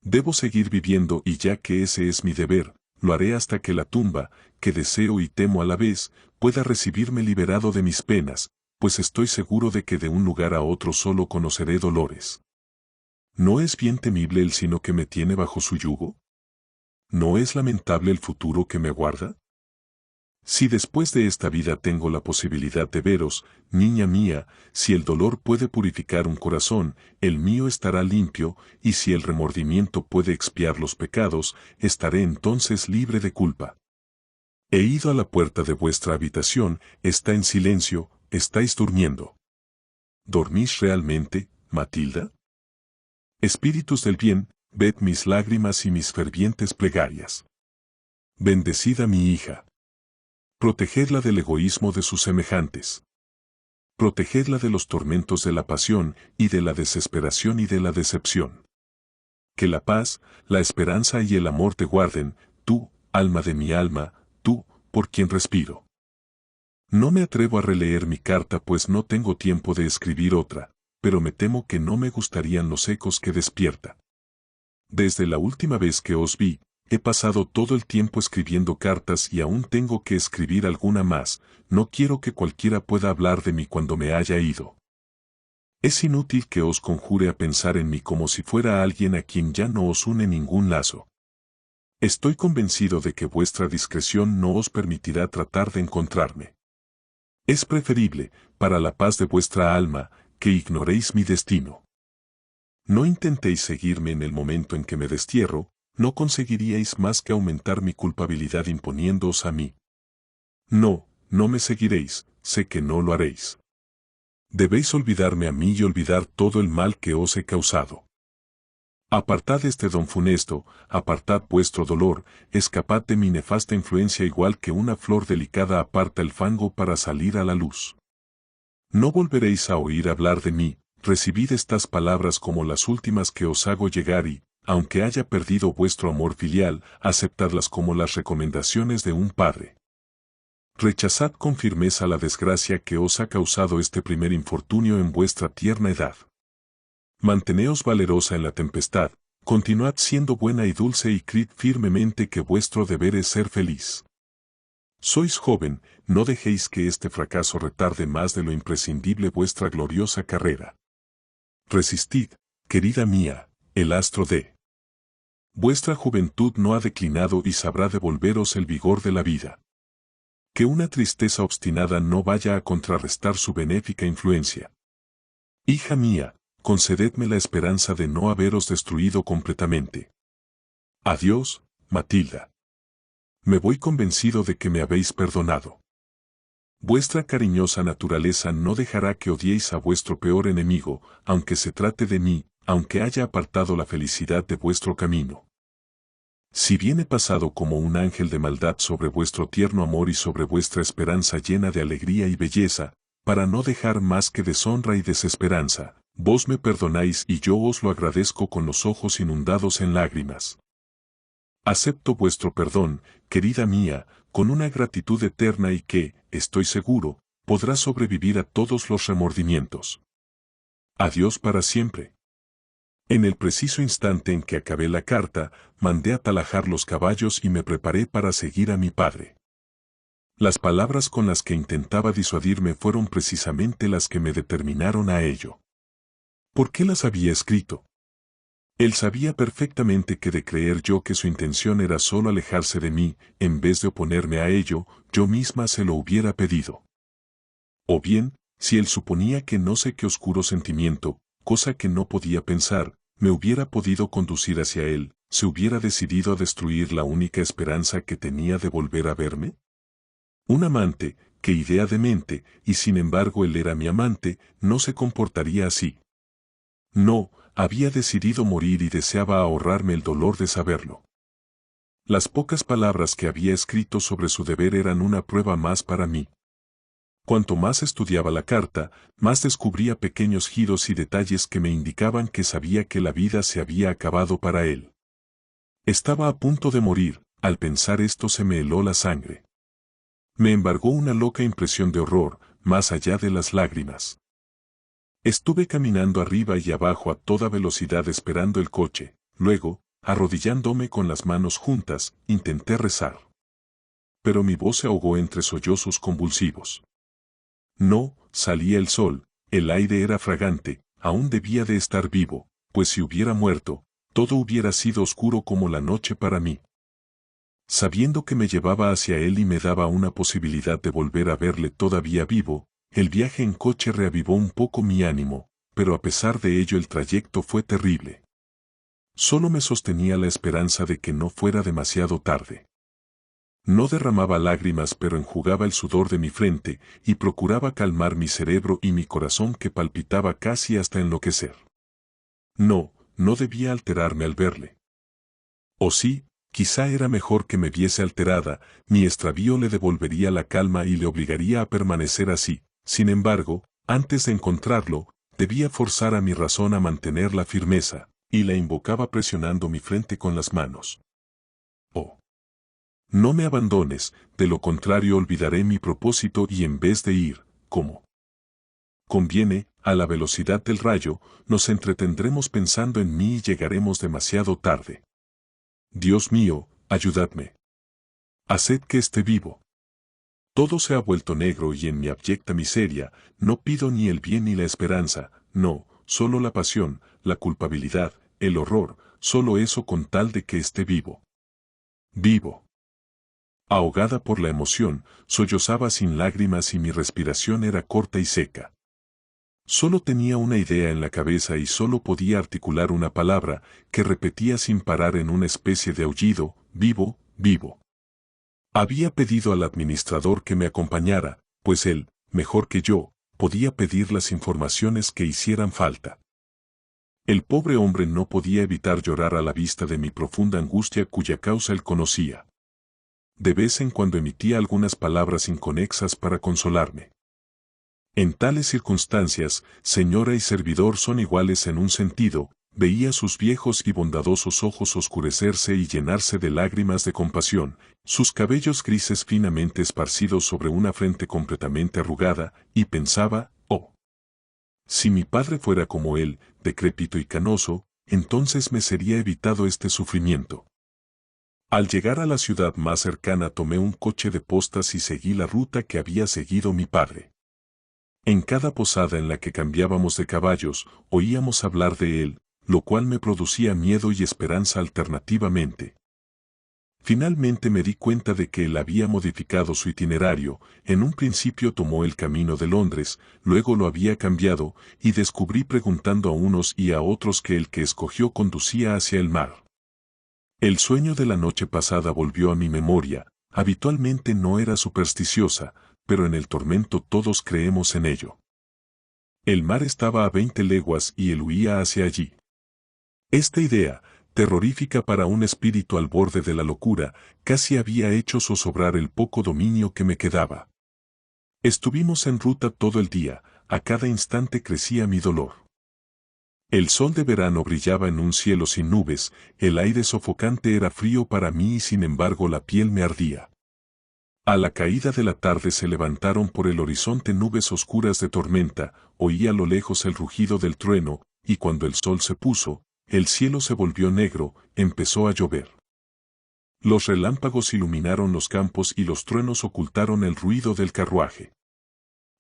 Debo seguir viviendo y ya que ese es mi deber, lo haré hasta que la tumba, que deseo y temo a la vez, pueda recibirme liberado de mis penas, pues estoy seguro de que de un lugar a otro solo conoceré dolores. ¿No es bien temible el sino que me tiene bajo su yugo? ¿No es lamentable el futuro que me aguarda? Si después de esta vida tengo la posibilidad de veros, niña mía, si el dolor puede purificar un corazón, el mío estará limpio, y si el remordimiento puede expiar los pecados, estaré entonces libre de culpa. He ido a la puerta de vuestra habitación, está en silencio, estáis durmiendo. ¿Dormís realmente, Matilda? Espíritus del bien, ved mis lágrimas y mis fervientes plegarias. Bendecid a mi hija. Protegedla del egoísmo de sus semejantes. Protegedla de los tormentos de la pasión, y de la desesperación y de la decepción. Que la paz, la esperanza y el amor te guarden, tú, alma de mi alma, tú, por quien respiro. No me atrevo a releer mi carta pues no tengo tiempo de escribir otra, pero me temo que no me gustarían los ecos que despierta. Desde la última vez que os vi, he pasado todo el tiempo escribiendo cartas y aún tengo que escribir alguna más, no quiero que cualquiera pueda hablar de mí cuando me haya ido. Es inútil que os conjure a pensar en mí como si fuera alguien a quien ya no os une ningún lazo. Estoy convencido de que vuestra discreción no os permitirá tratar de encontrarme. Es preferible, para la paz de vuestra alma, que ignoréis mi destino. No intentéis seguirme en el momento en que me destierro, no conseguiríais más que aumentar mi culpabilidad imponiéndoos a mí. No, no me seguiréis, sé que no lo haréis. Debéis olvidarme a mí y olvidar todo el mal que os he causado. Apartad este don funesto, apartad vuestro dolor, escapad de mi nefasta influencia igual que una flor delicada aparta el fango para salir a la luz. No volveréis a oír hablar de mí, recibid estas palabras como las últimas que os hago llegar y, aunque haya perdido vuestro amor filial, aceptadlas como las recomendaciones de un padre. Rechazad con firmeza la desgracia que os ha causado este primer infortunio en vuestra tierna edad. Manteneos valerosa en la tempestad, continuad siendo buena y dulce y creed firmemente que vuestro deber es ser feliz. Sois joven, no dejéis que este fracaso retarde más de lo imprescindible vuestra gloriosa carrera. Resistid, querida mía, el astro de vuestra juventud no ha declinado y sabrá devolveros el vigor de la vida. Que una tristeza obstinada no vaya a contrarrestar su benéfica influencia. Hija mía, concededme la esperanza de no haberos destruido completamente. Adiós, Matilda. Me voy convencido de que me habéis perdonado. Vuestra cariñosa naturaleza no dejará que odiéis a vuestro peor enemigo, aunque se trate de mí, aunque haya apartado la felicidad de vuestro camino. Si bien he pasado como un ángel de maldad sobre vuestro tierno amor y sobre vuestra esperanza llena de alegría y belleza, para no dejar más que deshonra y desesperanza, vos me perdonáis y yo os lo agradezco con los ojos inundados en lágrimas. Acepto vuestro perdón, querida mía, con una gratitud eterna y que, estoy seguro, podrá sobrevivir a todos los remordimientos. Adiós para siempre. En el preciso instante en que acabé la carta, mandé atalajar los caballos y me preparé para seguir a mi padre. Las palabras con las que intentaba disuadirme fueron precisamente las que me determinaron a ello. ¿Por qué las había escrito? Él sabía perfectamente que de creer yo que su intención era solo alejarse de mí, en vez de oponerme a ello, yo misma se lo hubiera pedido. O bien, si él suponía que no sé qué oscuro sentimiento, cosa que no podía pensar, me hubiera podido conducir hacia él, ¿se hubiera decidido a destruir la única esperanza que tenía de volver a verme? Un amante, qué idea demente, y sin embargo él era mi amante, no se comportaría así. No, había decidido morir y deseaba ahorrarme el dolor de saberlo. Las pocas palabras que había escrito sobre su deber eran una prueba más para mí. Cuanto más estudiaba la carta, más descubría pequeños giros y detalles que me indicaban que sabía que la vida se había acabado para él. Estaba a punto de morir, al pensar esto se me heló la sangre. Me embargó una loca impresión de horror, más allá de las lágrimas. Estuve caminando arriba y abajo a toda velocidad esperando el coche, luego, arrodillándome con las manos juntas, intenté rezar. Pero mi voz se ahogó entre sollozos convulsivos. No, salía el sol, el aire era fragante, aún debía de estar vivo, pues si hubiera muerto, todo hubiera sido oscuro como la noche para mí. Sabiendo que me llevaba hacia él y me daba una posibilidad de volver a verle todavía vivo, el viaje en coche reavivó un poco mi ánimo, pero a pesar de ello el trayecto fue terrible. Solo me sostenía la esperanza de que no fuera demasiado tarde. No derramaba lágrimas pero enjugaba el sudor de mi frente y procuraba calmar mi cerebro y mi corazón que palpitaba casi hasta enloquecer. No, no debía alterarme al verle. O sí, quizá era mejor que me viese alterada, mi extravío le devolvería la calma y le obligaría a permanecer así. Sin embargo, antes de encontrarlo, debía forzar a mi razón a mantener la firmeza, y la invocaba presionando mi frente con las manos. Oh. No me abandones, de lo contrario olvidaré mi propósito y en vez de ir, como conviene, a la velocidad del rayo, nos entretendremos pensando en mí y llegaremos demasiado tarde. Dios mío, ayudadme. Haced que esté vivo. Todo se ha vuelto negro y en mi abyecta miseria, no pido ni el bien ni la esperanza, no, solo la pasión, la culpabilidad, el horror, solo eso con tal de que esté vivo. Vivo. Ahogada por la emoción, sollozaba sin lágrimas y mi respiración era corta y seca. Solo tenía una idea en la cabeza y solo podía articular una palabra que repetía sin parar en una especie de aullido, vivo, vivo. Había pedido al administrador que me acompañara, pues él, mejor que yo, podía pedir las informaciones que hicieran falta. El pobre hombre no podía evitar llorar a la vista de mi profunda angustia cuya causa él conocía. De vez en cuando emitía algunas palabras inconexas para consolarme. En tales circunstancias, señora y servidor son iguales en un sentido, veía sus viejos y bondadosos ojos oscurecerse y llenarse de lágrimas de compasión, sus cabellos grises finamente esparcidos sobre una frente completamente arrugada, y pensaba, oh, si mi padre fuera como él, decrépito y canoso, entonces me sería evitado este sufrimiento. Al llegar a la ciudad más cercana tomé un coche de postas y seguí la ruta que había seguido mi padre. En cada posada en la que cambiábamos de caballos, oíamos hablar de él, lo cual me producía miedo y esperanza alternativamente. Finalmente me di cuenta de que él había modificado su itinerario, en un principio tomó el camino de Londres, luego lo había cambiado, y descubrí preguntando a unos y a otros que el que escogió conducía hacia el mar. El sueño de la noche pasada volvió a mi memoria, habitualmente no era supersticiosa, pero en el tormento todos creemos en ello. El mar estaba a 20 leguas y él huía hacia allí. Esta idea, terrorífica para un espíritu al borde de la locura, casi había hecho zozobrar el poco dominio que me quedaba. Estuvimos en ruta todo el día, a cada instante crecía mi dolor. El sol de verano brillaba en un cielo sin nubes, el aire sofocante era frío para mí y sin embargo la piel me ardía. A la caída de la tarde se levantaron por el horizonte nubes oscuras de tormenta, oí a lo lejos el rugido del trueno, y cuando el sol se puso, el cielo se volvió negro, empezó a llover. Los relámpagos iluminaron los campos y los truenos ocultaron el ruido del carruaje.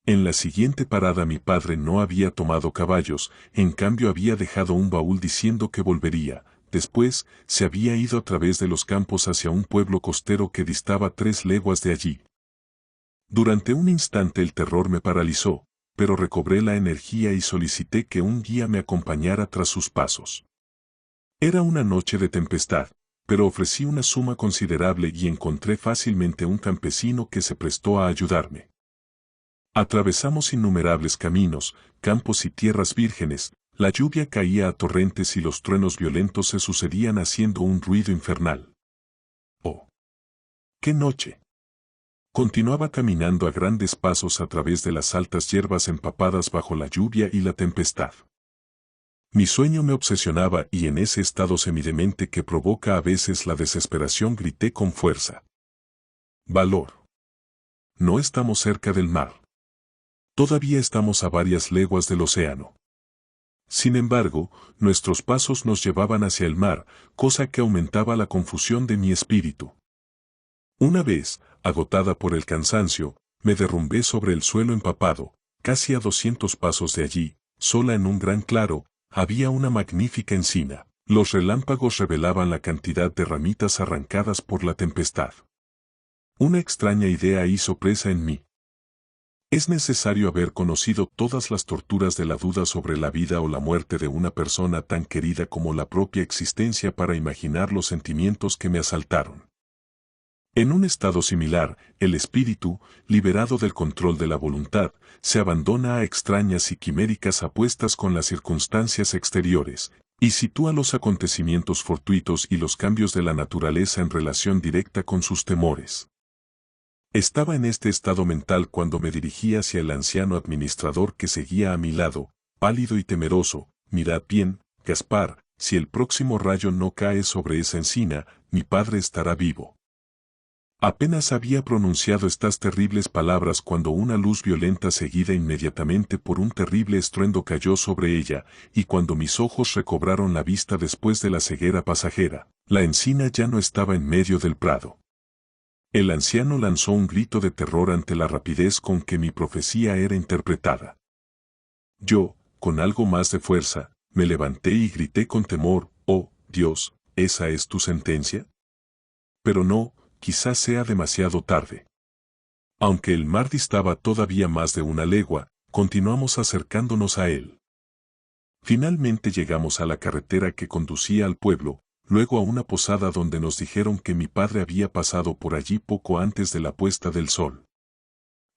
En la siguiente parada mi padre no había tomado caballos, en cambio había dejado un baúl diciendo que volvería. Después, se había ido a través de los campos hacia un pueblo costero que distaba 3 leguas de allí. Durante un instante el terror me paralizó, pero recobré la energía y solicité que un guía me acompañara tras sus pasos. Era una noche de tempestad, pero ofrecí una suma considerable y encontré fácilmente un campesino que se prestó a ayudarme. Atravesamos innumerables caminos, campos y tierras vírgenes, la lluvia caía a torrentes y los truenos violentos se sucedían haciendo un ruido infernal. ¡Oh! ¡Qué noche! Continuaba caminando a grandes pasos a través de las altas hierbas empapadas bajo la lluvia y la tempestad. Mi sueño me obsesionaba y en ese estado semidemente que provoca a veces la desesperación grité con fuerza. ¡Valor! No estamos cerca del mar. Todavía estamos a varias leguas del océano. Sin embargo, nuestros pasos nos llevaban hacia el mar, cosa que aumentaba la confusión de mi espíritu. Una vez, agotada por el cansancio, me derrumbé sobre el suelo empapado, casi a 200 pasos de allí, sola en un gran claro, había una magnífica encina. Los relámpagos revelaban la cantidad de ramitas arrancadas por la tempestad. Una extraña idea hizo presa en mí. Es necesario haber conocido todas las torturas de la duda sobre la vida o la muerte de una persona tan querida como la propia existencia para imaginar los sentimientos que me asaltaron. En un estado similar, el espíritu, liberado del control de la voluntad, se abandona a extrañas y quiméricas apuestas con las circunstancias exteriores, y sitúa los acontecimientos fortuitos y los cambios de la naturaleza en relación directa con sus temores. Estaba en este estado mental cuando me dirigí hacia el anciano administrador que seguía a mi lado, pálido y temeroso. Mirad bien, Gaspar, si el próximo rayo no cae sobre esa encina, mi padre estará vivo. Apenas había pronunciado estas terribles palabras cuando una luz violenta seguida inmediatamente por un terrible estruendo cayó sobre ella, y cuando mis ojos recobraron la vista después de la ceguera pasajera, la encina ya no estaba en medio del prado. El anciano lanzó un grito de terror ante la rapidez con que mi profecía era interpretada. Yo, con algo más de fuerza, me levanté y grité con temor, «Oh, Dios, ¿esa es tu sentencia?» Pero no, quizás sea demasiado tarde. Aunque el mar distaba todavía más de 1 legua, continuamos acercándonos a él. Finalmente llegamos a la carretera que conducía al pueblo, luego a una posada donde nos dijeron que mi padre había pasado por allí poco antes de la puesta del sol.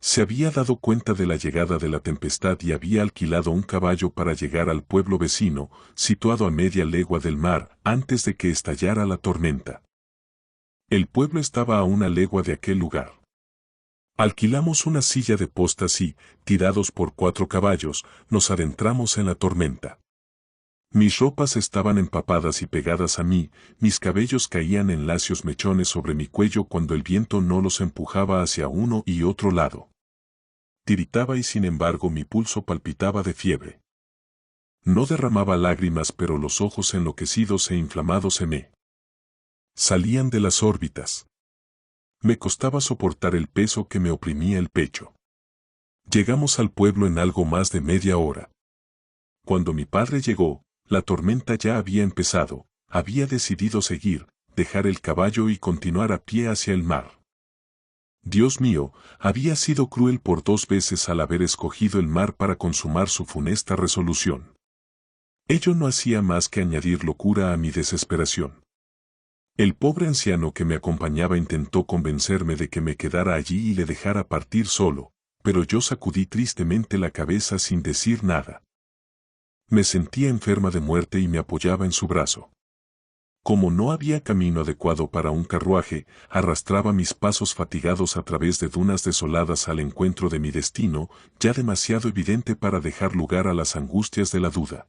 Se había dado cuenta de la llegada de la tempestad y había alquilado un caballo para llegar al pueblo vecino, situado a media legua del mar, antes de que estallara la tormenta. El pueblo estaba a una legua de aquel lugar. Alquilamos una silla de postas y, tirados por 4 caballos, nos adentramos en la tormenta. Mis ropas estaban empapadas y pegadas a mí, mis cabellos caían en lacios mechones sobre mi cuello cuando el viento no los empujaba hacia uno y otro lado. Tiritaba y sin embargo mi pulso palpitaba de fiebre. No derramaba lágrimas, pero los ojos enloquecidos e inflamados se me salían de las órbitas. Me costaba soportar el peso que me oprimía el pecho. Llegamos al pueblo en algo más de media hora. Cuando mi padre llegó, la tormenta ya había empezado, había decidido seguir, dejar el caballo y continuar a pie hacia el mar. Dios mío, había sido cruel por 2 veces al haber escogido el mar para consumar su funesta resolución. Ello no hacía más que añadir locura a mi desesperación. El pobre anciano que me acompañaba intentó convencerme de que me quedara allí y le dejara partir solo, pero yo sacudí tristemente la cabeza sin decir nada. Me sentía enferma de muerte y me apoyaba en su brazo. Como no había camino adecuado para un carruaje, arrastraba mis pasos fatigados a través de dunas desoladas al encuentro de mi destino, ya demasiado evidente para dejar lugar a las angustias de la duda.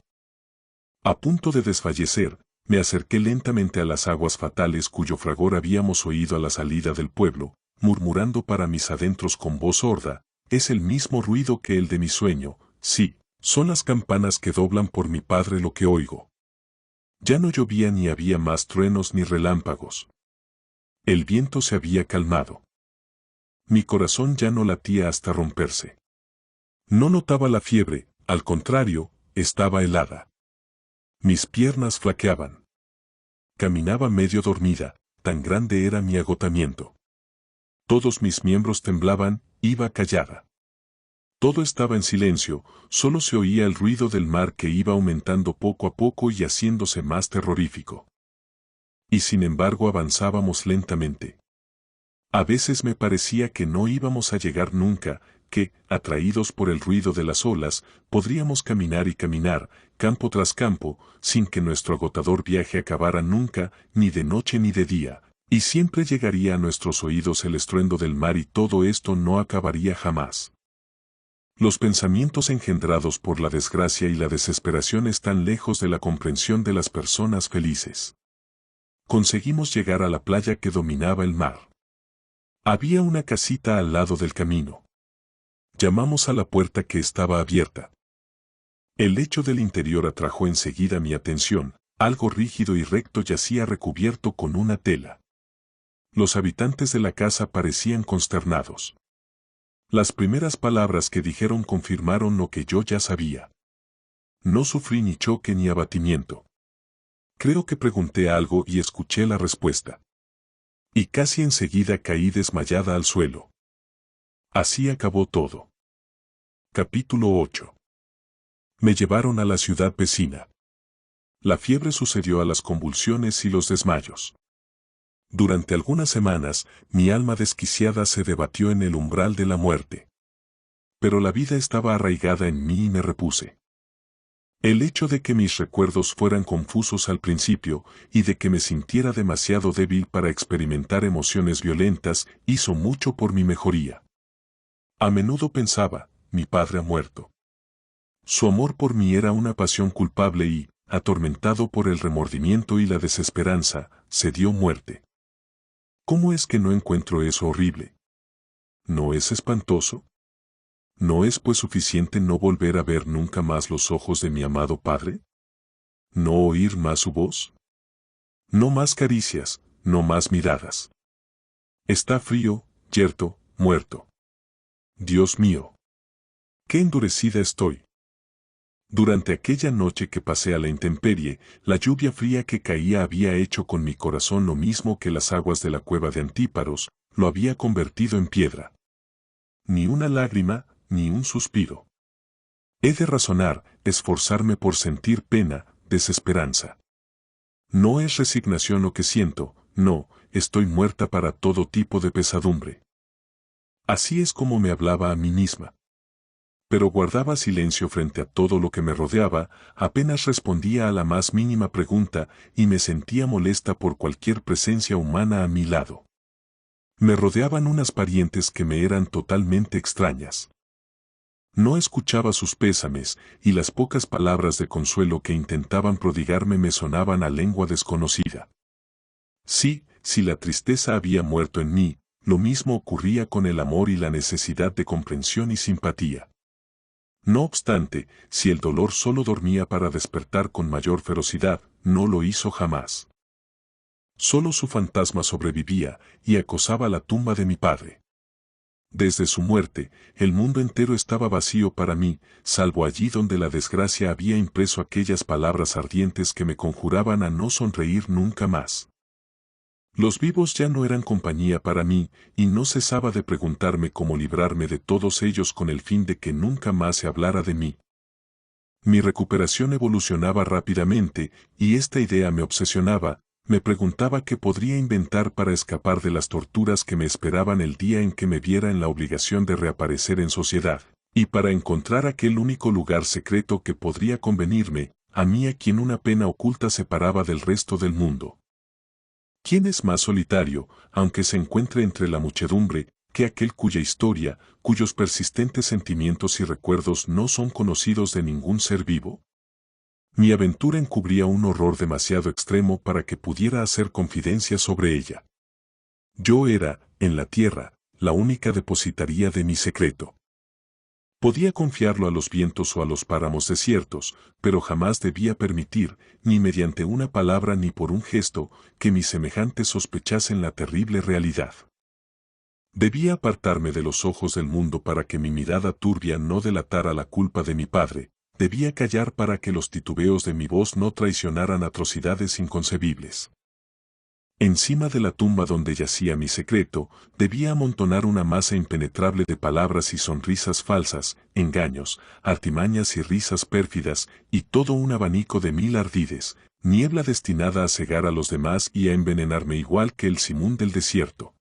A punto de desfallecer, me acerqué lentamente a las aguas fatales cuyo fragor habíamos oído a la salida del pueblo, murmurando para mis adentros con voz sorda: es el mismo ruido que el de mi sueño, sí, son las campanas que doblan por mi padre lo que oigo. Ya no llovía ni había más truenos ni relámpagos. El viento se había calmado. Mi corazón ya no latía hasta romperse. No notaba la fiebre, al contrario, estaba helada. Mis piernas flaqueaban. Caminaba medio dormida, tan grande era mi agotamiento. Todos mis miembros temblaban, iba callada. Todo estaba en silencio, solo se oía el ruido del mar que iba aumentando poco a poco y haciéndose más terrorífico. Y sin embargo avanzábamos lentamente. A veces me parecía que no íbamos a llegar nunca, que, atraídos por el ruido de las olas, podríamos caminar y caminar, campo tras campo, sin que nuestro agotador viaje acabara nunca, ni de noche ni de día, y siempre llegaría a nuestros oídos el estruendo del mar y todo esto no acabaría jamás. Los pensamientos engendrados por la desgracia y la desesperación están lejos de la comprensión de las personas felices. Conseguimos llegar a la playa que dominaba el mar. Había una casita al lado del camino. Llamamos a la puerta que estaba abierta. El lecho del interior atrajo enseguida mi atención, algo rígido y recto yacía recubierto con una tela. Los habitantes de la casa parecían consternados. Las primeras palabras que dijeron confirmaron lo que yo ya sabía. No sufrí ni choque ni abatimiento. Creo que pregunté algo y escuché la respuesta. Y casi enseguida caí desmayada al suelo. Así acabó todo. Capítulo 8. Me llevaron a la ciudad vecina. La fiebre sucedió a las convulsiones y los desmayos. Durante algunas semanas, mi alma desquiciada se debatió en el umbral de la muerte. Pero la vida estaba arraigada en mí y me repuse. El hecho de que mis recuerdos fueran confusos al principio y de que me sintiera demasiado débil para experimentar emociones violentas hizo mucho por mi mejoría. A menudo pensaba, mi padre ha muerto. Su amor por mí era una pasión culpable y, atormentado por el remordimiento y la desesperanza, se dio muerte. ¿Cómo es que no encuentro eso horrible? ¿No es espantoso? ¿No es pues suficiente no volver a ver nunca más los ojos de mi amado padre? ¿No oír más su voz? No más caricias, no más miradas. Está frío, yerto, muerto. Dios mío. ¡Qué endurecida estoy! Durante aquella noche que pasé a la intemperie, la lluvia fría que caía había hecho con mi corazón lo mismo que las aguas de la cueva de Antíparos, lo había convertido en piedra. Ni una lágrima, ni un suspiro. He de razonar, esforzarme por sentir pena, desesperanza. No es resignación lo que siento, no, estoy muerta para todo tipo de pesadumbre. Así es como me hablaba a mí misma. Pero guardaba silencio frente a todo lo que me rodeaba, apenas respondía a la más mínima pregunta y me sentía molesta por cualquier presencia humana a mi lado. Me rodeaban unas parientes que me eran totalmente extrañas. No escuchaba sus pésames, y las pocas palabras de consuelo que intentaban prodigarme me sonaban a lengua desconocida. Sí, si la tristeza había muerto en mí, lo mismo ocurría con el amor y la necesidad de comprensión y simpatía. No obstante, si el dolor solo dormía para despertar con mayor ferocidad, no lo hizo jamás. Solo su fantasma sobrevivía y acosaba la tumba de mi padre. Desde su muerte, el mundo entero estaba vacío para mí, salvo allí donde la desgracia había impreso aquellas palabras ardientes que me conjuraban a no sonreír nunca más. Los vivos ya no eran compañía para mí, y no cesaba de preguntarme cómo librarme de todos ellos con el fin de que nunca más se hablara de mí. Mi recuperación evolucionaba rápidamente, y esta idea me obsesionaba. Me preguntaba qué podría inventar para escapar de las torturas que me esperaban el día en que me viera en la obligación de reaparecer en sociedad, y para encontrar aquel único lugar secreto que podría convenirme, a mí a quien una pena oculta separaba del resto del mundo. ¿Quién es más solitario, aunque se encuentre entre la muchedumbre, que aquel cuya historia, cuyos persistentes sentimientos y recuerdos no son conocidos de ningún ser vivo? Mi aventura encubría un horror demasiado extremo para que pudiera hacer confidencia sobre ella. Yo era, en la tierra, la única depositaría de mi secreto. Podía confiarlo a los vientos o a los páramos desiertos, pero jamás debía permitir, ni mediante una palabra ni por un gesto, que mis semejantes sospechasen la terrible realidad. Debía apartarme de los ojos del mundo para que mi mirada turbia no delatara la culpa de mi padre. Debía callar para que los titubeos de mi voz no traicionaran atrocidades inconcebibles. Encima de la tumba donde yacía mi secreto, debía amontonar una masa impenetrable de palabras y sonrisas falsas, engaños, artimañas y risas pérfidas, y todo un abanico de mil ardides, niebla destinada a cegar a los demás y a envenenarme igual que el simún del desierto.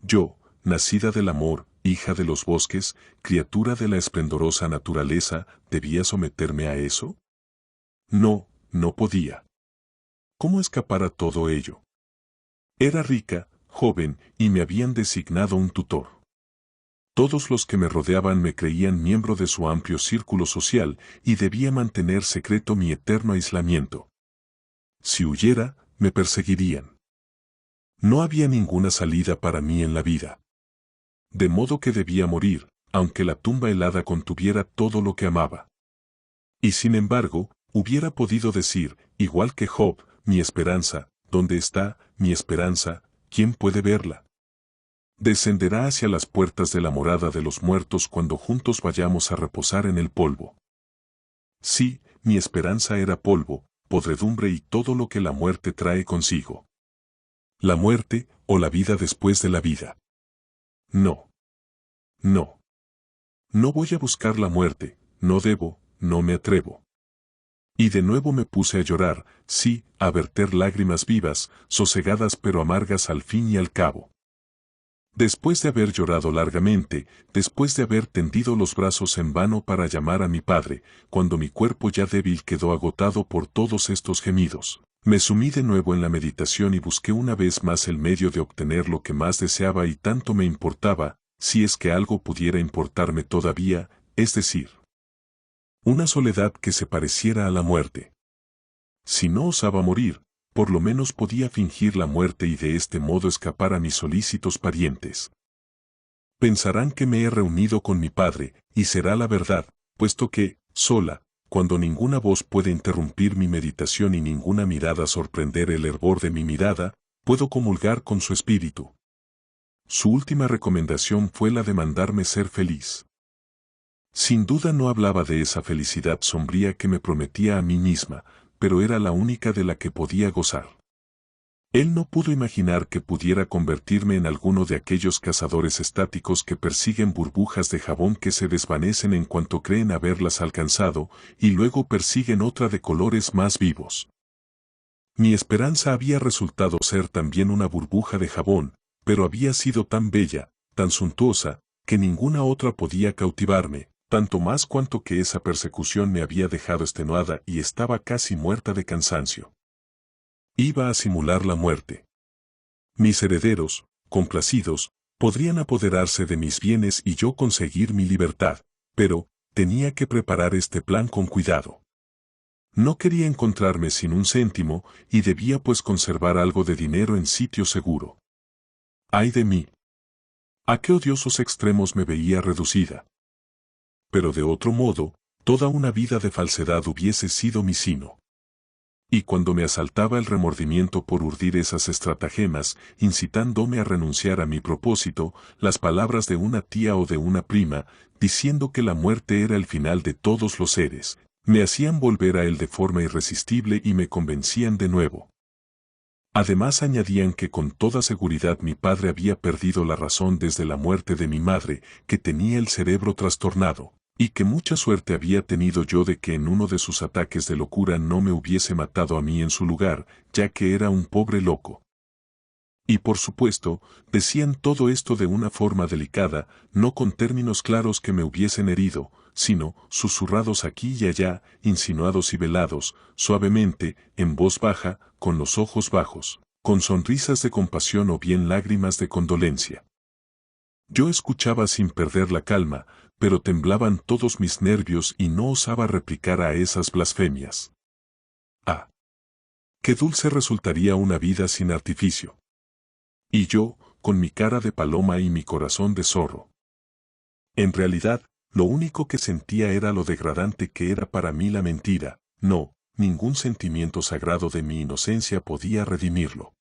Yo, nacida del amor, hija de los bosques, criatura de la esplendorosa naturaleza, ¿debía someterme a eso? No, no podía. ¿Cómo escapar a todo ello? Era rica, joven, y me habían designado un tutor. Todos los que me rodeaban me creían miembro de su amplio círculo social y debía mantener secreto mi eterno aislamiento. Si huyera, me perseguirían. No había ninguna salida para mí en la vida. De modo que debía morir, aunque la tumba helada contuviera todo lo que amaba. Y sin embargo, hubiera podido decir, igual que Job, mi esperanza, ¿dónde está mi esperanza? ¿Quién puede verla? Descenderá hacia las puertas de la morada de los muertos cuando juntos vayamos a reposar en el polvo. Sí, mi esperanza era polvo, podredumbre y todo lo que la muerte trae consigo. La muerte, o la vida después de la vida. No. No. No voy a buscar la muerte, no debo, no me atrevo. Y de nuevo me puse a llorar, sí, a verter lágrimas vivas, sosegadas pero amargas al fin y al cabo. Después de haber llorado largamente, después de haber tendido los brazos en vano para llamar a mi padre, cuando mi cuerpo ya débil quedó agotado por todos estos gemidos, me sumí de nuevo en la meditación y busqué una vez más el medio de obtener lo que más deseaba y tanto me importaba, si es que algo pudiera importarme todavía, es decir, una soledad que se pareciera a la muerte. Si no osaba morir, por lo menos podía fingir la muerte y de este modo escapar a mis solícitos parientes. Pensarán que me he reunido con mi padre, y será la verdad, puesto que, sola, cuando ninguna voz puede interrumpir mi meditación y ninguna mirada sorprender el hervor de mi mirada, puedo comulgar con su espíritu. Su última recomendación fue la de mandarme ser feliz. Sin duda no hablaba de esa felicidad sombría que me prometía a mí misma, pero era la única de la que podía gozar. Él no pudo imaginar que pudiera convertirme en alguno de aquellos cazadores estáticos que persiguen burbujas de jabón que se desvanecen en cuanto creen haberlas alcanzado, y luego persiguen otra de colores más vivos. Mi esperanza había resultado ser también una burbuja de jabón, pero había sido tan bella, tan suntuosa, que ninguna otra podía cautivarme, tanto más cuanto que esa persecución me había dejado extenuada y estaba casi muerta de cansancio. Iba a simular la muerte. Mis herederos, complacidos, podrían apoderarse de mis bienes y yo conseguir mi libertad, pero tenía que preparar este plan con cuidado. No quería encontrarme sin un céntimo y debía pues conservar algo de dinero en sitio seguro. ¡Ay de mí! ¿A qué odiosos extremos me veía reducida? Pero de otro modo, toda una vida de falsedad hubiese sido mi sino. Y cuando me asaltaba el remordimiento por urdir esas estratagemas, incitándome a renunciar a mi propósito, las palabras de una tía o de una prima, diciendo que la muerte era el final de todos los seres, me hacían volver a él de forma irresistible y me convencían de nuevo. Además añadían que con toda seguridad mi padre había perdido la razón desde la muerte de mi madre, que tenía el cerebro trastornado, y que mucha suerte había tenido yo de que en uno de sus ataques de locura no me hubiese matado a mí en su lugar, ya que era un pobre loco. Y por supuesto, decían todo esto de una forma delicada, no con términos claros que me hubiesen herido, sino susurrados aquí y allá, insinuados y velados, suavemente, en voz baja, con los ojos bajos, con sonrisas de compasión o bien lágrimas de condolencia. Yo escuchaba sin perder la calma, pero temblaban todos mis nervios y no osaba replicar a esas blasfemias. Ah, qué dulce resultaría una vida sin artificio. Y yo, con mi cara de paloma y mi corazón de zorro. En realidad, lo único que sentía era lo degradante que era para mí la mentira, no, ningún sentimiento sagrado de mi inocencia podía redimirlo.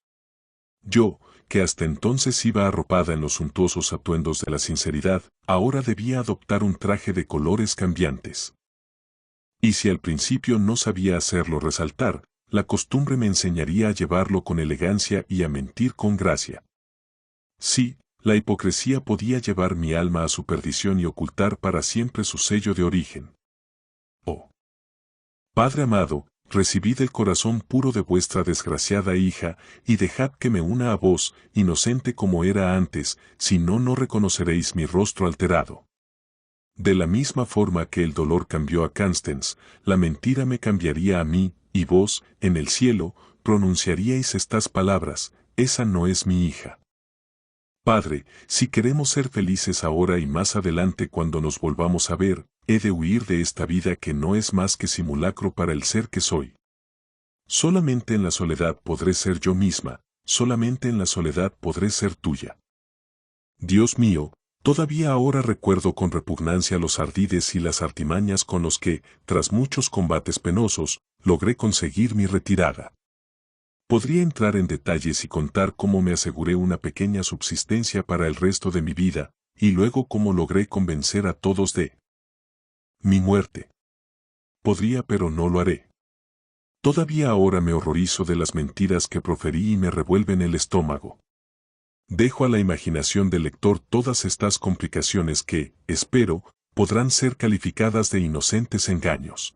Yo, que hasta entonces iba arropada en los suntuosos atuendos de la sinceridad, ahora debía adoptar un traje de colores cambiantes. Y si al principio no sabía hacerlo resaltar, la costumbre me enseñaría a llevarlo con elegancia y a mentir con gracia. Sí, la hipocresía podía llevar mi alma a su perdición y ocultar para siempre su sello de origen. Oh, Padre amado, recibid el corazón puro de vuestra desgraciada hija, y dejad que me una a vos, inocente como era antes, si no, no reconoceréis mi rostro alterado. De la misma forma que el dolor cambió a Cánstens, la mentira me cambiaría a mí, y vos, en el cielo, pronunciaríais estas palabras: esa no es mi hija. Padre, si queremos ser felices ahora y más adelante cuando nos volvamos a ver, he de huir de esta vida que no es más que simulacro para el ser que soy. Solamente en la soledad podré ser yo misma, solamente en la soledad podré ser tuya. Dios mío, todavía ahora recuerdo con repugnancia los ardides y las artimañas con los que, tras muchos combates penosos, logré conseguir mi retirada. Podría entrar en detalles y contar cómo me aseguré una pequeña subsistencia para el resto de mi vida, y luego cómo logré convencer a todos de mi muerte. Podría, pero no lo haré. Todavía ahora me horrorizo de las mentiras que proferí y me revuelven el estómago. Dejo a la imaginación del lector todas estas complicaciones que, espero, podrán ser calificadas de inocentes engaños.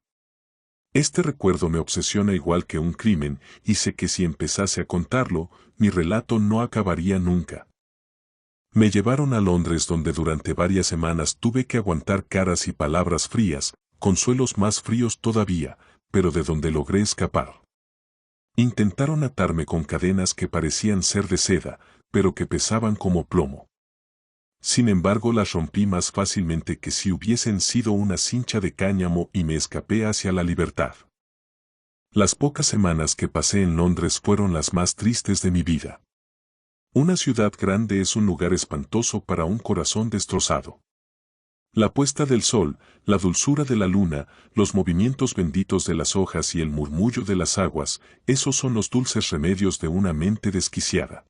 Este recuerdo me obsesiona igual que un crimen, y sé que si empezase a contarlo, mi relato no acabaría nunca. Me llevaron a Londres, donde durante varias semanas tuve que aguantar caras y palabras frías, consuelos más fríos todavía, pero de donde logré escapar. Intentaron atarme con cadenas que parecían ser de seda, pero que pesaban como plomo. Sin embargo, las rompí más fácilmente que si hubiesen sido una cincha de cáñamo y me escapé hacia la libertad. Las pocas semanas que pasé en Londres fueron las más tristes de mi vida. Una ciudad grande es un lugar espantoso para un corazón destrozado. La puesta del sol, la dulzura de la luna, los movimientos benditos de las hojas y el murmullo de las aguas, esos son los dulces remedios de una mente desquiciada.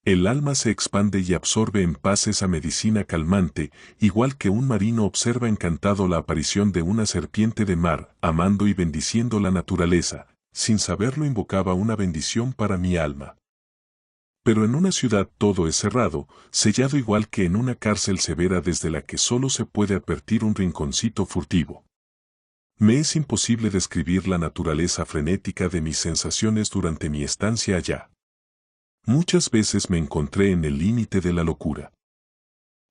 El alma se expande y absorbe en paz esa medicina calmante, igual que un marino observa encantado la aparición de una serpiente de mar, amando y bendiciendo la naturaleza, sin saberlo invocaba una bendición para mi alma. Pero en una ciudad todo es cerrado, sellado igual que en una cárcel severa desde la que solo se puede advertir un rinconcito furtivo. Me es imposible describir la naturaleza frenética de mis sensaciones durante mi estancia allá. Muchas veces me encontré en el límite de la locura.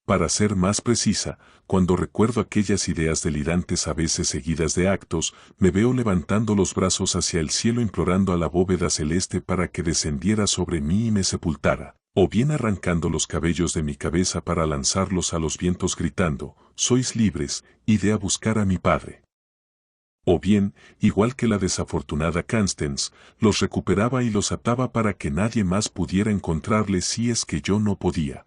Para ser más precisa, cuando recuerdo aquellas ideas delirantes a veces seguidas de actos, me veo levantando los brazos hacia el cielo implorando a la bóveda celeste para que descendiera sobre mí y me sepultara, o bien arrancando los cabellos de mi cabeza para lanzarlos a los vientos gritando, «Sois libres, id a buscar a mi padre». O bien, igual que la desafortunada Constance, los recuperaba y los ataba para que nadie más pudiera encontrarles si es que yo no podía.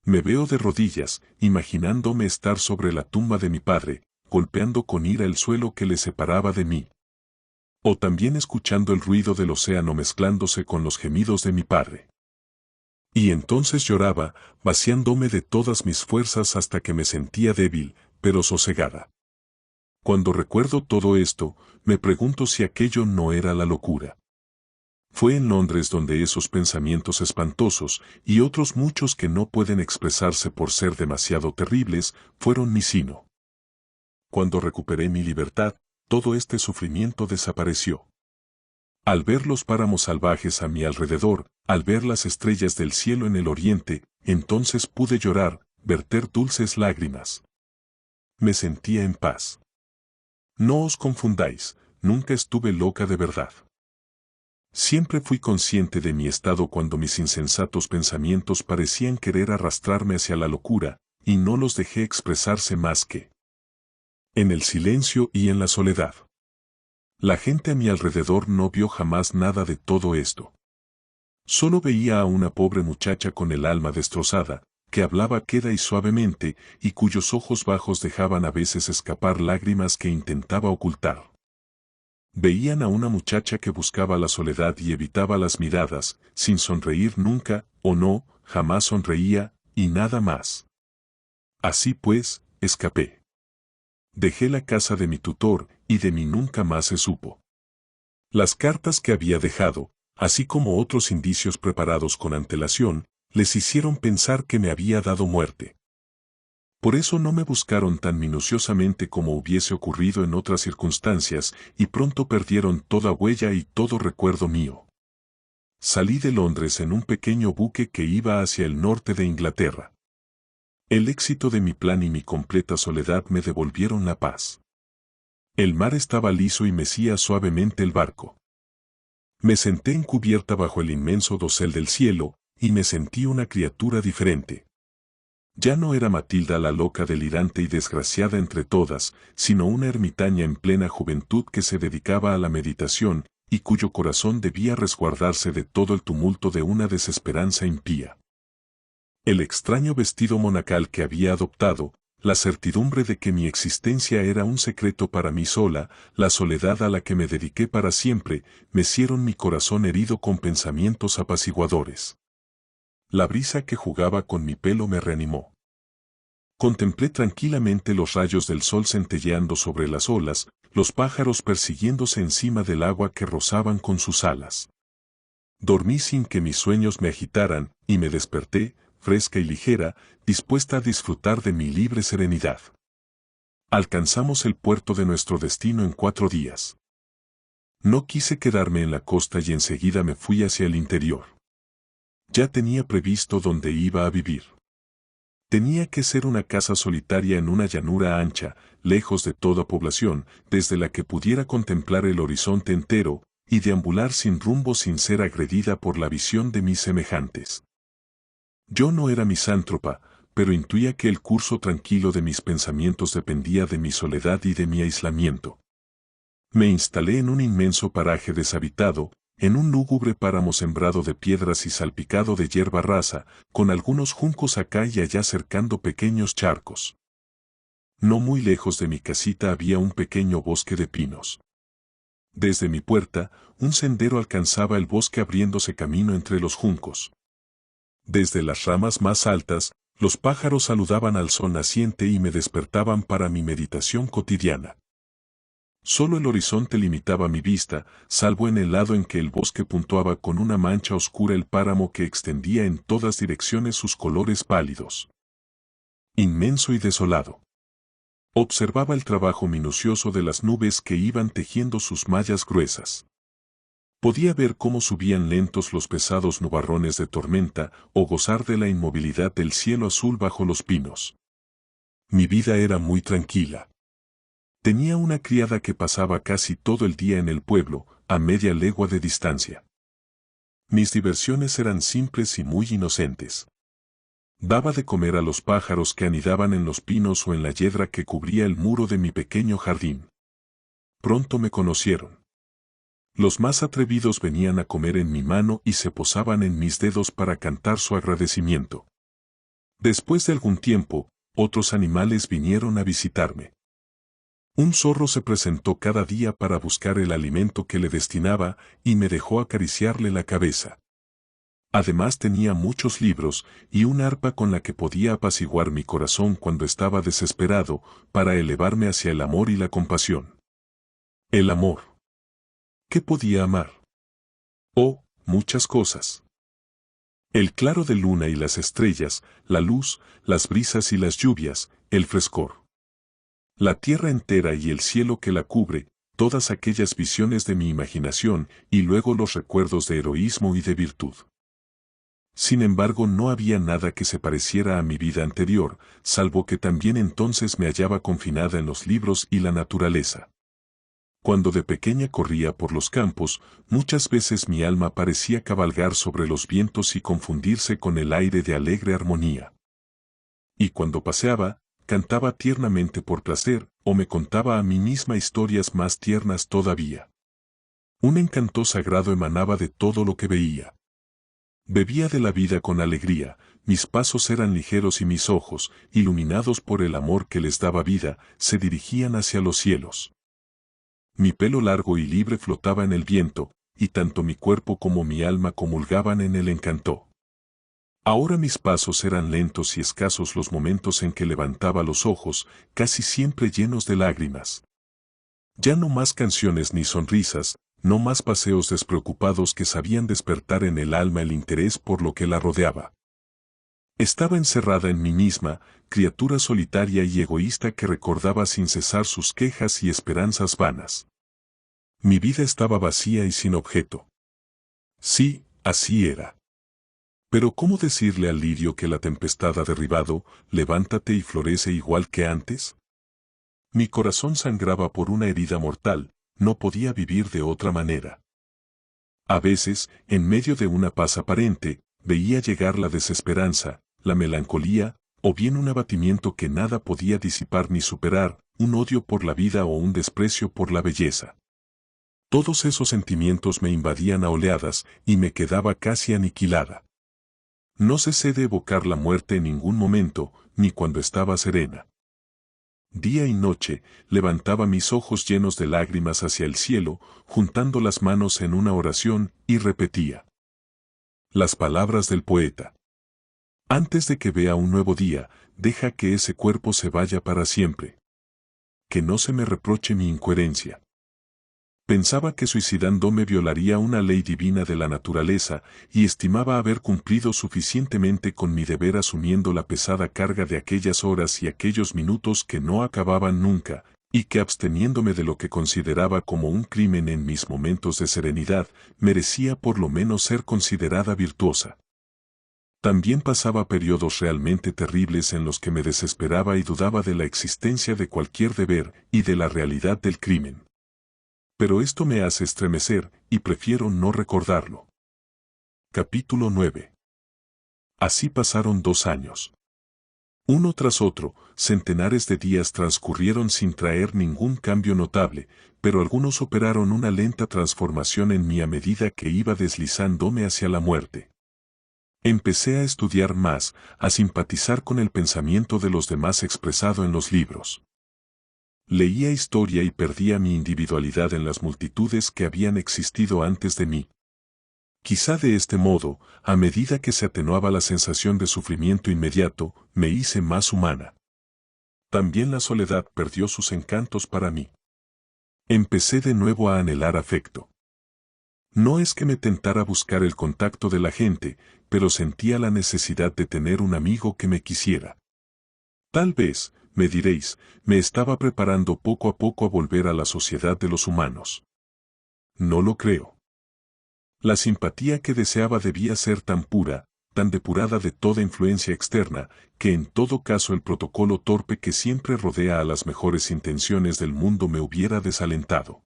Me veo de rodillas, imaginándome estar sobre la tumba de mi padre, golpeando con ira el suelo que le separaba de mí. O también escuchando el ruido del océano mezclándose con los gemidos de mi padre. Y entonces lloraba, vaciándome de todas mis fuerzas hasta que me sentía débil, pero sosegada. Cuando recuerdo todo esto, me pregunto si aquello no era la locura. Fue en Londres donde esos pensamientos espantosos, y otros muchos que no pueden expresarse por ser demasiado terribles, fueron mi sino. Cuando recuperé mi libertad, todo este sufrimiento desapareció. Al ver los páramos salvajes a mi alrededor, al ver las estrellas del cielo en el oriente, entonces pude llorar, verter dulces lágrimas. Me sentía en paz. No os confundáis, nunca estuve loca de verdad. Siempre fui consciente de mi estado cuando mis insensatos pensamientos parecían querer arrastrarme hacia la locura, y no los dejé expresarse más que en el silencio y en la soledad. La gente a mi alrededor no vio jamás nada de todo esto. Solo veía a una pobre muchacha con el alma destrozada, que hablaba queda y suavemente, y cuyos ojos bajos dejaban a veces escapar lágrimas que intentaba ocultar. Veían a una muchacha que buscaba la soledad y evitaba las miradas, sin sonreír nunca, o no, jamás sonreía, y nada más. Así pues, escapé. Dejé la casa de mi tutor, y de mí nunca más se supo. Las cartas que había dejado, así como otros indicios preparados con antelación, les hicieron pensar que me había dado muerte. Por eso no me buscaron tan minuciosamente como hubiese ocurrido en otras circunstancias, y pronto perdieron toda huella y todo recuerdo mío. Salí de Londres en un pequeño buque que iba hacia el norte de Inglaterra. El éxito de mi plan y mi completa soledad me devolvieron la paz. El mar estaba liso y mecía suavemente el barco. Me senté en cubierta bajo el inmenso dosel del cielo, y me sentí una criatura diferente. Ya no era Matilda la loca delirante y desgraciada entre todas, sino una ermitaña en plena juventud que se dedicaba a la meditación, y cuyo corazón debía resguardarse de todo el tumulto de una desesperanza impía. El extraño vestido monacal que había adoptado, la certidumbre de que mi existencia era un secreto para mí sola, la soledad a la que me dediqué para siempre, mecieron mi corazón herido con pensamientos apaciguadores. La brisa que jugaba con mi pelo me reanimó. Contemplé tranquilamente los rayos del sol centelleando sobre las olas, los pájaros persiguiéndose encima del agua que rozaban con sus alas. Dormí sin que mis sueños me agitaran, y me desperté, fresca y ligera, dispuesta a disfrutar de mi libre serenidad. Alcanzamos el puerto de nuestro destino en 4 días. No quise quedarme en la costa y enseguida me fui hacia el interior. Ya tenía previsto dónde iba a vivir. Tenía que ser una casa solitaria en una llanura ancha, lejos de toda población, desde la que pudiera contemplar el horizonte entero, y deambular sin rumbo sin ser agredida por la visión de mis semejantes. Yo no era misántropa, pero intuía que el curso tranquilo de mis pensamientos dependía de mi soledad y de mi aislamiento. Me instalé en un inmenso paraje deshabitado, en un lúgubre páramo sembrado de piedras y salpicado de hierba rasa, con algunos juncos acá y allá cercando pequeños charcos. No muy lejos de mi casita había un pequeño bosque de pinos. Desde mi puerta, un sendero alcanzaba el bosque abriéndose camino entre los juncos. Desde las ramas más altas, los pájaros saludaban al sol naciente y me despertaban para mi meditación cotidiana. Solo el horizonte limitaba mi vista, salvo en el lado en que el bosque puntuaba con una mancha oscura el páramo que extendía en todas direcciones sus colores pálidos. Inmenso y desolado. Observaba el trabajo minucioso de las nubes que iban tejiendo sus mallas gruesas. Podía ver cómo subían lentos los pesados nubarrones de tormenta o gozar de la inmovilidad del cielo azul bajo los pinos. Mi vida era muy tranquila. Tenía una criada que pasaba casi todo el día en el pueblo, a media legua de distancia. Mis diversiones eran simples y muy inocentes. Daba de comer a los pájaros que anidaban en los pinos o en la yedra que cubría el muro de mi pequeño jardín. Pronto me conocieron. Los más atrevidos venían a comer en mi mano y se posaban en mis dedos para cantar su agradecimiento. Después de algún tiempo, otros animales vinieron a visitarme. Un zorro se presentó cada día para buscar el alimento que le destinaba y me dejó acariciarle la cabeza. Además tenía muchos libros y un arpa con la que podía apaciguar mi corazón cuando estaba desesperado para elevarme hacia el amor y la compasión. El amor. ¿Qué podía amar? Oh, muchas cosas. El claro de luna y las estrellas, la luz, las brisas y las lluvias, el frescor. La tierra entera y el cielo que la cubre, todas aquellas visiones de mi imaginación y luego los recuerdos de heroísmo y de virtud. Sin embargo, no había nada que se pareciera a mi vida anterior, salvo que también entonces me hallaba confinada en los libros y la naturaleza. Cuando de pequeña corría por los campos, muchas veces mi alma parecía cabalgar sobre los vientos y confundirse con el aire de alegre armonía. Y cuando paseaba, cantaba tiernamente por placer, o me contaba a mí misma historias más tiernas todavía. Un encanto sagrado emanaba de todo lo que veía. Bebía de la vida con alegría, mis pasos eran ligeros y mis ojos, iluminados por el amor que les daba vida, se dirigían hacia los cielos. Mi pelo largo y libre flotaba en el viento, y tanto mi cuerpo como mi alma comulgaban en el encanto. Ahora mis pasos eran lentos y escasos los momentos en que levantaba los ojos, casi siempre llenos de lágrimas. Ya no más canciones ni sonrisas, no más paseos despreocupados que sabían despertar en el alma el interés por lo que la rodeaba. Estaba encerrada en mí misma, criatura solitaria y egoísta que recordaba sin cesar sus quejas y esperanzas vanas. Mi vida estaba vacía y sin objeto. Sí, así era. Pero ¿cómo decirle al lirio que la tempestad ha derribado, levántate y florece igual que antes? Mi corazón sangraba por una herida mortal, no podía vivir de otra manera. A veces, en medio de una paz aparente, veía llegar la desesperanza, la melancolía, o bien un abatimiento que nada podía disipar ni superar, un odio por la vida o un desprecio por la belleza. Todos esos sentimientos me invadían a oleadas y me quedaba casi aniquilada. No cesé de evocar la muerte en ningún momento, ni cuando estaba serena. Día y noche, levantaba mis ojos llenos de lágrimas hacia el cielo, juntando las manos en una oración, y repetía las palabras del poeta. Antes de que vea un nuevo día, deja que ese cuerpo se vaya para siempre. Que no se me reproche mi incoherencia. Pensaba que suicidándome violaría una ley divina de la naturaleza y estimaba haber cumplido suficientemente con mi deber asumiendo la pesada carga de aquellas horas y aquellos minutos que no acababan nunca, y que absteniéndome de lo que consideraba como un crimen en mis momentos de serenidad, merecía por lo menos ser considerada virtuosa. También pasaba periodos realmente terribles en los que me desesperaba y dudaba de la existencia de cualquier deber y de la realidad del crimen. Pero esto me hace estremecer, y prefiero no recordarlo. Capítulo 9. Así pasaron 2 años. Uno tras otro, centenares de días transcurrieron sin traer ningún cambio notable, pero algunos operaron una lenta transformación en mí a medida que iba deslizándome hacia la muerte. Empecé a estudiar más, a simpatizar con el pensamiento de los demás expresado en los libros. Leía historia y perdía mi individualidad en las multitudes que habían existido antes de mí. Quizá de este modo, a medida que se atenuaba la sensación de sufrimiento inmediato, me hice más humana. También la soledad perdió sus encantos para mí. Empecé de nuevo a anhelar afecto. No es que me tentara buscar el contacto de la gente, pero sentía la necesidad de tener un amigo que me quisiera. Tal vez, me diréis, me estaba preparando poco a poco a volver a la sociedad de los humanos. No lo creo. La simpatía que deseaba debía ser tan pura, tan depurada de toda influencia externa, que en todo caso el protocolo torpe que siempre rodea a las mejores intenciones del mundo me hubiera desalentado.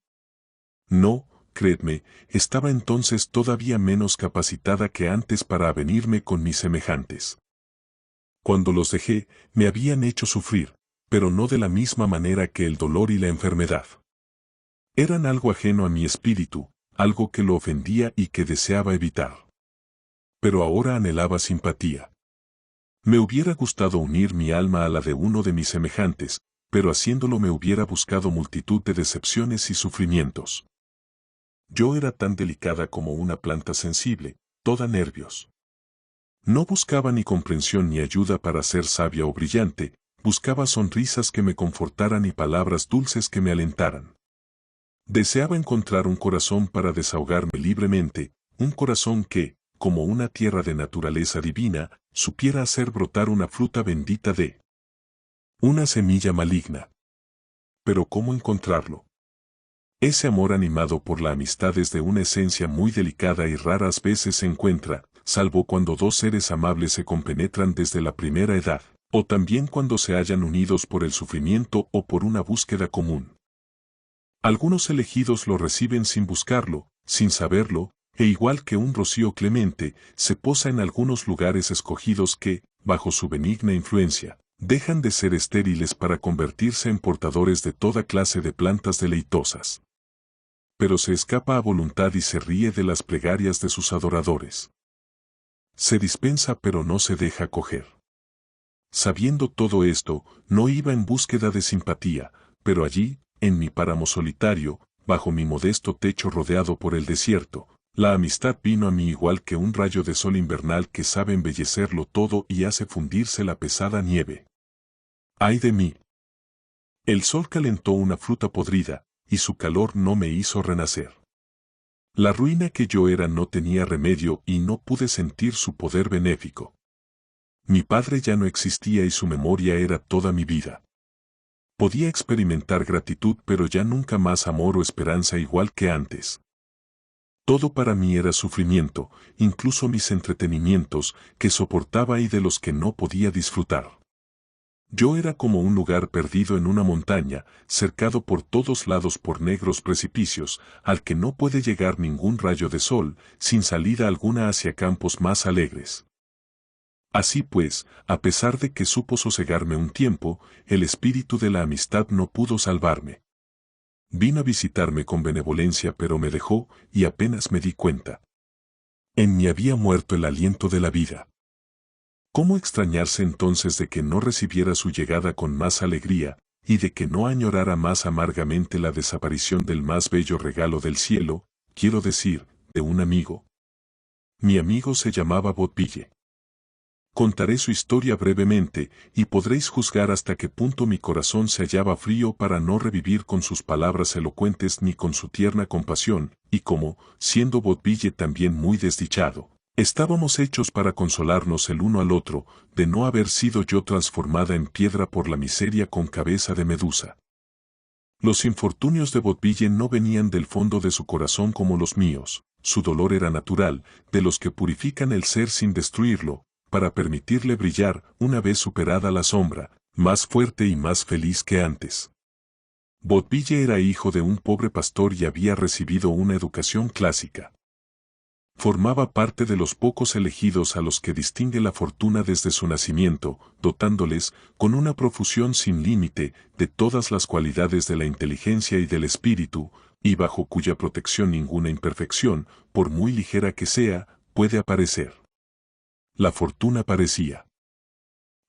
No, creedme, estaba entonces todavía menos capacitada que antes para avenirme con mis semejantes. Cuando los dejé, me habían hecho sufrir, pero no de la misma manera que el dolor y la enfermedad. Eran algo ajeno a mi espíritu, algo que lo ofendía y que deseaba evitar. Pero ahora anhelaba simpatía. Me hubiera gustado unir mi alma a la de uno de mis semejantes, pero haciéndolo me hubiera buscado multitud de decepciones y sufrimientos. Yo era tan delicada como una planta sensible, toda nervios. No buscaba ni comprensión ni ayuda para ser sabia o brillante, buscaba sonrisas que me confortaran y palabras dulces que me alentaran. Deseaba encontrar un corazón para desahogarme libremente, un corazón que, como una tierra de naturaleza divina, supiera hacer brotar una fruta bendita de una semilla maligna. Pero ¿cómo encontrarlo? Ese amor animado por la amistad es de una esencia muy delicada y raras veces se encuentra, salvo cuando dos seres amables se compenetran desde la primera edad, o también cuando se hallan unidos por el sufrimiento o por una búsqueda común. Algunos elegidos lo reciben sin buscarlo, sin saberlo, e igual que un rocío clemente, se posa en algunos lugares escogidos que, bajo su benigna influencia, dejan de ser estériles para convertirse en portadores de toda clase de plantas deleitosas. Pero se escapa a voluntad y se ríe de las plegarias de sus adoradores. Se dispensa pero no se deja coger. Sabiendo todo esto, no iba en búsqueda de simpatía, pero allí, en mi páramo solitario, bajo mi modesto techo rodeado por el desierto, la amistad vino a mí igual que un rayo de sol invernal que sabe embellecerlo todo y hace fundirse la pesada nieve. ¡Ay de mí! El sol calentó una fruta podrida, y su calor no me hizo renacer. La ruina que yo era no tenía remedio y no pude sentir su poder benéfico. Mi padre ya no existía y su memoria era toda mi vida. Podía experimentar gratitud pero ya nunca más amor o esperanza igual que antes. Todo para mí era sufrimiento, incluso mis entretenimientos, que soportaba y de los que no podía disfrutar. Yo era como un lugar perdido en una montaña, cercado por todos lados por negros precipicios, al que no puede llegar ningún rayo de sol, sin salida alguna hacia campos más alegres. Así pues, a pesar de que supo sosegarme un tiempo, el espíritu de la amistad no pudo salvarme. Vino a visitarme con benevolencia pero me dejó, y apenas me di cuenta. En mí había muerto el aliento de la vida. ¿Cómo extrañarse entonces de que no recibiera su llegada con más alegría, y de que no añorara más amargamente la desaparición del más bello regalo del cielo, quiero decir, de un amigo? Mi amigo se llamaba Botville. Contaré su historia brevemente, y podréis juzgar hasta qué punto mi corazón se hallaba frío para no revivir con sus palabras elocuentes ni con su tierna compasión, y como, siendo Botville también muy desdichado, estábamos hechos para consolarnos el uno al otro, de no haber sido yo transformada en piedra por la miseria con cabeza de medusa. Los infortunios de Botville no venían del fondo de su corazón como los míos, su dolor era natural, de los que purifican el ser sin destruirlo, para permitirle brillar, una vez superada la sombra, más fuerte y más feliz que antes. Botville era hijo de un pobre pastor y había recibido una educación clásica. Formaba parte de los pocos elegidos a los que distingue la fortuna desde su nacimiento, dotándoles, con una profusión sin límite, de todas las cualidades de la inteligencia y del espíritu, y bajo cuya protección ninguna imperfección, por muy ligera que sea, puede aparecer. La fortuna parecía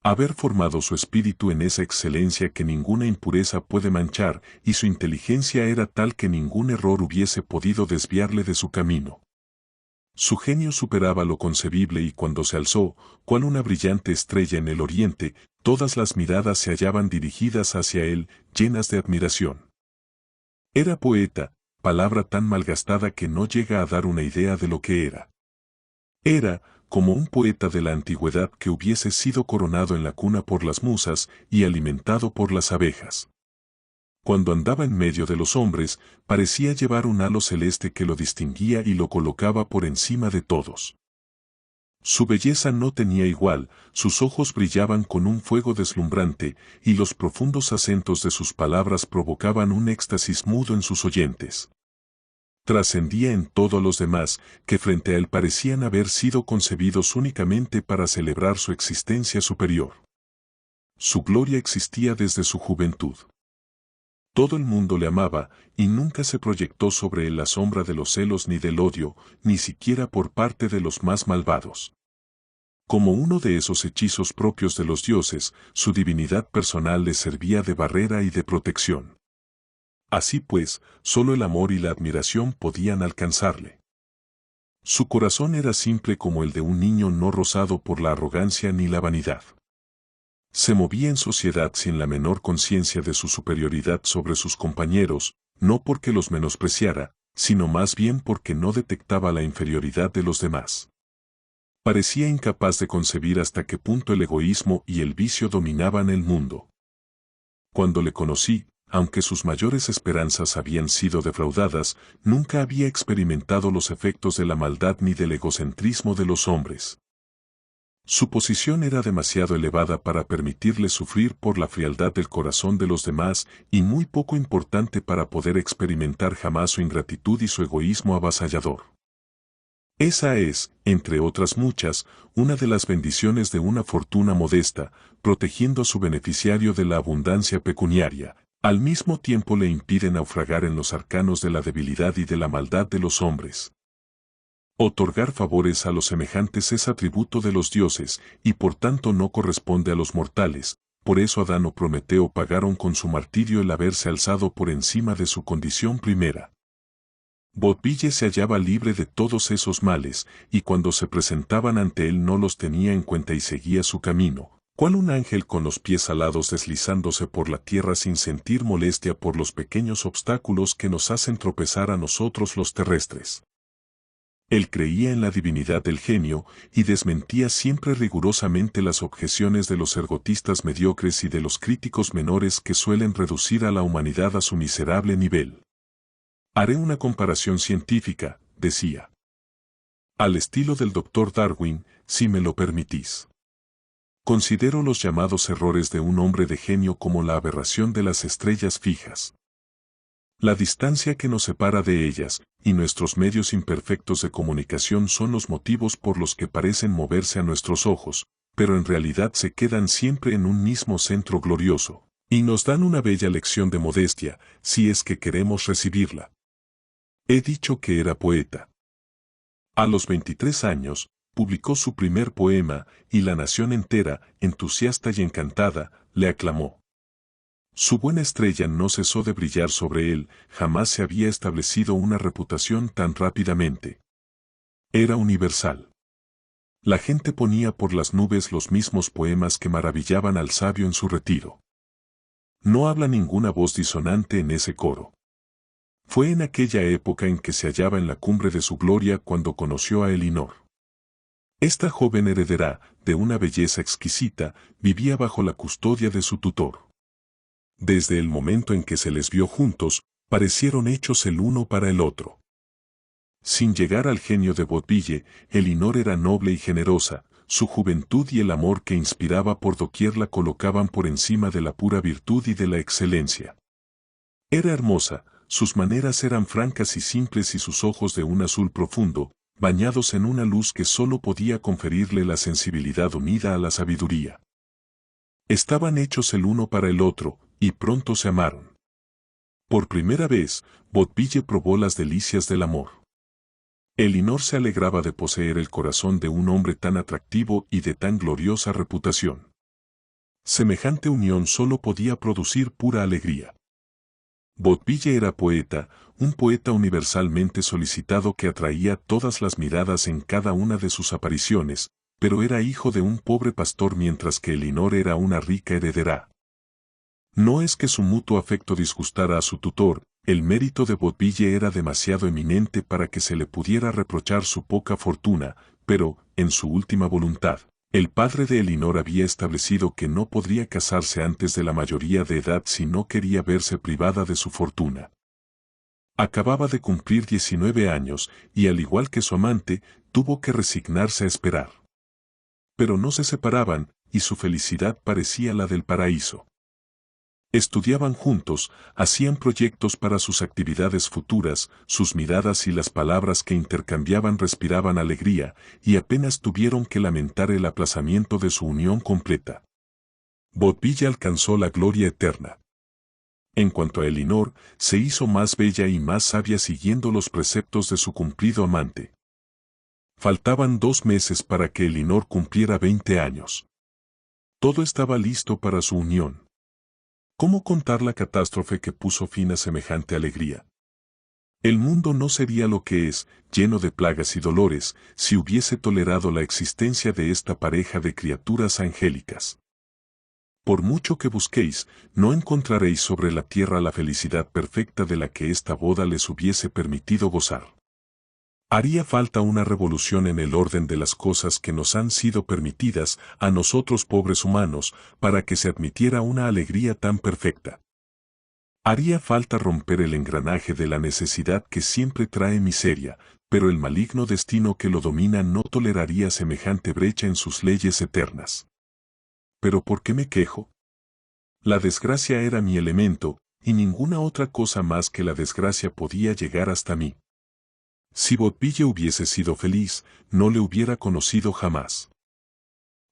haber formado su espíritu en esa excelencia que ninguna impureza puede manchar, y su inteligencia era tal que ningún error hubiese podido desviarle de su camino. Su genio superaba lo concebible y cuando se alzó, cual una brillante estrella en el oriente, todas las miradas se hallaban dirigidas hacia él, llenas de admiración. Era poeta, palabra tan malgastada que no llega a dar una idea de lo que era. Era, como un poeta de la antigüedad que hubiese sido coronado en la cuna por las musas y alimentado por las abejas. Cuando andaba en medio de los hombres, parecía llevar un halo celeste que lo distinguía y lo colocaba por encima de todos. Su belleza no tenía igual, sus ojos brillaban con un fuego deslumbrante, y los profundos acentos de sus palabras provocaban un éxtasis mudo en sus oyentes. Trascendía en todo a los demás, que frente a él parecían haber sido concebidos únicamente para celebrar su existencia superior. Su gloria existía desde su juventud. Todo el mundo le amaba, y nunca se proyectó sobre él la sombra de los celos ni del odio, ni siquiera por parte de los más malvados. Como uno de esos hechizos propios de los dioses, su divinidad personal le servía de barrera y de protección. Así pues, solo el amor y la admiración podían alcanzarle. Su corazón era simple como el de un niño no rozado por la arrogancia ni la vanidad. Se movía en sociedad sin la menor conciencia de su superioridad sobre sus compañeros, no porque los menospreciara, sino más bien porque no detectaba la inferioridad de los demás. Parecía incapaz de concebir hasta qué punto el egoísmo y el vicio dominaban el mundo. Cuando le conocí, aunque sus mayores esperanzas habían sido defraudadas, nunca había experimentado los efectos de la maldad ni del egocentrismo de los hombres. Su posición era demasiado elevada para permitirle sufrir por la frialdad del corazón de los demás y muy poco importante para poder experimentar jamás su ingratitud y su egoísmo avasallador. Esa es, entre otras muchas, una de las bendiciones de una fortuna modesta, protegiendo a su beneficiario de la abundancia pecuniaria. Al mismo tiempo le impide naufragar en los arcanos de la debilidad y de la maldad de los hombres. Otorgar favores a los semejantes es atributo de los dioses, y por tanto no corresponde a los mortales, por eso Adán o Prometeo pagaron con su martirio el haberse alzado por encima de su condición primera. Botbille se hallaba libre de todos esos males, y cuando se presentaban ante él no los tenía en cuenta y seguía su camino, cual un ángel con los pies alados deslizándose por la tierra sin sentir molestia por los pequeños obstáculos que nos hacen tropezar a nosotros los terrestres. Él creía en la divinidad del genio y desmentía siempre rigurosamente las objeciones de los ergotistas mediocres y de los críticos menores que suelen reducir a la humanidad a su miserable nivel. Haré una comparación científica, decía. Al estilo del Dr. Darwin, si me lo permitís. Considero los llamados errores de un hombre de genio como la aberración de las estrellas fijas. La distancia que nos separa de ellas, y nuestros medios imperfectos de comunicación son los motivos por los que parecen moverse a nuestros ojos, pero en realidad se quedan siempre en un mismo centro glorioso, y nos dan una bella lección de modestia, si es que queremos recibirla. He dicho que era poeta. A los 23 años, publicó su primer poema, y la nación entera, entusiasta y encantada, le aclamó. Su buena estrella no cesó de brillar sobre él, jamás se había establecido una reputación tan rápidamente. Era universal. La gente ponía por las nubes los mismos poemas que maravillaban al sabio en su retiro. No habla ninguna voz disonante en ese coro. Fue en aquella época en que se hallaba en la cumbre de su gloria cuando conoció a Elinor. Esta joven heredera, de una belleza exquisita, vivía bajo la custodia de su tutor. Desde el momento en que se les vio juntos, parecieron hechos el uno para el otro. Sin llegar al genio de Botbille, Elinor era noble y generosa, su juventud y el amor que inspiraba por doquier la colocaban por encima de la pura virtud y de la excelencia. Era hermosa, sus maneras eran francas y simples y sus ojos de un azul profundo, bañados en una luz que sólo podía conferirle la sensibilidad unida a la sabiduría. Estaban hechos el uno para el otro, y pronto se amaron. Por primera vez, Botbille probó las delicias del amor. Elinor se alegraba de poseer el corazón de un hombre tan atractivo y de tan gloriosa reputación. Semejante unión solo podía producir pura alegría. Botbille era poeta, un poeta universalmente solicitado que atraía todas las miradas en cada una de sus apariciones, pero era hijo de un pobre pastor mientras que Elinor era una rica heredera. No es que su mutuo afecto disgustara a su tutor, el mérito de Botbille era demasiado eminente para que se le pudiera reprochar su poca fortuna, pero, en su última voluntad, el padre de Elinor había establecido que no podría casarse antes de la mayoría de edad si no quería verse privada de su fortuna. Acababa de cumplir 19 años y, al igual que su amante, tuvo que resignarse a esperar. Pero no se separaban, y su felicidad parecía la del paraíso. Estudiaban juntos, hacían proyectos para sus actividades futuras, sus miradas y las palabras que intercambiaban respiraban alegría, y apenas tuvieron que lamentar el aplazamiento de su unión completa. Botville alcanzó la gloria eterna. En cuanto a Elinor, se hizo más bella y más sabia siguiendo los preceptos de su cumplido amante. Faltaban 2 meses para que Elinor cumpliera 20 años. Todo estaba listo para su unión. ¿Cómo contar la catástrofe que puso fin a semejante alegría? El mundo no sería lo que es, lleno de plagas y dolores, si hubiese tolerado la existencia de esta pareja de criaturas angélicas. Por mucho que busquéis, no encontraréis sobre la tierra la felicidad perfecta de la que esta boda les hubiese permitido gozar. Haría falta una revolución en el orden de las cosas que nos han sido permitidas a nosotros pobres humanos para que se admitiera una alegría tan perfecta. Haría falta romper el engranaje de la necesidad que siempre trae miseria, pero el maligno destino que lo domina no toleraría semejante brecha en sus leyes eternas. ¿Pero por qué me quejo? La desgracia era mi elemento, y ninguna otra cosa más que la desgracia podía llegar hasta mí. Si Botville hubiese sido feliz, no le hubiera conocido jamás.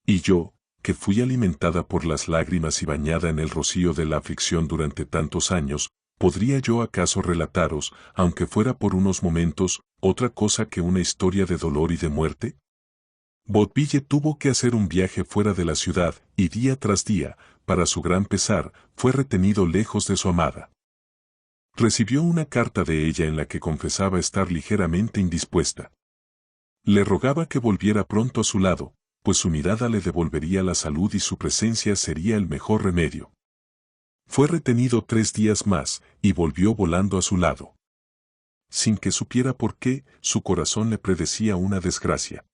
Y yo, que fui alimentada por las lágrimas y bañada en el rocío de la aflicción durante tantos años, ¿podría yo acaso relataros, aunque fuera por unos momentos, otra cosa que una historia de dolor y de muerte? Botville tuvo que hacer un viaje fuera de la ciudad, y día tras día, para su gran pesar, fue retenido lejos de su amada. Recibió una carta de ella en la que confesaba estar ligeramente indispuesta. Le rogaba que volviera pronto a su lado, pues su mirada le devolvería la salud y su presencia sería el mejor remedio. Fue retenido 3 días más, y volvió volando a su lado. Sin que supiera por qué, su corazón le predecía una desgracia.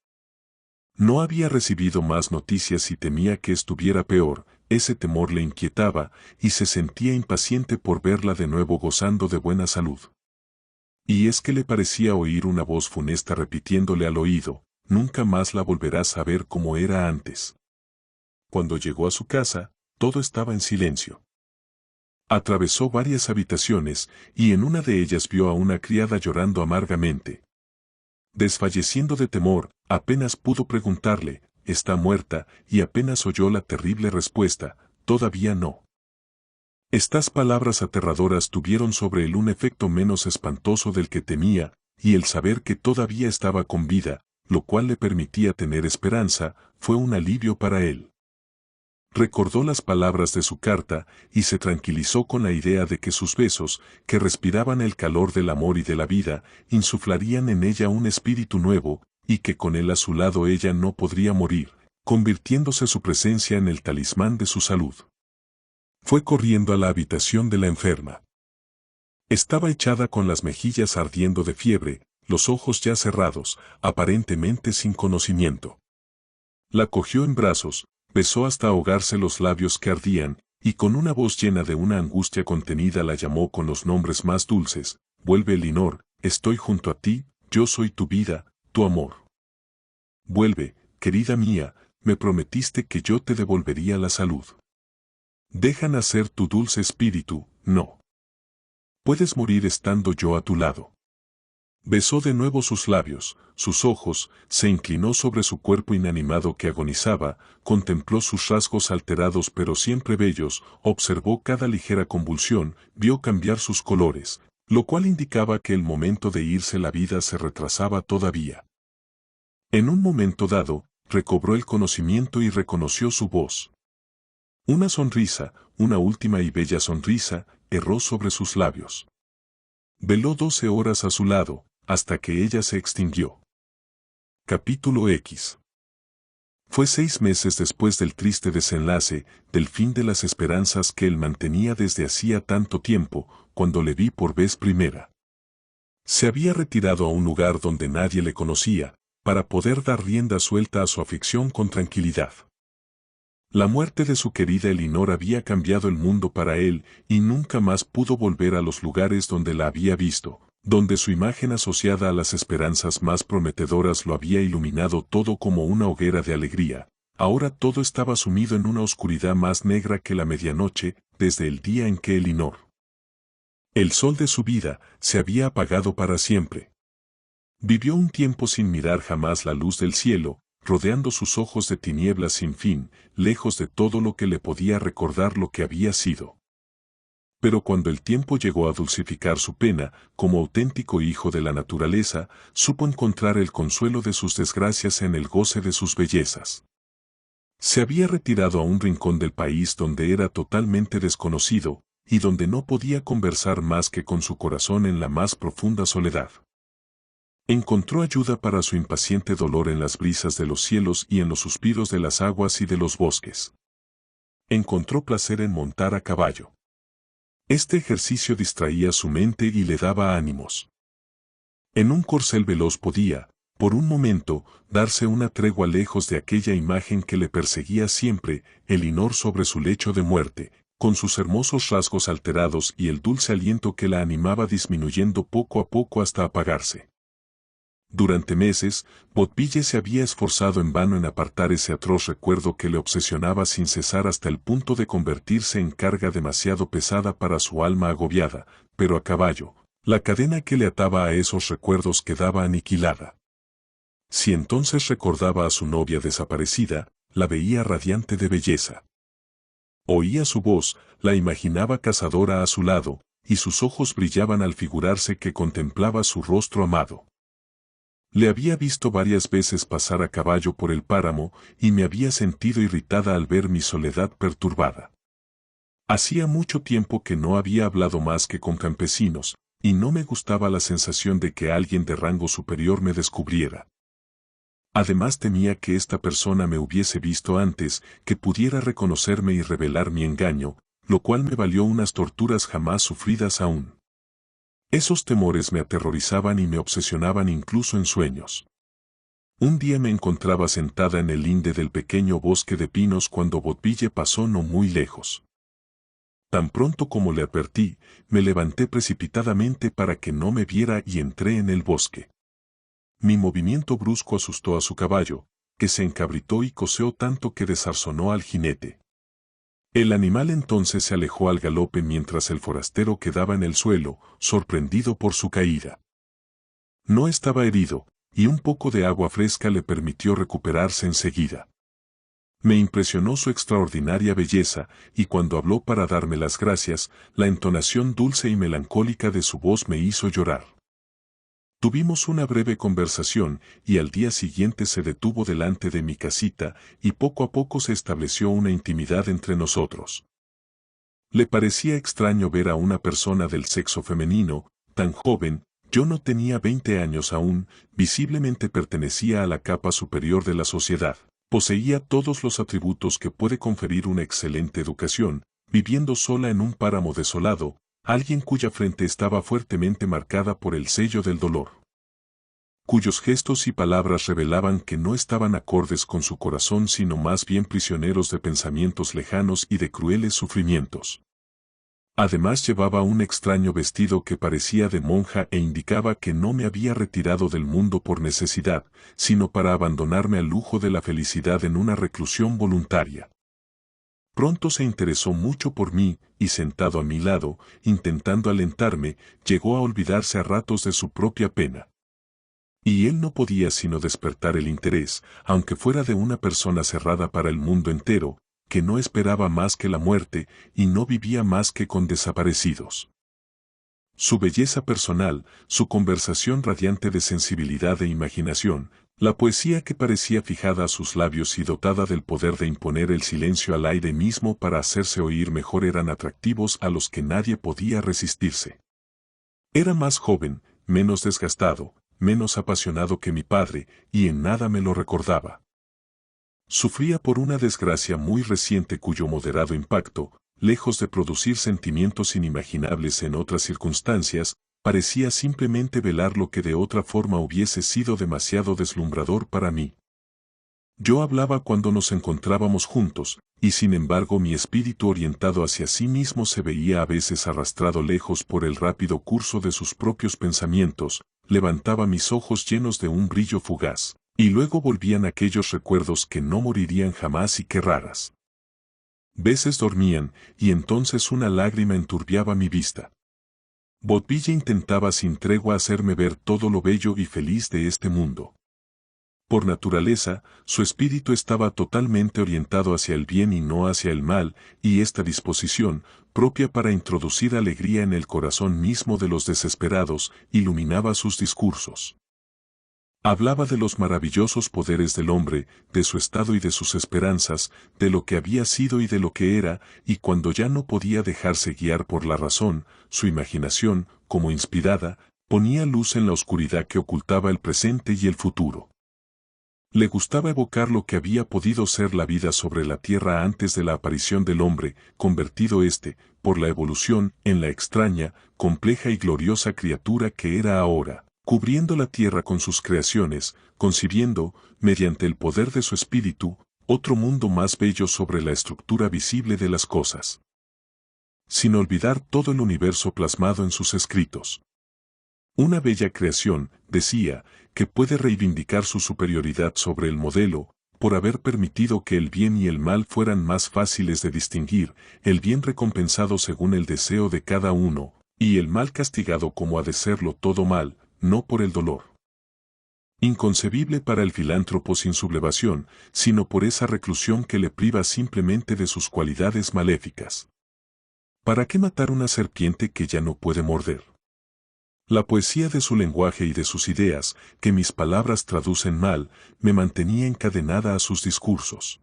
No había recibido más noticias y temía que estuviera peor. Ese temor le inquietaba, y se sentía impaciente por verla de nuevo gozando de buena salud. Y es que le parecía oír una voz funesta repitiéndole al oído, nunca más la volverás a ver como era antes. Cuando llegó a su casa, todo estaba en silencio. Atravesó varias habitaciones, y en una de ellas vio a una criada llorando amargamente. Desfalleciendo de temor, apenas pudo preguntarle, «¿Está muerta?», y apenas oyó la terrible respuesta, «Todavía no». Estas palabras aterradoras tuvieron sobre él un efecto menos espantoso del que temía, y el saber que todavía estaba con vida, lo cual le permitía tener esperanza, fue un alivio para él. Recordó las palabras de su carta, y se tranquilizó con la idea de que sus besos, que respiraban el calor del amor y de la vida, insuflarían en ella un espíritu nuevo, y que con él a su lado ella no podría morir, convirtiéndose su presencia en el talismán de su salud. Fue corriendo a la habitación de la enferma. Estaba echada con las mejillas ardiendo de fiebre, los ojos ya cerrados, aparentemente sin conocimiento. La cogió en brazos, besó hasta ahogarse los labios que ardían, y con una voz llena de una angustia contenida la llamó con los nombres más dulces, «Vuelve, Elinor, estoy junto a ti, yo soy tu vida, tu amor. Vuelve, querida mía, me prometiste que yo te devolvería la salud. Deja nacer tu dulce espíritu, no. Puedes morir estando yo a tu lado». Besó de nuevo sus labios, sus ojos, se inclinó sobre su cuerpo inanimado que agonizaba, contempló sus rasgos alterados pero siempre bellos, observó cada ligera convulsión, vio cambiar sus colores, lo cual indicaba que el momento de irse la vida se retrasaba todavía. En un momento dado, recobró el conocimiento y reconoció su voz. Una sonrisa, una última y bella sonrisa, erró sobre sus labios. Veló 12 horas a su lado, hasta que ella se extinguió. Capítulo X. Fue 6 meses después del triste desenlace, del fin de las esperanzas que él mantenía desde hacía tanto tiempo, cuando le vi por vez primera. Se había retirado a un lugar donde nadie le conocía, para poder dar rienda suelta a su afición con tranquilidad. La muerte de su querida Elinor había cambiado el mundo para él y nunca más pudo volver a los lugares donde la había visto, donde su imagen asociada a las esperanzas más prometedoras lo había iluminado todo como una hoguera de alegría. Ahora todo estaba sumido en una oscuridad más negra que la medianoche, desde el día en que Elinor, el sol de su vida, se había apagado para siempre. Vivió un tiempo sin mirar jamás la luz del cielo, rodeando sus ojos de tinieblas sin fin, lejos de todo lo que le podía recordar lo que había sido. Pero cuando el tiempo llegó a dulcificar su pena, como auténtico hijo de la naturaleza, supo encontrar el consuelo de sus desgracias en el goce de sus bellezas. Se había retirado a un rincón del país donde era totalmente desconocido, y donde no podía conversar más que con su corazón en la más profunda soledad. Encontró ayuda para su impaciente dolor en las brisas de los cielos y en los suspiros de las aguas y de los bosques. Encontró placer en montar a caballo. Este ejercicio distraía su mente y le daba ánimos. En un corcel veloz podía, por un momento, darse una tregua lejos de aquella imagen que le perseguía siempre, Elinor sobre su lecho de muerte, con sus hermosos rasgos alterados y el dulce aliento que la animaba disminuyendo poco a poco hasta apagarse. Durante meses, Botville se había esforzado en vano en apartar ese atroz recuerdo que le obsesionaba sin cesar hasta el punto de convertirse en carga demasiado pesada para su alma agobiada, pero a caballo, la cadena que le ataba a esos recuerdos quedaba aniquilada. Si entonces recordaba a su novia desaparecida, la veía radiante de belleza. Oía su voz, la imaginaba cazadora a su lado, y sus ojos brillaban al figurarse que contemplaba su rostro amado. Le había visto varias veces pasar a caballo por el páramo y me había sentido irritada al ver mi soledad perturbada. Hacía mucho tiempo que no había hablado más que con campesinos, y no me gustaba la sensación de que alguien de rango superior me descubriera. Además temía que esta persona me hubiese visto antes, que pudiera reconocerme y revelar mi engaño, lo cual me valió unas torturas jamás sufridas aún. Esos temores me aterrorizaban y me obsesionaban incluso en sueños. Un día me encontraba sentada en el linde del pequeño bosque de pinos cuando Botville pasó no muy lejos. Tan pronto como le advertí, me levanté precipitadamente para que no me viera y entré en el bosque. Mi movimiento brusco asustó a su caballo, que se encabritó y coceó tanto que desarzonó al jinete. El animal entonces se alejó al galope mientras el forastero quedaba en el suelo, sorprendido por su caída. No estaba herido, y un poco de agua fresca le permitió recuperarse enseguida. Me impresionó su extraordinaria belleza, y cuando habló para darme las gracias, la entonación dulce y melancólica de su voz me hizo llorar. Tuvimos una breve conversación, y al día siguiente se detuvo delante de mi casita, y poco a poco se estableció una intimidad entre nosotros. Le parecía extraño ver a una persona del sexo femenino, tan joven, yo no tenía 20 años aún, visiblemente pertenecía a la capa superior de la sociedad, poseía todos los atributos que puede conferir una excelente educación, viviendo sola en un páramo desolado, alguien cuya frente estaba fuertemente marcada por el sello del dolor, cuyos gestos y palabras revelaban que no estaban acordes con su corazón sino más bien prisioneros de pensamientos lejanos y de crueles sufrimientos. Además llevaba un extraño vestido que parecía de monja e indicaba que no me había retirado del mundo por necesidad, sino para abandonarme al lujo de la felicidad en una reclusión voluntaria. Pronto se interesó mucho por mí, y sentado a mi lado, intentando alentarme, llegó a olvidarse a ratos de su propia pena. Y él no podía sino despertar el interés, aunque fuera de una persona cerrada para el mundo entero, que no esperaba más que la muerte, y no vivía más que con desaparecidos. Su belleza personal, su conversación radiante de sensibilidad e imaginación, la poesía que parecía fijada a sus labios y dotada del poder de imponer el silencio al aire mismo para hacerse oír mejor eran atractivos a los que nadie podía resistirse. Era más joven, menos desgastado, menos apasionado que mi padre, y en nada me lo recordaba. Sufría por una desgracia muy reciente cuyo moderado impacto, lejos de producir sentimientos inimaginables en otras circunstancias, parecía simplemente velar lo que de otra forma hubiese sido demasiado deslumbrador para mí. Yo hablaba cuando nos encontrábamos juntos, y sin embargo mi espíritu orientado hacia sí mismo se veía a veces arrastrado lejos por el rápido curso de sus propios pensamientos, levantaba mis ojos llenos de un brillo fugaz, y luego volvían aquellos recuerdos que no morirían jamás y que raras veces dormían, y entonces una lágrima enturbiaba mi vista. Botville intentaba sin tregua hacerme ver todo lo bello y feliz de este mundo. Por naturaleza, su espíritu estaba totalmente orientado hacia el bien y no hacia el mal, y esta disposición, propia para introducir alegría en el corazón mismo de los desesperados, iluminaba sus discursos. Hablaba de los maravillosos poderes del hombre, de su estado y de sus esperanzas, de lo que había sido y de lo que era, y cuando ya no podía dejarse guiar por la razón, su imaginación, como inspirada, ponía luz en la oscuridad que ocultaba el presente y el futuro. Le gustaba evocar lo que había podido ser la vida sobre la tierra antes de la aparición del hombre, convertido por la evolución, en la extraña, compleja y gloriosa criatura que era ahora, cubriendo la tierra con sus creaciones, concibiendo, mediante el poder de su espíritu, otro mundo más bello sobre la estructura visible de las cosas. Sin olvidar todo el universo plasmado en sus escritos. Una bella creación, decía, que puede reivindicar su superioridad sobre el modelo, por haber permitido que el bien y el mal fueran más fáciles de distinguir, el bien recompensado según el deseo de cada uno, y el mal castigado como ha de serlo todo mal, no por el dolor. Inconcebible para el filántropo sin sublevación, sino por esa reclusión que le priva simplemente de sus cualidades maléficas. ¿Para qué matar una serpiente que ya no puede morder? La poesía de su lenguaje y de sus ideas, que mis palabras traducen mal, me mantenía encadenada a sus discursos.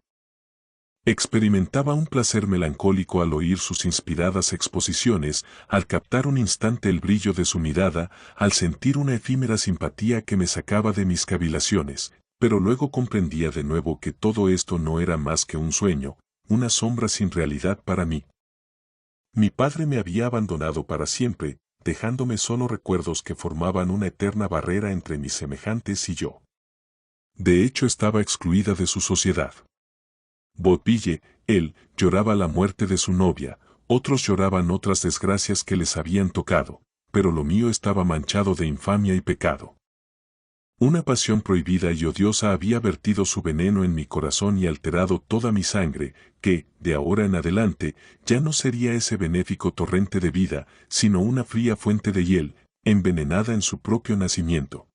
Experimentaba un placer melancólico al oír sus inspiradas exposiciones, al captar un instante el brillo de su mirada, al sentir una efímera simpatía que me sacaba de mis cavilaciones, pero luego comprendía de nuevo que todo esto no era más que un sueño, una sombra sin realidad para mí. Mi padre me había abandonado para siempre, dejándome solo recuerdos que formaban una eterna barrera entre mis semejantes y yo. De hecho estaba excluida de su sociedad. Botville, él, lloraba la muerte de su novia, otros lloraban otras desgracias que les habían tocado, pero lo mío estaba manchado de infamia y pecado. Una pasión prohibida y odiosa había vertido su veneno en mi corazón y alterado toda mi sangre, que, de ahora en adelante, ya no sería ese benéfico torrente de vida, sino una fría fuente de hiel, envenenada en su propio nacimiento.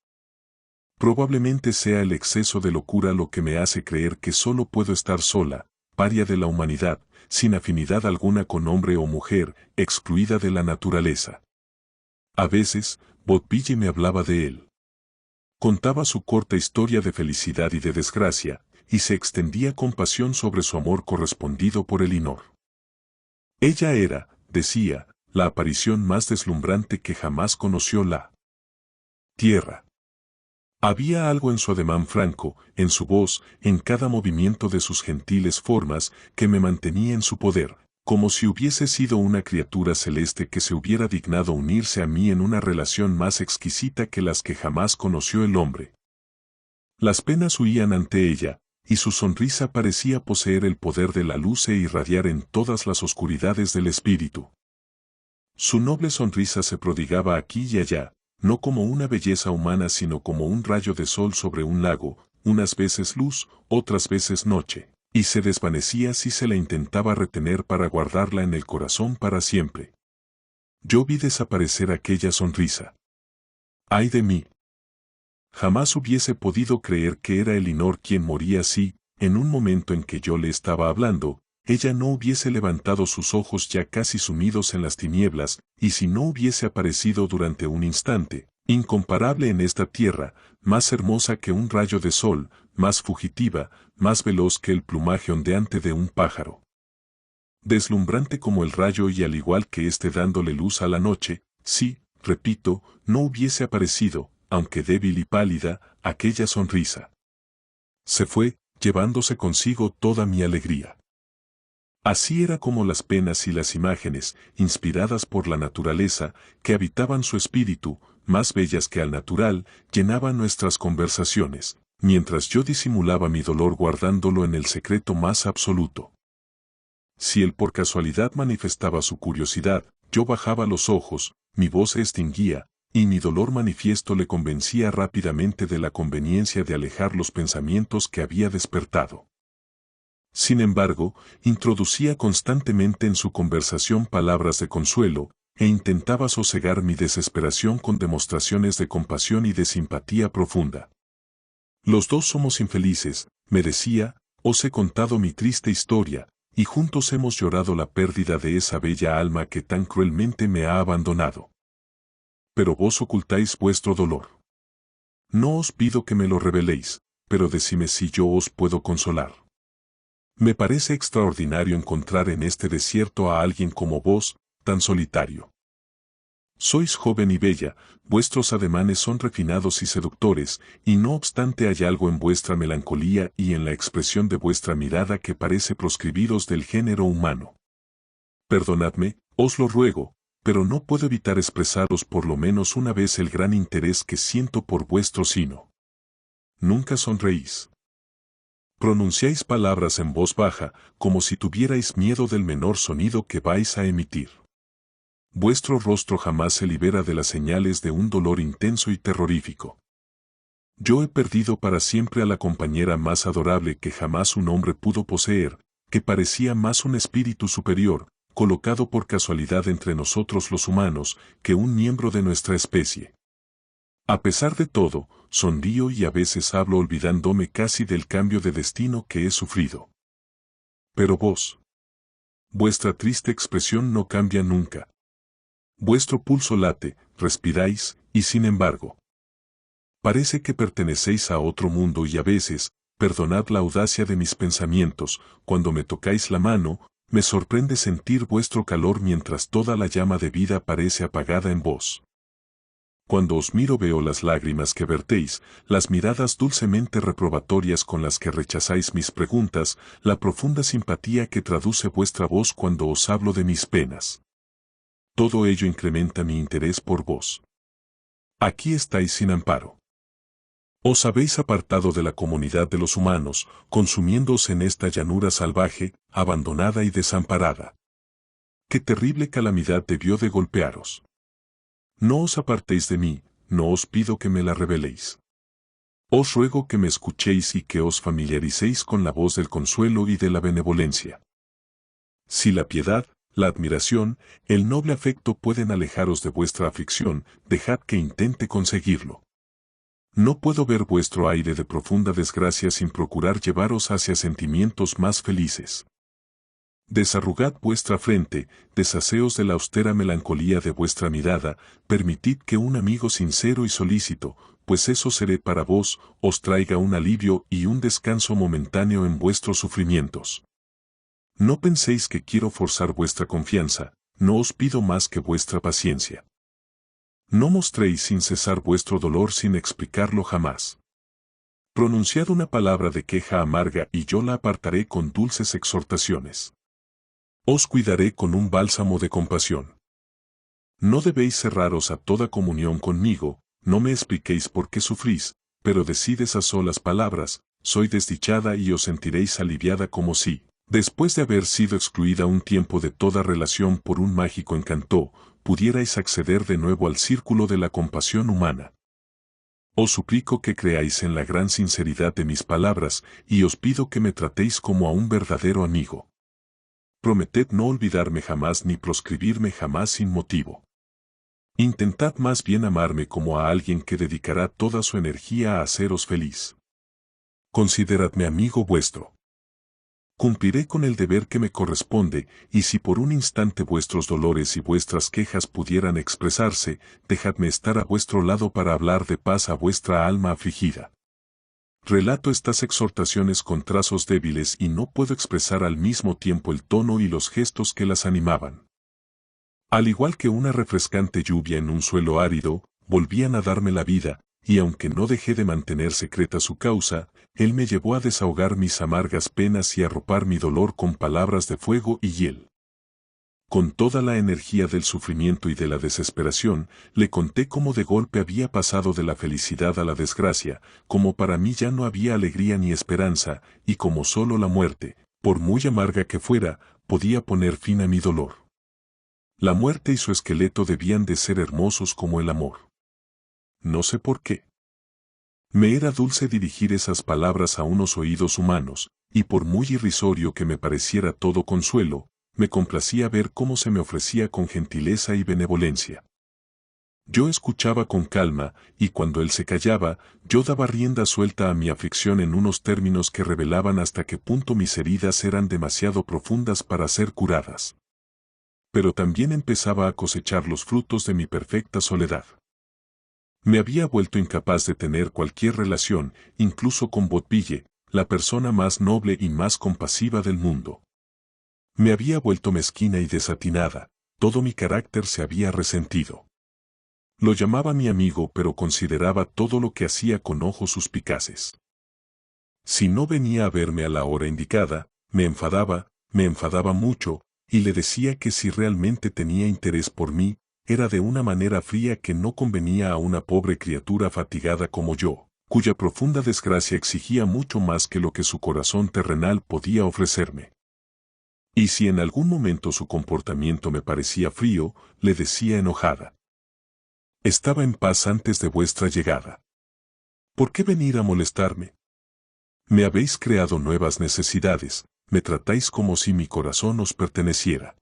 Probablemente sea el exceso de locura lo que me hace creer que solo puedo estar sola, paria de la humanidad, sin afinidad alguna con hombre o mujer, excluida de la naturaleza. A veces, Botville me hablaba de él. Contaba su corta historia de felicidad y de desgracia, y se extendía con pasión sobre su amor correspondido por Elinor. Ella era, decía, la aparición más deslumbrante que jamás conoció la tierra. Había algo en su ademán franco, en su voz, en cada movimiento de sus gentiles formas, que me mantenía en su poder, como si hubiese sido una criatura celeste que se hubiera dignado unirse a mí en una relación más exquisita que las que jamás conoció el hombre. Las penas huían ante ella, y su sonrisa parecía poseer el poder de la luz e irradiar en todas las oscuridades del espíritu. Su noble sonrisa se prodigaba aquí y allá, no como una belleza humana sino como un rayo de sol sobre un lago, unas veces luz, otras veces noche, y se desvanecía si se la intentaba retener para guardarla en el corazón para siempre. Yo vi desaparecer aquella sonrisa. ¡Ay de mí! Jamás hubiese podido creer que era Elinor quien moría si, en un momento en que yo le estaba hablando, ella no hubiese levantado sus ojos ya casi sumidos en las tinieblas, y si no hubiese aparecido durante un instante, incomparable en esta tierra, más hermosa que un rayo de sol, más fugitiva, más veloz que el plumaje ondeante de un pájaro. Deslumbrante como el rayo y al igual que dándole luz a la noche, si, repito, no hubiese aparecido, aunque débil y pálida, aquella sonrisa. Se fue, llevándose consigo toda mi alegría. Así era como las penas y las imágenes, inspiradas por la naturaleza, que habitaban su espíritu, más bellas que al natural, llenaban nuestras conversaciones, mientras yo disimulaba mi dolor guardándolo en el secreto más absoluto. Si él por casualidad manifestaba su curiosidad, yo bajaba los ojos, mi voz se extinguía, y mi dolor manifiesto le convencía rápidamente de la conveniencia de alejar los pensamientos que había despertado. Sin embargo, introducía constantemente en su conversación palabras de consuelo, e intentaba sosegar mi desesperación con demostraciones de compasión y de simpatía profunda. Los dos somos infelices, me decía, os he contado mi triste historia, y juntos hemos llorado la pérdida de esa bella alma que tan cruelmente me ha abandonado. Pero vos ocultáis vuestro dolor. No os pido que me lo reveléis, pero decime si yo os puedo consolar. Me parece extraordinario encontrar en este desierto a alguien como vos, tan solitario. Sois joven y bella, vuestros ademanes son refinados y seductores, y no obstante hay algo en vuestra melancolía y en la expresión de vuestra mirada que parece proscribiros del género humano. Perdonadme, os lo ruego, pero no puedo evitar expresaros por lo menos una vez el gran interés que siento por vuestro sino. Nunca sonreís. Pronunciáis palabras en voz baja, como si tuvierais miedo del menor sonido que vais a emitir. Vuestro rostro jamás se libera de las señales de un dolor intenso y terrorífico. Yo he perdido para siempre a la compañera más adorable que jamás un hombre pudo poseer, que parecía más un espíritu superior, colocado por casualidad entre nosotros los humanos, que un miembro de nuestra especie. A pesar de todo, sonrío y a veces hablo olvidándome casi del cambio de destino que he sufrido. Pero vos, vuestra triste expresión no cambia nunca. Vuestro pulso late, respiráis, y sin embargo, parece que pertenecéis a otro mundo y a veces, perdonad la audacia de mis pensamientos, cuando me tocáis la mano, me sorprende sentir vuestro calor mientras toda la llama de vida parece apagada en vos. Cuando os miro veo las lágrimas que vertéis, las miradas dulcemente reprobatorias con las que rechazáis mis preguntas, la profunda simpatía que traduce vuestra voz cuando os hablo de mis penas. Todo ello incrementa mi interés por vos. Aquí estáis sin amparo. Os habéis apartado de la comunidad de los humanos, consumiéndoos en esta llanura salvaje, abandonada y desamparada. ¡Qué terrible calamidad debió de golpearos! No os apartéis de mí, no os pido que me la reveléis. Os ruego que me escuchéis y que os familiaricéis con la voz del consuelo y de la benevolencia. Si la piedad, la admiración, el noble afecto pueden alejaros de vuestra aflicción, dejad que intente conseguirlo. No puedo ver vuestro aire de profunda desgracia sin procurar llevaros hacia sentimientos más felices. Desarrugad vuestra frente, deshaceos de la austera melancolía de vuestra mirada, permitid que un amigo sincero y solícito, pues eso seré para vos, os traiga un alivio y un descanso momentáneo en vuestros sufrimientos. No penséis que quiero forzar vuestra confianza, no os pido más que vuestra paciencia. No mostréis sin cesar vuestro dolor sin explicarlo jamás. Pronunciad una palabra de queja amarga y yo la apartaré con dulces exhortaciones. Os cuidaré con un bálsamo de compasión. No debéis cerraros a toda comunión conmigo, no me expliquéis por qué sufrís, pero decid esas solas palabras, soy desdichada y os sentiréis aliviada como si, después de haber sido excluida un tiempo de toda relación por un mágico encanto, pudierais acceder de nuevo al círculo de la compasión humana. Os suplico que creáis en la gran sinceridad de mis palabras, y os pido que me tratéis como a un verdadero amigo. Prometed no olvidarme jamás ni proscribirme jamás sin motivo. Intentad más bien amarme como a alguien que dedicará toda su energía a haceros feliz. Consideradme amigo vuestro. Cumpliré con el deber que me corresponde, y si por un instante vuestros dolores y vuestras quejas pudieran expresarse, dejadme estar a vuestro lado para hablar de paz a vuestra alma afligida. Relato estas exhortaciones con trazos débiles y no puedo expresar al mismo tiempo el tono y los gestos que las animaban. Al igual que una refrescante lluvia en un suelo árido, volvían a darme la vida, y aunque no dejé de mantener secreta su causa, él me llevó a desahogar mis amargas penas y a arropar mi dolor con palabras de fuego y hiel. Con toda la energía del sufrimiento y de la desesperación, le conté cómo de golpe había pasado de la felicidad a la desgracia, como para mí ya no había alegría ni esperanza, y como solo la muerte, por muy amarga que fuera, podía poner fin a mi dolor. La muerte y su esqueleto debían de ser hermosos como el amor. No sé por qué. Me era dulce dirigir esas palabras a unos oídos humanos, y por muy irrisorio que me pareciera todo consuelo, me complacía ver cómo se me ofrecía con gentileza y benevolencia. Yo escuchaba con calma, y cuando él se callaba, yo daba rienda suelta a mi aflicción en unos términos que revelaban hasta qué punto mis heridas eran demasiado profundas para ser curadas. Pero también empezaba a cosechar los frutos de mi perfecta soledad. Me había vuelto incapaz de tener cualquier relación, incluso con Botville, la persona más noble y más compasiva del mundo. Me había vuelto mezquina y desatinada, todo mi carácter se había resentido. Lo llamaba mi amigo, pero consideraba todo lo que hacía con ojos suspicaces. Si no venía a verme a la hora indicada, me enfadaba mucho, y le decía que si realmente tenía interés por mí, era de una manera fría que no convenía a una pobre criatura fatigada como yo, cuya profunda desgracia exigía mucho más que lo que su corazón terrenal podía ofrecerme. Y si en algún momento su comportamiento me parecía frío, le decía enojada: estaba en paz antes de vuestra llegada. ¿Por qué venir a molestarme? Me habéis creado nuevas necesidades, me tratáis como si mi corazón os perteneciera.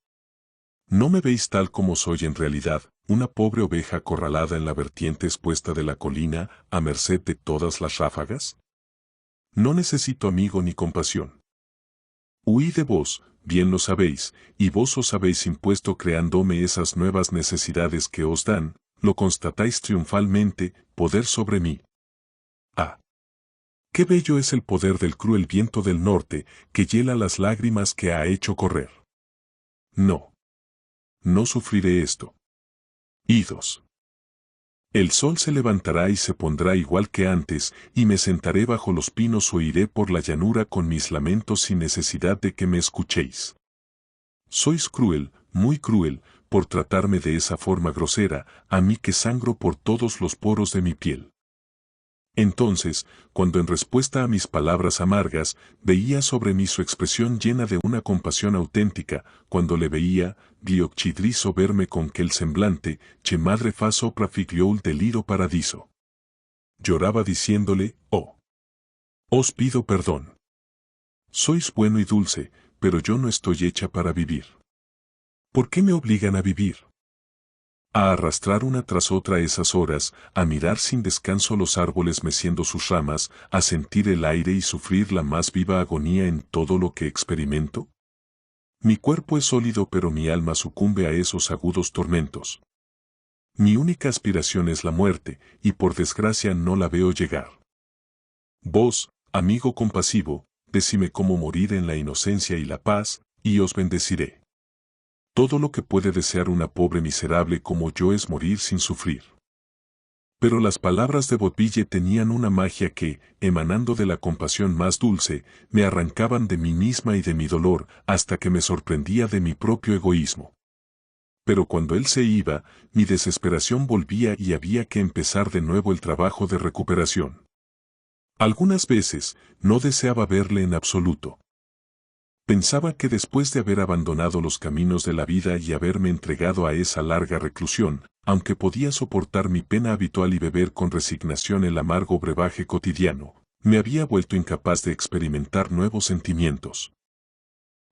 ¿No me veis tal como soy en realidad, una pobre oveja acorralada en la vertiente expuesta de la colina, a merced de todas las ráfagas? No necesito amigo ni compasión. Huí de vos, bien lo sabéis, y vos os habéis impuesto creándome esas nuevas necesidades que os dan, lo constatáis triunfalmente, poder sobre mí. Ah, qué bello es el poder del cruel viento del norte, que hiela las lágrimas que ha hecho correr. No. No sufriré esto. Idos. El sol se levantará y se pondrá igual que antes, y me sentaré bajo los pinos o iré por la llanura con mis lamentos sin necesidad de que me escuchéis. Sois cruel, muy cruel, por tratarme de esa forma grosera, a mí que sangro por todos los poros de mi piel. Entonces, cuando en respuesta a mis palabras amargas, veía sobre mí su expresión llena de una compasión auténtica, cuando le veía, diocchidrizo verme con quel semblante, che madre fa sopra figliol deliro paradiso. Lloraba diciéndole: oh, os pido perdón. Sois bueno y dulce, pero yo no estoy hecha para vivir. ¿Por qué me obligan a vivir? A arrastrar una tras otra esas horas, a mirar sin descanso los árboles meciendo sus ramas, a sentir el aire y sufrir la más viva agonía en todo lo que experimento. Mi cuerpo es sólido, pero mi alma sucumbe a esos agudos tormentos. Mi única aspiración es la muerte, y por desgracia no la veo llegar. Vos, amigo compasivo, decime cómo morir en la inocencia y la paz, y os bendeciré. Todo lo que puede desear una pobre miserable como yo es morir sin sufrir. Pero las palabras de Botville tenían una magia que, emanando de la compasión más dulce, me arrancaban de mí misma y de mi dolor, hasta que me sorprendía de mi propio egoísmo. Pero cuando él se iba, mi desesperación volvía y había que empezar de nuevo el trabajo de recuperación. Algunas veces, no deseaba verle en absoluto. Pensaba que después de haber abandonado los caminos de la vida y haberme entregado a esa larga reclusión, aunque podía soportar mi pena habitual y beber con resignación el amargo brebaje cotidiano, me había vuelto incapaz de experimentar nuevos sentimientos.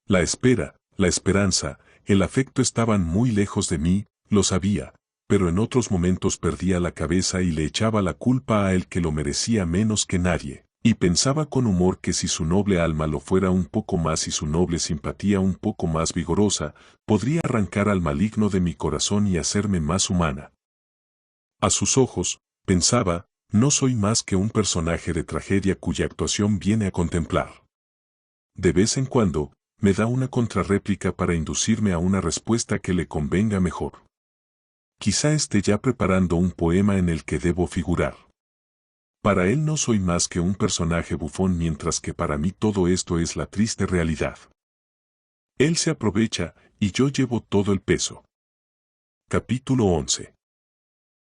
La espera, la esperanza, el afecto estaban muy lejos de mí, lo sabía, pero en otros momentos perdía la cabeza y le echaba la culpa a él que lo merecía menos que nadie. Y pensaba con humor que si su noble alma lo fuera un poco más y su noble simpatía un poco más vigorosa, podría arrancar al maligno de mi corazón y hacerme más humana. A sus ojos, pensaba, no soy más que un personaje de tragedia cuya actuación viene a contemplar. De vez en cuando, me da una contrarréplica para inducirme a una respuesta que le convenga mejor. Quizá esté ya preparando un poema en el que debo figurar. Para él no soy más que un personaje bufón, mientras que para mí todo esto es la triste realidad. Él se aprovecha y yo llevo todo el peso. Capítulo 11.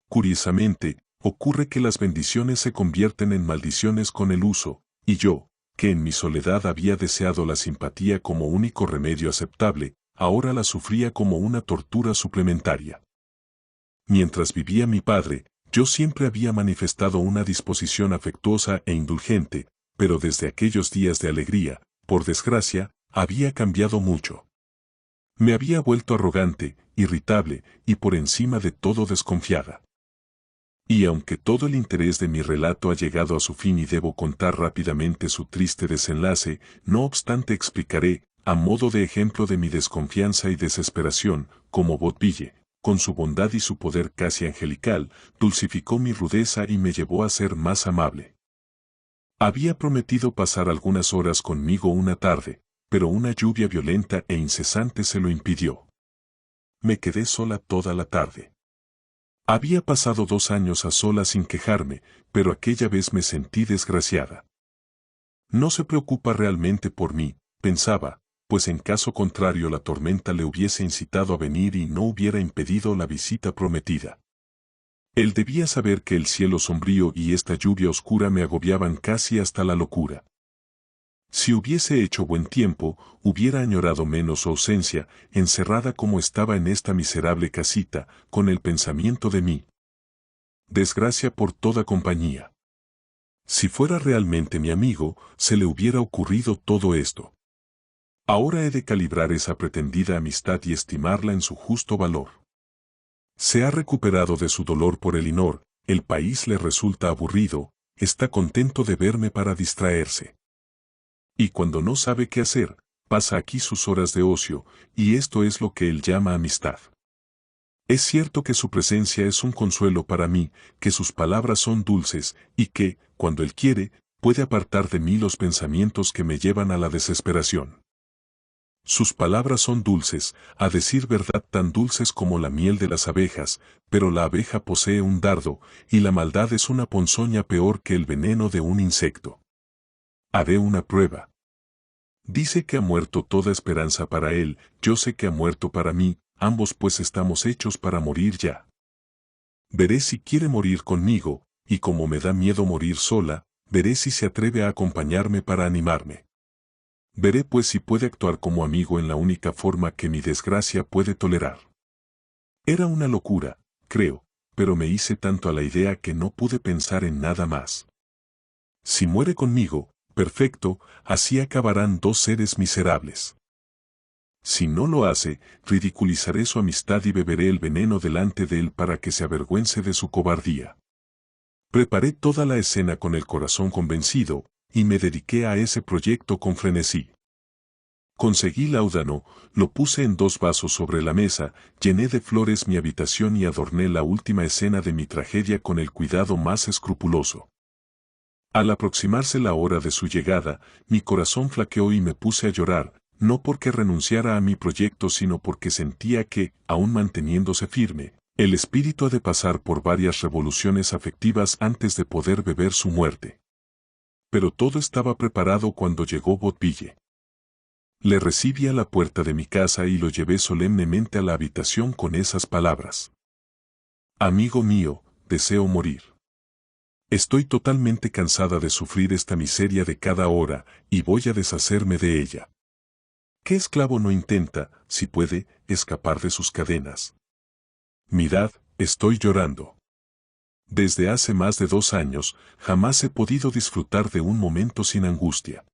Curiosamente, ocurre que las bendiciones se convierten en maldiciones con el uso, y yo, que en mi soledad había deseado la simpatía como único remedio aceptable, ahora la sufría como una tortura suplementaria. Mientras vivía mi padre, yo siempre había manifestado una disposición afectuosa e indulgente, pero desde aquellos días de alegría, por desgracia, había cambiado mucho. Me había vuelto arrogante, irritable y por encima de todo desconfiada. Y aunque todo el interés de mi relato ha llegado a su fin y debo contar rápidamente su triste desenlace, no obstante explicaré, a modo de ejemplo de mi desconfianza y desesperación, cómo Botville, con su bondad y su poder casi angelical, dulcificó mi rudeza y me llevó a ser más amable. Había prometido pasar algunas horas conmigo una tarde, pero una lluvia violenta e incesante se lo impidió. Me quedé sola toda la tarde. Había pasado 2 años a solas sin quejarme, pero aquella vez me sentí desgraciada. No se preocupa realmente por mí, pensaba, pues en caso contrario la tormenta le hubiese incitado a venir y no hubiera impedido la visita prometida. Él debía saber que el cielo sombrío y esta lluvia oscura me agobiaban casi hasta la locura. Si hubiese hecho buen tiempo, hubiera añorado menos su ausencia, encerrada como estaba en esta miserable casita, con el pensamiento de mí. Desgracia por toda compañía. Si fuera realmente mi amigo, se le hubiera ocurrido todo esto. Ahora he de calibrar esa pretendida amistad y estimarla en su justo valor. Se ha recuperado de su dolor por Elinor, el país le resulta aburrido, está contento de verme para distraerse. Y cuando no sabe qué hacer, pasa aquí sus horas de ocio, y esto es lo que él llama amistad. Es cierto que su presencia es un consuelo para mí, que sus palabras son dulces, y que, cuando él quiere, puede apartar de mí los pensamientos que me llevan a la desesperación. Sus palabras son dulces, a decir verdad tan dulces como la miel de las abejas, pero la abeja posee un dardo, y la maldad es una ponzoña peor que el veneno de un insecto. Haré una prueba. Dice que ha muerto toda esperanza para él, yo sé que ha muerto para mí, ambos pues estamos hechos para morir ya. Veré si quiere morir conmigo, y como me da miedo morir sola, veré si se atreve a acompañarme para animarme. Veré pues si puede actuar como amigo en la única forma que mi desgracia puede tolerar. Era una locura, creo, pero me hice tanto a la idea que no pude pensar en nada más. Si muere conmigo, perfecto, así acabarán 2 seres miserables. Si no lo hace, ridiculizaré su amistad y beberé el veneno delante de él para que se avergüence de su cobardía. Preparé toda la escena con el corazón convencido, y me dediqué a ese proyecto con frenesí. Conseguí láudano, lo puse en 2 vasos sobre la mesa, llené de flores mi habitación y adorné la última escena de mi tragedia con el cuidado más escrupuloso. Al aproximarse la hora de su llegada, mi corazón flaqueó y me puse a llorar, no porque renunciara a mi proyecto sino porque sentía que, aun manteniéndose firme, el espíritu ha de pasar por varias revoluciones afectivas antes de poder beber su muerte. Pero todo estaba preparado cuando llegó Botville. Le recibí a la puerta de mi casa y lo llevé solemnemente a la habitación con esas palabras. Amigo mío, deseo morir. Estoy totalmente cansada de sufrir esta miseria de cada hora, y voy a deshacerme de ella. ¿Qué esclavo no intenta, si puede, escapar de sus cadenas? Mirad, estoy llorando. Desde hace más de 2 años, jamás he podido disfrutar de un momento sin angustia.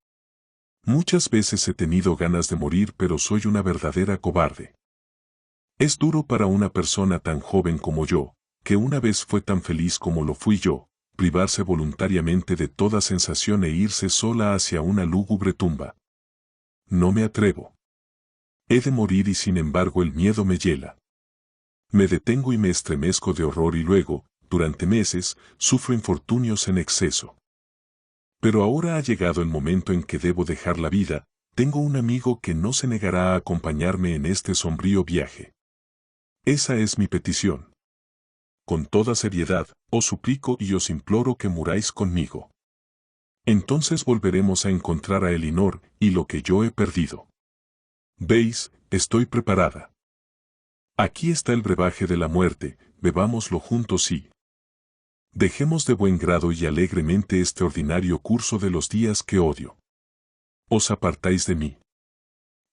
Muchas veces he tenido ganas de morir, pero soy una verdadera cobarde. Es duro para una persona tan joven como yo, que una vez fue tan feliz como lo fui yo, privarse voluntariamente de toda sensación e irse sola hacia una lúgubre tumba. No me atrevo. He de morir y sin embargo el miedo me hiela. Me detengo y me estremezco de horror y luego, durante meses, sufro infortunios en exceso. Pero ahora ha llegado el momento en que debo dejar la vida, tengo un amigo que no se negará a acompañarme en este sombrío viaje. Esa es mi petición. con toda seriedad, os suplico y os imploro que muráis conmigo. Entonces volveremos a encontrar a Elinor y lo que yo he perdido. Veis, estoy preparada. Aquí está el brebaje de la muerte, bebámoslo juntos y dejemos de buen grado y alegremente este ordinario curso de los días que odio. Os apartáis de mí.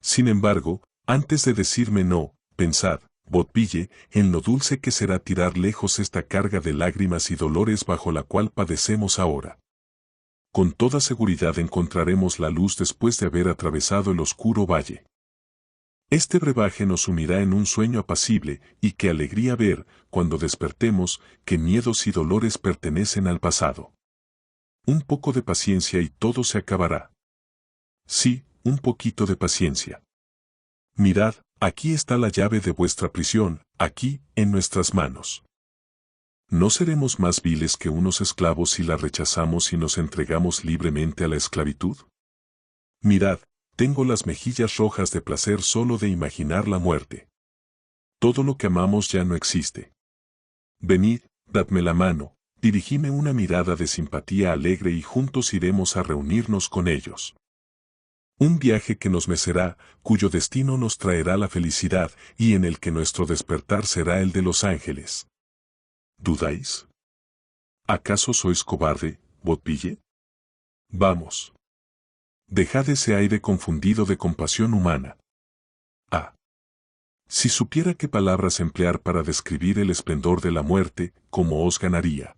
Sin embargo, antes de decirme no, pensad, Botville, en lo dulce que será tirar lejos esta carga de lágrimas y dolores bajo la cual padecemos ahora. Con toda seguridad encontraremos la luz después de haber atravesado el oscuro valle. Este brebaje nos sumirá en un sueño apacible, y qué alegría ver, cuando despertemos, que miedos y dolores pertenecen al pasado. Un poco de paciencia y todo se acabará. Sí, un poquito de paciencia. Mirad, aquí está la llave de vuestra prisión, aquí, en nuestras manos. ¿No seremos más viles que unos esclavos si la rechazamos y nos entregamos libremente a la esclavitud? Mirad, tengo las mejillas rojas de placer solo de imaginar la muerte. Todo lo que amamos ya no existe. Venid, dadme la mano, dirigime una mirada de simpatía alegre y juntos iremos a reunirnos con ellos. Un viaje que nos mecerá, cuyo destino nos traerá la felicidad y en el que nuestro despertar será el de los ángeles. ¿Dudáis? ¿Acaso sois cobarde, Botville? Vamos. Dejad ese aire confundido de compasión humana. Ah. Si supiera qué palabras emplear para describir el esplendor de la muerte, ¿cómo os ganaría?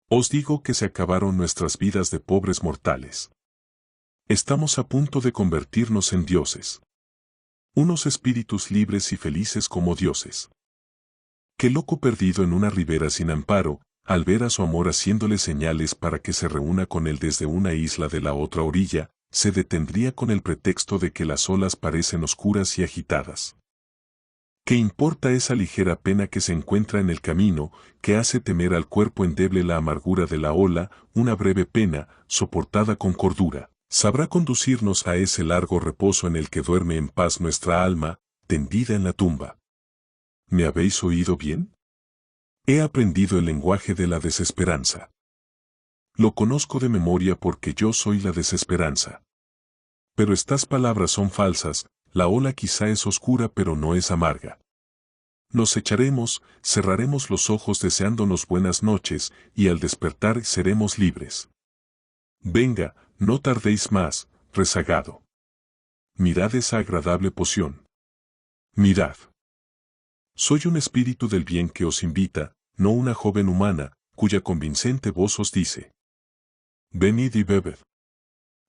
Os digo que se acabaron nuestras vidas de pobres mortales. Estamos a punto de convertirnos en dioses. Unos espíritus libres y felices como dioses. Qué loco perdido en una ribera sin amparo, al ver a su amor haciéndole señales para que se reúna con él desde una isla de la otra orilla, se detendría con el pretexto de que las olas parecen oscuras y agitadas. ¿Qué importa esa ligera pena que se encuentra en el camino, que hace temer al cuerpo endeble la amargura de la ola, una breve pena, soportada con cordura, sabrá conducirnos a ese largo reposo en el que duerme en paz nuestra alma, tendida en la tumba? ¿Me habéis oído bien? He aprendido el lenguaje de la desesperanza. Lo conozco de memoria porque yo soy la desesperanza. Pero estas palabras son falsas, la ola quizá es oscura pero no es amarga. Nos echaremos, cerraremos los ojos deseándonos buenas noches, y al despertar seremos libres. Venga, no tardéis más, rezagado. Mirad esa agradable poción. Mirad. Soy un espíritu del bien que os invita, no una joven humana, cuya convincente voz os dice: venid y bebed.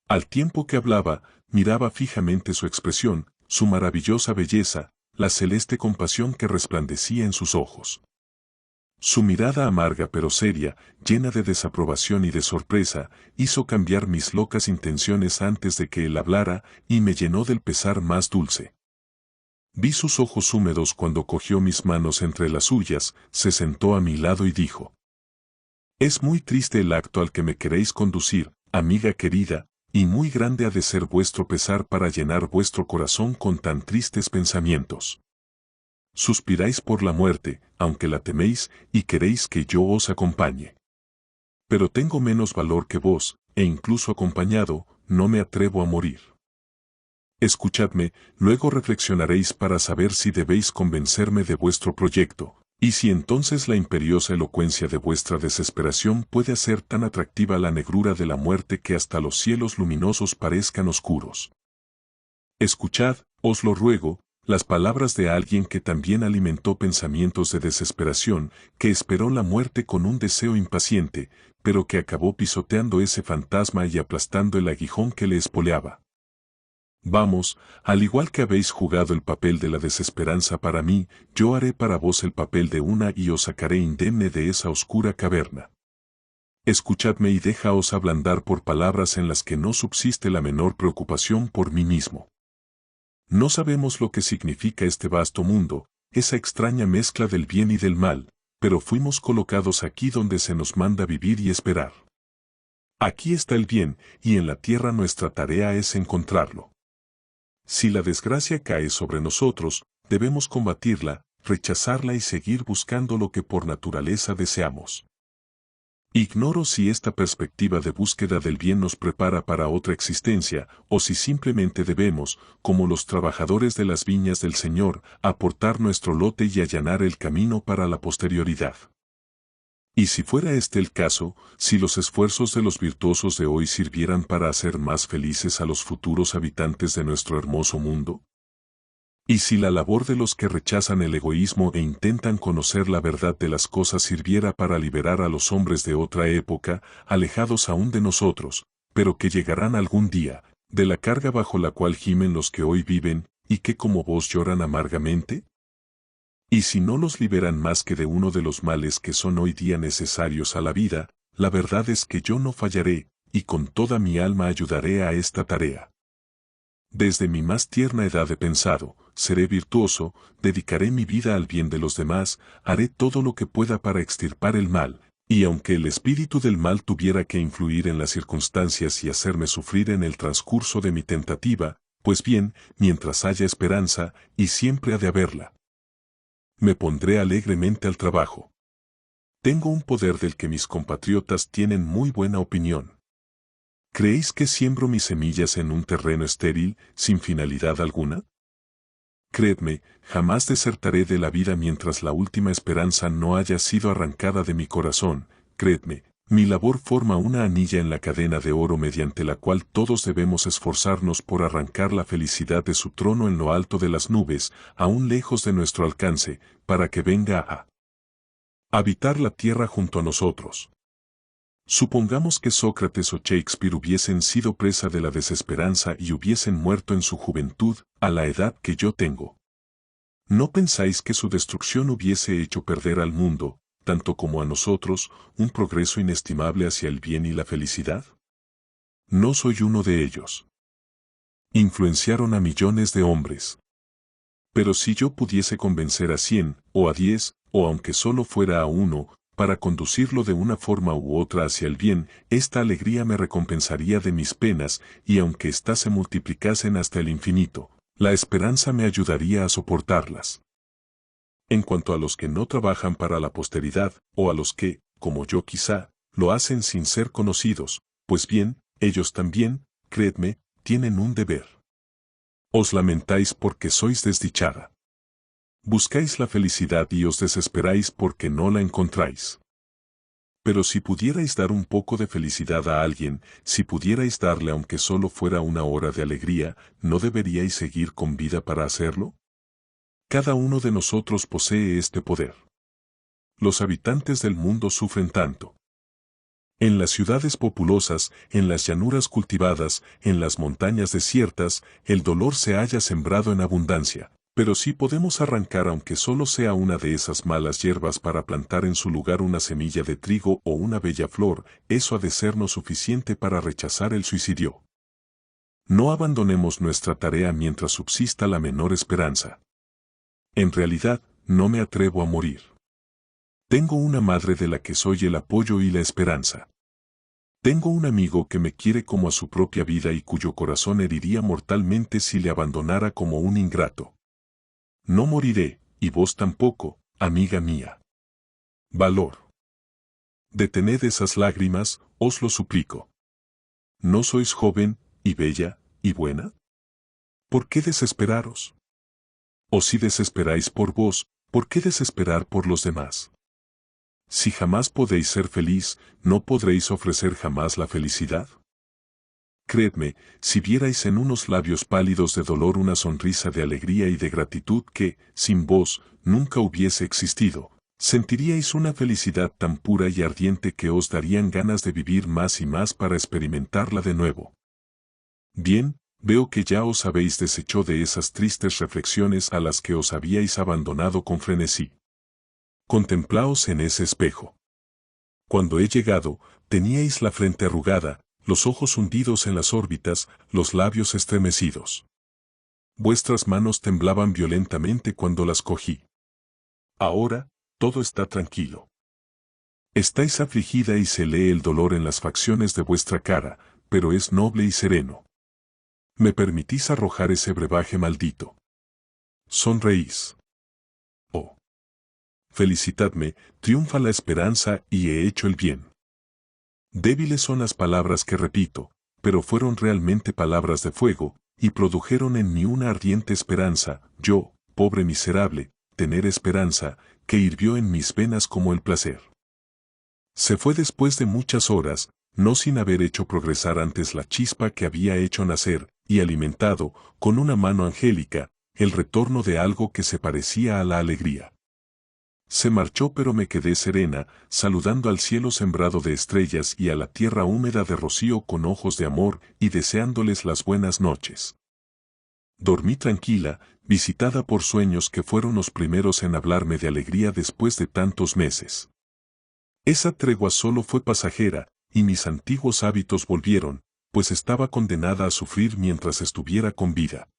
Al tiempo que hablaba, miraba fijamente su expresión, su maravillosa belleza, la celeste compasión que resplandecía en sus ojos. Su mirada amarga pero seria, llena de desaprobación y de sorpresa, hizo cambiar mis locas intenciones antes de que él hablara, y me llenó del pesar más dulce. Vi sus ojos húmedos cuando cogió mis manos entre las suyas, se sentó a mi lado y dijo: es muy triste el acto al que me queréis conducir, amiga querida, y muy grande ha de ser vuestro pesar para llenar vuestro corazón con tan tristes pensamientos. Suspiráis por la muerte, aunque la teméis, y queréis que yo os acompañe. Pero tengo menos valor que vos, e incluso acompañado, no me atrevo a morir. Escuchadme, luego reflexionaréis para saber si debéis convencerme de vuestro proyecto, y si entonces la imperiosa elocuencia de vuestra desesperación puede hacer tan atractiva la negrura de la muerte que hasta los cielos luminosos parezcan oscuros. Escuchad, os lo ruego, las palabras de alguien que también alimentó pensamientos de desesperación, que esperó la muerte con un deseo impaciente, pero que acabó pisoteando ese fantasma y aplastando el aguijón que le espoleaba. Vamos, al igual que habéis jugado el papel de la desesperanza para mí, yo haré para vos el papel de una y os sacaré indemne de esa oscura caverna. Escuchadme y déjaos ablandar por palabras en las que no subsiste la menor preocupación por mí mismo. No sabemos lo que significa este vasto mundo, esa extraña mezcla del bien y del mal, pero fuimos colocados aquí donde se nos manda vivir y esperar. Aquí está el bien, y en la tierra nuestra tarea es encontrarlo. Si la desgracia cae sobre nosotros, debemos combatirla, rechazarla y seguir buscando lo que por naturaleza deseamos. Ignoro si esta perspectiva de búsqueda del bien nos prepara para otra existencia, o si simplemente debemos, como los trabajadores de las viñas del Señor, aportar nuestro lote y allanar el camino para la posterioridad. Y si fuera este el caso, si los esfuerzos de los virtuosos de hoy sirvieran para hacer más felices a los futuros habitantes de nuestro hermoso mundo, y si la labor de los que rechazan el egoísmo e intentan conocer la verdad de las cosas sirviera para liberar a los hombres de otra época, alejados aún de nosotros, pero que llegarán algún día, de la carga bajo la cual gimen los que hoy viven, y que como vos lloran amargamente? Y si no los liberan más que de uno de los males que son hoy día necesarios a la vida, la verdad es que yo no fallaré, y con toda mi alma ayudaré a esta tarea. Desde mi más tierna edad he pensado, seré virtuoso, dedicaré mi vida al bien de los demás, haré todo lo que pueda para extirpar el mal, y aunque el espíritu del mal tuviera que influir en las circunstancias y hacerme sufrir en el transcurso de mi tentativa, pues bien, mientras haya esperanza, y siempre ha de haberla, me pondré alegremente al trabajo. Tengo un poder del que mis compatriotas tienen muy buena opinión. ¿Creéis que siembro mis semillas en un terreno estéril, sin finalidad alguna? Creedme, jamás desertaré de la vida mientras la última esperanza no haya sido arrancada de mi corazón. Creedme, mi labor forma una anilla en la cadena de oro mediante la cual todos debemos esforzarnos por arrancar la felicidad de su trono en lo alto de las nubes, aún lejos de nuestro alcance, para que venga a habitar la tierra junto a nosotros. Supongamos que Sócrates o Shakespeare hubiesen sido presa de la desesperanza y hubiesen muerto en su juventud, a la edad que yo tengo. ¿No pensáis que su destrucción hubiese hecho perder al mundo, tanto como a nosotros, un progreso inestimable hacia el bien y la felicidad? No soy uno de ellos. Influenciaron a millones de hombres. Pero si yo pudiese convencer a 100, o a 10, o aunque solo fuera a uno, para conducirlo de una forma u otra hacia el bien, esta alegría me recompensaría de mis penas, y aunque éstas se multiplicasen hasta el infinito, la esperanza me ayudaría a soportarlas. En cuanto a los que no trabajan para la posteridad, o a los que, como yo quizá, lo hacen sin ser conocidos, pues bien, ellos también, creedme, tienen un deber. Os lamentáis porque sois desdichada. Buscáis la felicidad y os desesperáis porque no la encontráis. Pero si pudierais dar un poco de felicidad a alguien, si pudierais darle aunque solo fuera una hora de alegría, ¿no deberíais seguir con vida para hacerlo? Cada uno de nosotros posee este poder. Los habitantes del mundo sufren tanto. En las ciudades populosas, en las llanuras cultivadas, en las montañas desiertas, el dolor se halla sembrado en abundancia. Pero si podemos arrancar aunque solo sea una de esas malas hierbas para plantar en su lugar una semilla de trigo o una bella flor, eso ha de sernos suficiente para rechazar el suicidio. No abandonemos nuestra tarea mientras subsista la menor esperanza. En realidad, no me atrevo a morir. Tengo una madre de la que soy el apoyo y la esperanza. Tengo un amigo que me quiere como a su propia vida y cuyo corazón heriría mortalmente si le abandonara como un ingrato. No moriré, y vos tampoco, amiga mía. Valor. Detened esas lágrimas, os lo suplico. ¿No sois joven, y bella, y buena? ¿Por qué desesperaros? O si desesperáis por vos, ¿por qué desesperar por los demás? Si jamás podéis ser feliz, ¿no podréis ofrecer jamás la felicidad? Creedme, si vierais en unos labios pálidos de dolor una sonrisa de alegría y de gratitud que, sin vos, nunca hubiese existido, sentiríais una felicidad tan pura y ardiente que os darían ganas de vivir más y más para experimentarla de nuevo. Bien, veo que ya os habéis deshecho de esas tristes reflexiones a las que os habíais abandonado con frenesí. Contemplaos en ese espejo. Cuando he llegado, teníais la frente arrugada, los ojos hundidos en las órbitas, los labios estremecidos. Vuestras manos temblaban violentamente cuando las cogí. Ahora, todo está tranquilo. Estáis afligida y se lee el dolor en las facciones de vuestra cara, pero es noble y sereno. Me permitís arrojar ese brebaje maldito. Sonreís. Oh. felicitadme, triunfa la esperanza y he hecho el bien. Débiles son las palabras que repito, pero fueron realmente palabras de fuego, y produjeron en mí una ardiente esperanza, yo, pobre miserable, tener esperanza, que hirvió en mis venas como el placer. Se fue después de muchas horas, no sin haber hecho progresar antes la chispa que había hecho nacer, y alimentado, con una mano angélica, el retorno de algo que se parecía a la alegría. Se marchó pero me quedé serena, saludando al cielo sembrado de estrellas y a la tierra húmeda de rocío con ojos de amor y deseándoles las buenas noches. Dormí tranquila, visitada por sueños que fueron los primeros en hablarme de alegría después de tantos meses. Esa tregua solo fue pasajera, y mis antiguos hábitos volvieron, pues estaba condenada a sufrir mientras estuviera con vida.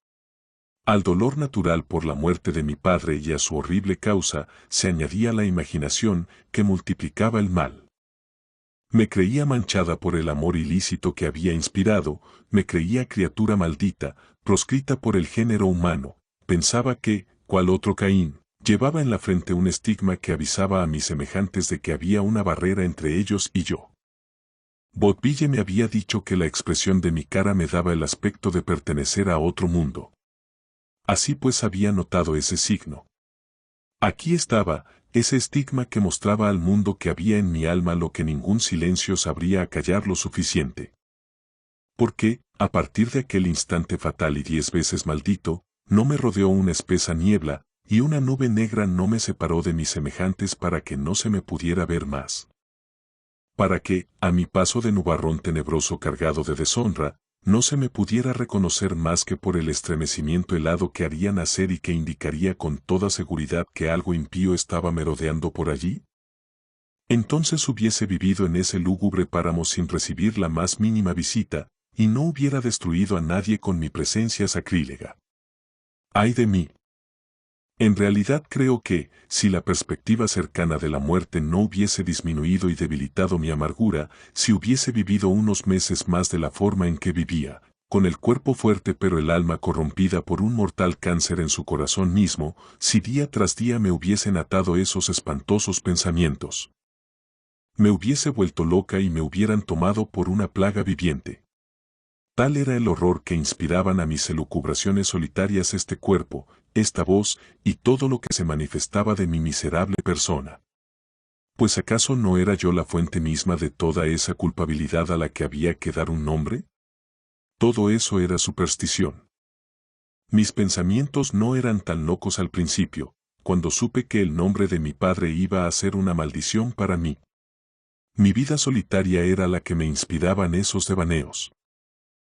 Al dolor natural por la muerte de mi padre y a su horrible causa, se añadía la imaginación que multiplicaba el mal. Me creía manchada por el amor ilícito que había inspirado, me creía criatura maldita, proscrita por el género humano, pensaba que, cual otro Caín, llevaba en la frente un estigma que avisaba a mis semejantes de que había una barrera entre ellos y yo. Botville me había dicho que la expresión de mi cara me daba el aspecto de pertenecer a otro mundo. Así pues había notado ese signo. Aquí estaba, ese estigma que mostraba al mundo que había en mi alma lo que ningún silencio sabría acallar lo suficiente. Porque, a partir de aquel instante fatal y 10 veces maldito, no me rodeó una espesa niebla, y una nube negra no me separó de mis semejantes para que no se me pudiera ver más. Para que, a mi paso de nubarrón tenebroso cargado de deshonra, no se me pudiera reconocer más que por el estremecimiento helado que haría nacer y que indicaría con toda seguridad que algo impío estaba merodeando por allí. Entonces hubiese vivido en ese lúgubre páramo sin recibir la más mínima visita, y no hubiera destruido a nadie con mi presencia sacrílega. ¡Ay de mí! En realidad creo que, si la perspectiva cercana de la muerte no hubiese disminuido y debilitado mi amargura, si hubiese vivido unos meses más de la forma en que vivía, con el cuerpo fuerte pero el alma corrompida por un mortal cáncer en su corazón mismo, si día tras día me hubiesen atado esos espantosos pensamientos, me hubiese vuelto loca y me hubieran tomado por una plaga viviente. Tal era el horror que inspiraban a mis elucubraciones solitarias este cuerpo, esta voz y todo lo que se manifestaba de mi miserable persona. Pues ¿acaso no era yo la fuente misma de toda esa culpabilidad a la que había que dar un nombre? Todo eso era superstición. Mis pensamientos no eran tan locos al principio, cuando supe que el nombre de mi padre iba a ser una maldición para mí. Mi vida solitaria era la que me inspiraban esos devaneos.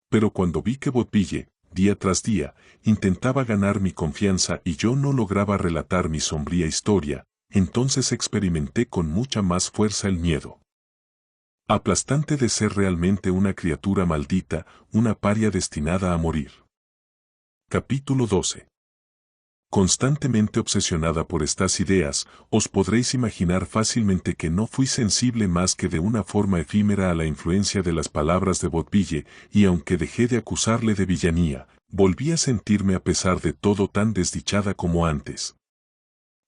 Pero cuando vi que Botville, día tras día, intentaba ganar mi confianza y yo no lograba relatar mi sombría historia, entonces experimenté con mucha más fuerza el miedo. Aplastante de ser realmente una criatura maldita, una paria destinada a morir. Capítulo 12. Constantemente obsesionada por estas ideas, os podréis imaginar fácilmente que no fui sensible más que de una forma efímera a la influencia de las palabras de Botville, y aunque dejé de acusarle de villanía, volví a sentirme a pesar de todo tan desdichada como antes.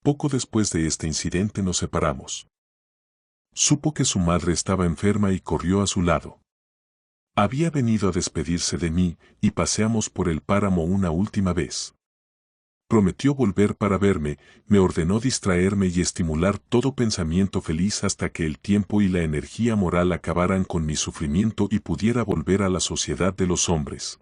Poco después de este incidente nos separamos. Supo que su madre estaba enferma y corrió a su lado. Había venido a despedirse de mí, y paseamos por el páramo una última vez. Prometió volver para verme, me ordenó distraerme y estimular todo pensamiento feliz hasta que el tiempo y la energía moral acabaran con mi sufrimiento y pudiera volver a la sociedad de los hombres.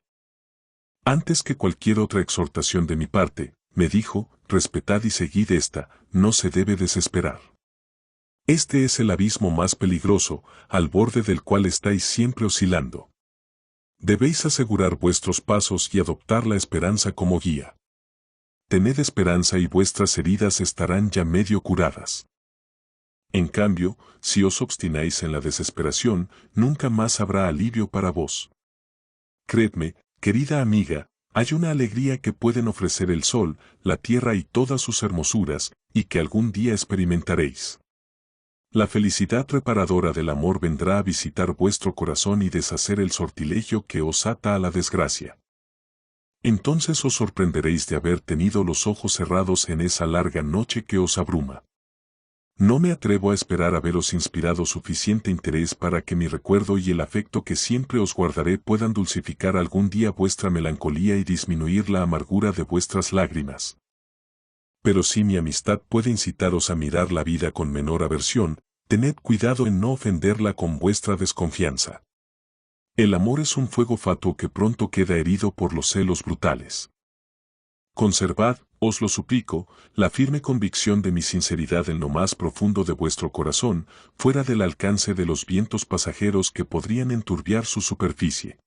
Antes que cualquier otra exhortación de mi parte, me dijo, respetad y seguid esta, no se debe desesperar. Este es el abismo más peligroso, al borde del cual estáis siempre oscilando. Debéis asegurar vuestros pasos y adoptar la esperanza como guía. Tened esperanza y vuestras heridas estarán ya medio curadas. En cambio, si os obstináis en la desesperación, nunca más habrá alivio para vos. Creedme, querida amiga, hay una alegría que pueden ofrecer el sol, la tierra y todas sus hermosuras, y que algún día experimentaréis. La felicidad reparadora del amor vendrá a visitar vuestro corazón y deshacer el sortilegio que os ata a la desgracia. Entonces os sorprenderéis de haber tenido los ojos cerrados en esa larga noche que os abruma. No me atrevo a esperar haberos inspirado suficiente interés para que mi recuerdo y el afecto que siempre os guardaré puedan dulcificar algún día vuestra melancolía y disminuir la amargura de vuestras lágrimas. Pero si mi amistad puede incitaros a mirar la vida con menor aversión, tened cuidado en no ofenderla con vuestra desconfianza. El amor es un fuego fatuo que pronto queda herido por los celos brutales. Conservad, os lo suplico, la firme convicción de mi sinceridad en lo más profundo de vuestro corazón, fuera del alcance de los vientos pasajeros que podrían enturbiar su superficie.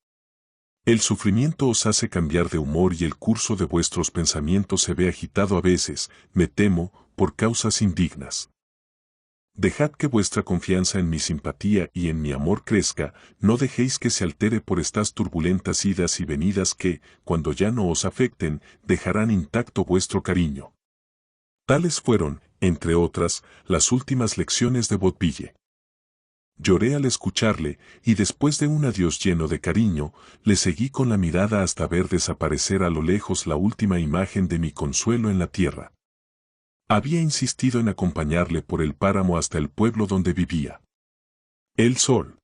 El sufrimiento os hace cambiar de humor y el curso de vuestros pensamientos se ve agitado a veces, me temo, por causas indignas. Dejad que vuestra confianza en mi simpatía y en mi amor crezca, no dejéis que se altere por estas turbulentas idas y venidas que, cuando ya no os afecten, dejarán intacto vuestro cariño. Tales fueron, entre otras, las últimas lecciones de Botteville. Lloré al escucharle, y después de un adiós lleno de cariño, le seguí con la mirada hasta ver desaparecer a lo lejos la última imagen de mi consuelo en la tierra. Había insistido en acompañarle por el páramo hasta el pueblo donde vivía. El sol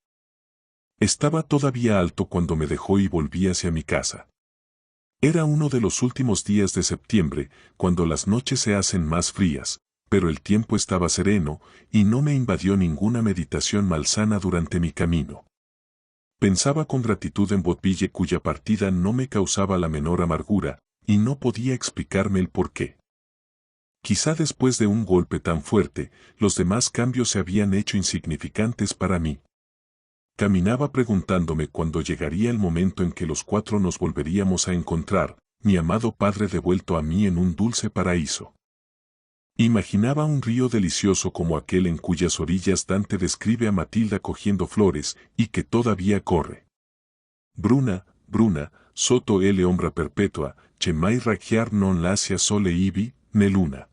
estaba todavía alto cuando me dejó y volví hacia mi casa. Era uno de los últimos días de septiembre, cuando las noches se hacen más frías, pero el tiempo estaba sereno, y no me invadió ninguna meditación malsana durante mi camino. Pensaba con gratitud en Botteville, cuya partida no me causaba la menor amargura, y no podía explicarme el porqué. Quizá después de un golpe tan fuerte, los demás cambios se habían hecho insignificantes para mí. Caminaba preguntándome cuándo llegaría el momento en que los cuatro nos volveríamos a encontrar, mi amado padre devuelto a mí en un dulce paraíso. Imaginaba un río delicioso como aquel en cuyas orillas Dante describe a Matilda cogiendo flores y que todavía corre. Bruna, Bruna, sotto elle ombra perpetua, che mai raggiar non lascia sole ibi, né luna.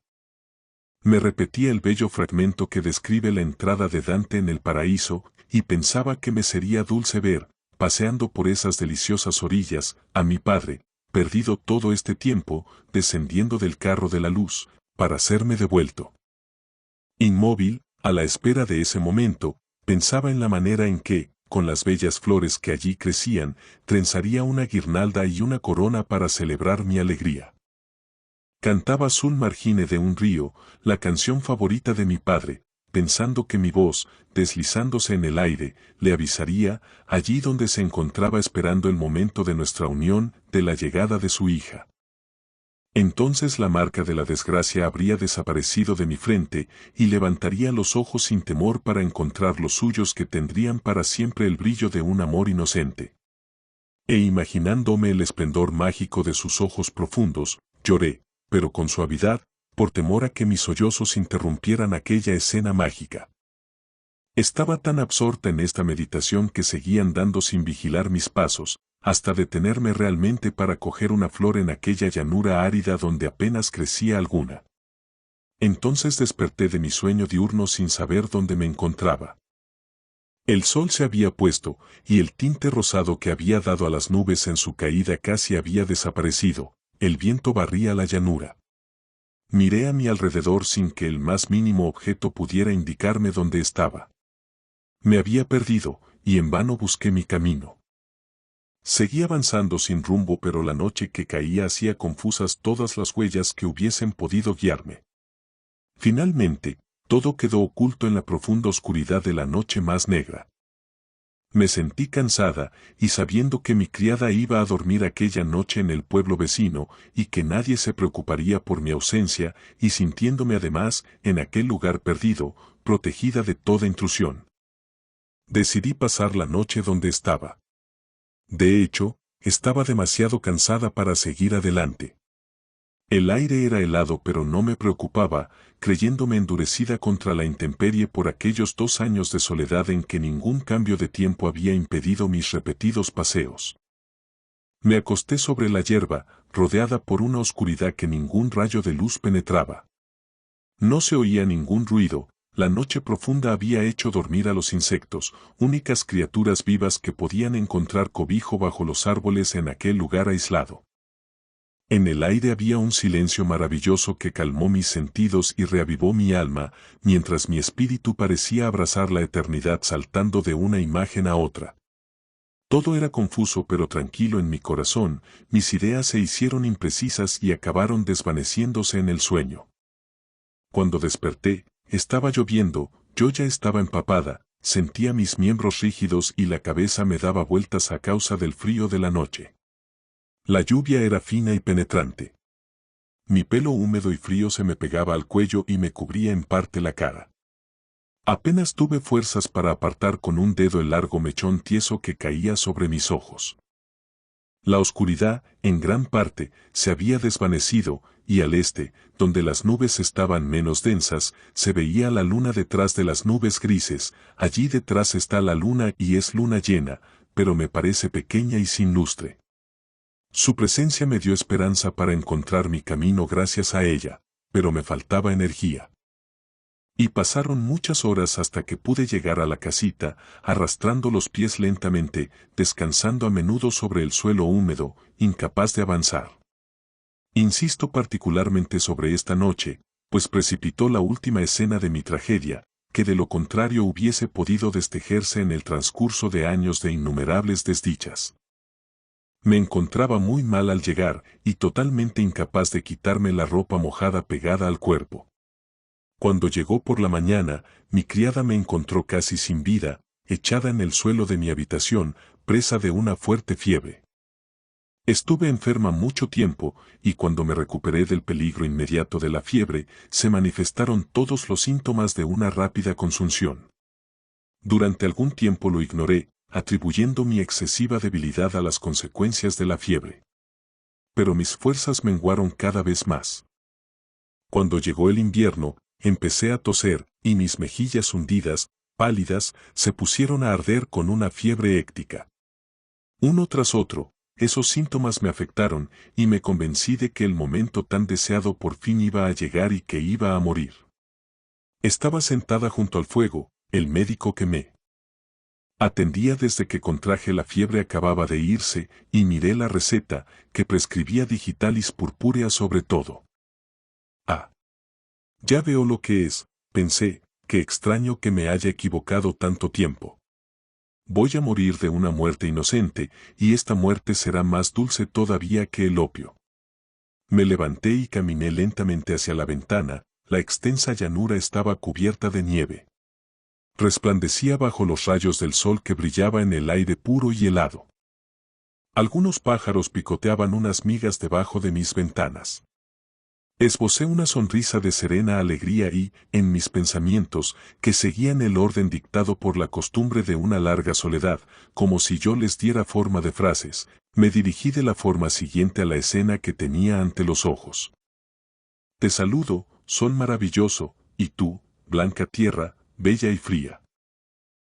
Me repetía el bello fragmento que describe la entrada de Dante en el paraíso, y pensaba que me sería dulce ver, paseando por esas deliciosas orillas, a mi padre, perdido todo este tiempo, descendiendo del carro de la luz, para serme devuelto. Inmóvil, a la espera de ese momento, pensaba en la manera en que, con las bellas flores que allí crecían, trenzaría una guirnalda y una corona para celebrar mi alegría. Cantaba sul margine de un río, la canción favorita de mi padre, pensando que mi voz, deslizándose en el aire, le avisaría, allí donde se encontraba esperando el momento de nuestra unión, de la llegada de su hija. Entonces la marca de la desgracia habría desaparecido de mi frente, y levantaría los ojos sin temor para encontrar los suyos que tendrían para siempre el brillo de un amor inocente. E imaginándome el esplendor mágico de sus ojos profundos, lloré, pero con suavidad, por temor a que mis sollozos interrumpieran aquella escena mágica. Estaba tan absorta en esta meditación que seguía andando sin vigilar mis pasos, hasta detenerme realmente para coger una flor en aquella llanura árida donde apenas crecía alguna. Entonces desperté de mi sueño diurno sin saber dónde me encontraba. El sol se había puesto, y el tinte rosado que había dado a las nubes en su caída casi había desaparecido. El viento barría la llanura. Miré a mi alrededor sin que el más mínimo objeto pudiera indicarme dónde estaba. Me había perdido, y en vano busqué mi camino. Seguí avanzando sin rumbo, pero la noche que caía hacía confusas todas las huellas que hubiesen podido guiarme. Finalmente, todo quedó oculto en la profunda oscuridad de la noche más negra. Me sentí cansada, y sabiendo que mi criada iba a dormir aquella noche en el pueblo vecino, y que nadie se preocuparía por mi ausencia, y sintiéndome además, en aquel lugar perdido, protegida de toda intrusión, decidí pasar la noche donde estaba. De hecho, estaba demasiado cansada para seguir adelante. El aire era helado, pero no me preocupaba, creyéndome endurecida contra la intemperie por aquellos 2 años de soledad en que ningún cambio de tiempo había impedido mis repetidos paseos. Me acosté sobre la hierba, rodeada por una oscuridad que ningún rayo de luz penetraba. No se oía ningún ruido, la noche profunda había hecho dormir a los insectos, únicas criaturas vivas que podían encontrar cobijo bajo los árboles en aquel lugar aislado. En el aire había un silencio maravilloso que calmó mis sentidos y reavivó mi alma, mientras mi espíritu parecía abrazar la eternidad saltando de una imagen a otra. Todo era confuso pero tranquilo en mi corazón, mis ideas se hicieron imprecisas y acabaron desvaneciéndose en el sueño. Cuando desperté, estaba lloviendo, yo ya estaba empapada, sentía mis miembros rígidos y la cabeza me daba vueltas a causa del frío de la noche. La lluvia era fina y penetrante. Mi pelo húmedo y frío se me pegaba al cuello y me cubría en parte la cara. Apenas tuve fuerzas para apartar con un dedo el largo mechón tieso que caía sobre mis ojos. La oscuridad, en gran parte, se había desvanecido, y al este, donde las nubes estaban menos densas, se veía la luna detrás de las nubes grises. Allí detrás está la luna y es luna llena, pero me parece pequeña y sin lustre. Su presencia me dio esperanza para encontrar mi camino gracias a ella, pero me faltaba energía. Y pasaron muchas horas hasta que pude llegar a la casita, arrastrando los pies lentamente, descansando a menudo sobre el suelo húmedo, incapaz de avanzar. Insisto particularmente sobre esta noche, pues precipitó la última escena de mi tragedia, que de lo contrario hubiese podido destejerse en el transcurso de años de innumerables desdichas. Me encontraba muy mal al llegar y totalmente incapaz de quitarme la ropa mojada pegada al cuerpo. Cuando llegó por la mañana, mi criada me encontró casi sin vida, echada en el suelo de mi habitación, presa de una fuerte fiebre. Estuve enferma mucho tiempo, y cuando me recuperé del peligro inmediato de la fiebre, se manifestaron todos los síntomas de una rápida consunción. Durante algún tiempo lo ignoré, atribuyendo mi excesiva debilidad a las consecuencias de la fiebre. Pero mis fuerzas menguaron cada vez más. Cuando llegó el invierno, empecé a toser, y mis mejillas hundidas, pálidas, se pusieron a arder con una fiebre héctica. Uno tras otro, esos síntomas me afectaron, y me convencí de que el momento tan deseado por fin iba a llegar y que iba a morir. Estaba sentada junto al fuego, el médico que me atendía desde que contraje la fiebre acababa de irse, y miré la receta, que prescribía digitalis purpúrea sobre todo. Ah. Ya veo lo que es, pensé, qué extraño que me haya equivocado tanto tiempo. Voy a morir de una muerte inocente, y esta muerte será más dulce todavía que el opio. Me levanté y caminé lentamente hacia la ventana, la extensa llanura estaba cubierta de nieve. Resplandecía bajo los rayos del sol que brillaba en el aire puro y helado. Algunos pájaros picoteaban unas migas debajo de mis ventanas. Esbocé una sonrisa de serena alegría y, en mis pensamientos, que seguían el orden dictado por la costumbre de una larga soledad, como si yo les diera forma de frases, me dirigí de la forma siguiente a la escena que tenía ante los ojos. Te saludo, sol maravilloso, y tú, blanca tierra, bella y fría.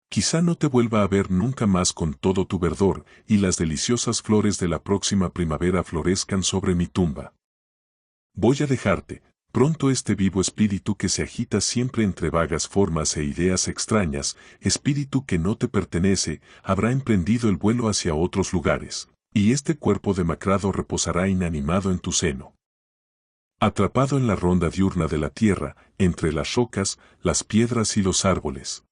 Quizá no te vuelva a ver nunca más con todo tu verdor, y las deliciosas flores de la próxima primavera florezcan sobre mi tumba. Voy a dejarte, pronto este vivo espíritu que se agita siempre entre vagas formas e ideas extrañas, espíritu que no te pertenece, habrá emprendido el vuelo hacia otros lugares, y este cuerpo demacrado reposará inanimado en tu seno. Atrapado en la ronda diurna de la tierra, entre las rocas, las piedras y los árboles.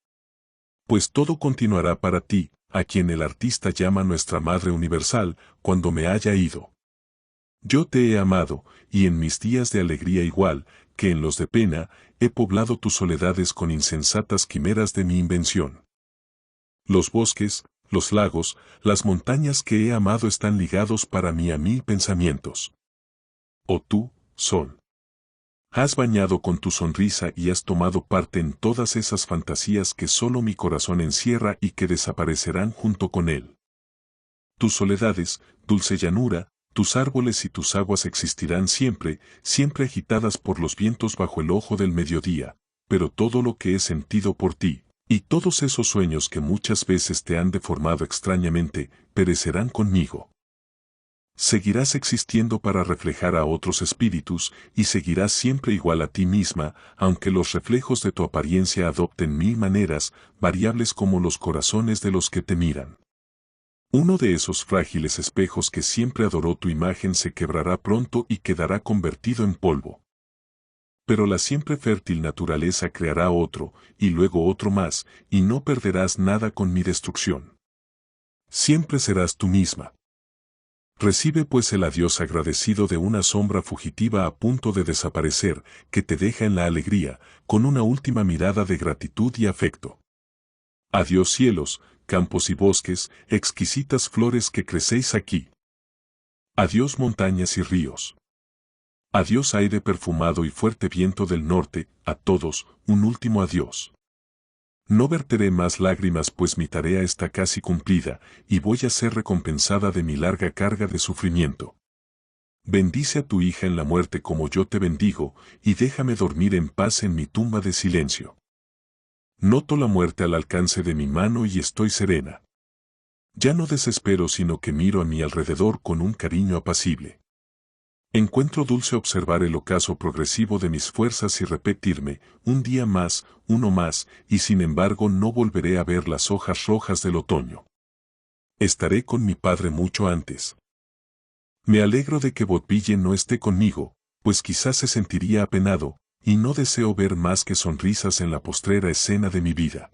Pues todo continuará para ti, a quien el artista llama nuestra Madre Universal, cuando me haya ido. Yo te he amado, y en mis días de alegría igual, que en los de pena, he poblado tus soledades con insensatas quimeras de mi invención. Los bosques, los lagos, las montañas que he amado están ligados para mí a 1000 pensamientos. Oh tú, sol. Has bañado con tu sonrisa y has tomado parte en todas esas fantasías que solo mi corazón encierra y que desaparecerán junto con él. Tus soledades, dulce llanura, tus árboles y tus aguas existirán siempre, siempre agitadas por los vientos bajo el ojo del mediodía, pero todo lo que he sentido por ti, y todos esos sueños que muchas veces te han deformado extrañamente, perecerán conmigo. Seguirás existiendo para reflejar a otros espíritus, y seguirás siempre igual a ti misma, aunque los reflejos de tu apariencia adopten 1000 maneras, variables como los corazones de los que te miran. Uno de esos frágiles espejos que siempre adoró tu imagen se quebrará pronto y quedará convertido en polvo. Pero la siempre fértil naturaleza creará otro, y luego otro más, y no perderás nada con mi destrucción. Siempre serás tú misma. Recibe pues el adiós agradecido de una sombra fugitiva a punto de desaparecer, que te deja en la alegría, con una última mirada de gratitud y afecto. Adiós cielos, campos y bosques, exquisitas flores que crecéis aquí. Adiós montañas y ríos. Adiós aire perfumado y fuerte viento del norte, a todos, un último adiós. No verteré más lágrimas pues mi tarea está casi cumplida, y voy a ser recompensada de mi larga carga de sufrimiento. Bendice a tu hija en la muerte como yo te bendigo, y déjame dormir en paz en mi tumba de silencio. Noto la muerte al alcance de mi mano y estoy serena. Ya no desespero sino que miro a mi alrededor con un cariño apacible. Encuentro dulce observar el ocaso progresivo de mis fuerzas y repetirme, un día más, uno más, y sin embargo no volveré a ver las hojas rojas del otoño. Estaré con mi padre mucho antes. Me alegro de que Botville no esté conmigo, pues quizás se sentiría apenado, y no deseo ver más que sonrisas en la postrera escena de mi vida.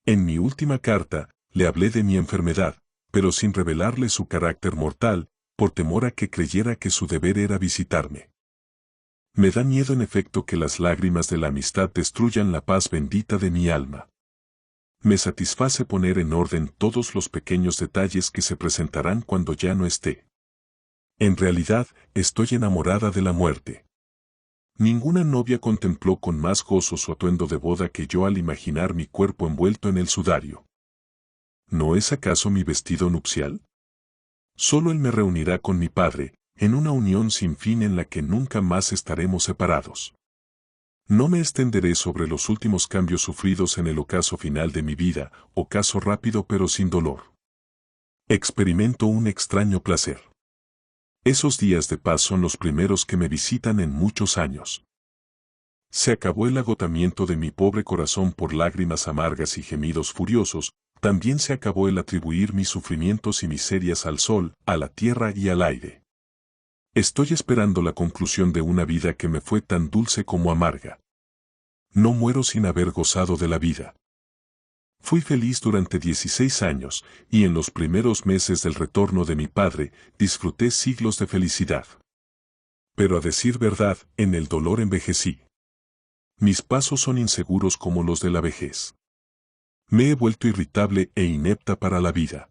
En mi última carta, le hablé de mi enfermedad, pero sin revelarle su carácter mortal, por temor a que creyera que su deber era visitarme. Me da miedo en efecto que las lágrimas de la amistad destruyan la paz bendita de mi alma. Me satisface poner en orden todos los pequeños detalles que se presentarán cuando ya no esté. En realidad, estoy enamorada de la muerte. Ninguna novia contempló con más gozo su atuendo de boda que yo al imaginar mi cuerpo envuelto en el sudario. ¿No es acaso mi vestido nupcial? Solo él me reunirá con mi padre, en una unión sin fin en la que nunca más estaremos separados. No me extenderé sobre los últimos cambios sufridos en el ocaso final de mi vida, ocaso rápido pero sin dolor. Experimento un extraño placer. Esos días de paz son los primeros que me visitan en muchos años. Se acabó el agotamiento de mi pobre corazón por lágrimas amargas y gemidos furiosos, también se acabó el atribuir mis sufrimientos y miserias al sol, a la tierra y al aire. Estoy esperando la conclusión de una vida que me fue tan dulce como amarga. No muero sin haber gozado de la vida. Fui feliz durante 16 años, y en los primeros meses del retorno de mi padre, disfruté siglos de felicidad. Pero a decir verdad, en el dolor envejecí. Mis pasos son inseguros como los de la vejez. Me he vuelto irritable e inepta para la vida.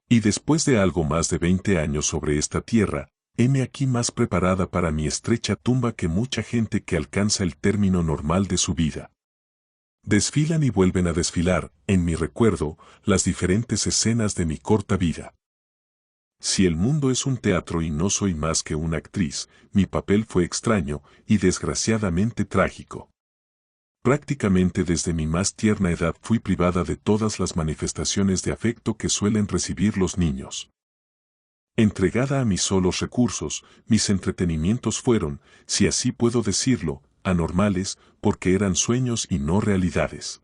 Y después de algo más de 20 años sobre esta tierra, heme aquí más preparada para mi estrecha tumba que mucha gente que alcanza el término normal de su vida. Desfilan y vuelven a desfilar, en mi recuerdo, las diferentes escenas de mi corta vida. Si el mundo es un teatro y no soy más que una actriz, mi papel fue extraño y desgraciadamente trágico. Prácticamente desde mi más tierna edad fui privada de todas las manifestaciones de afecto que suelen recibir los niños. Entregada a mis solos recursos, mis entretenimientos fueron, si así puedo decirlo, anormales, porque eran sueños y no realidades.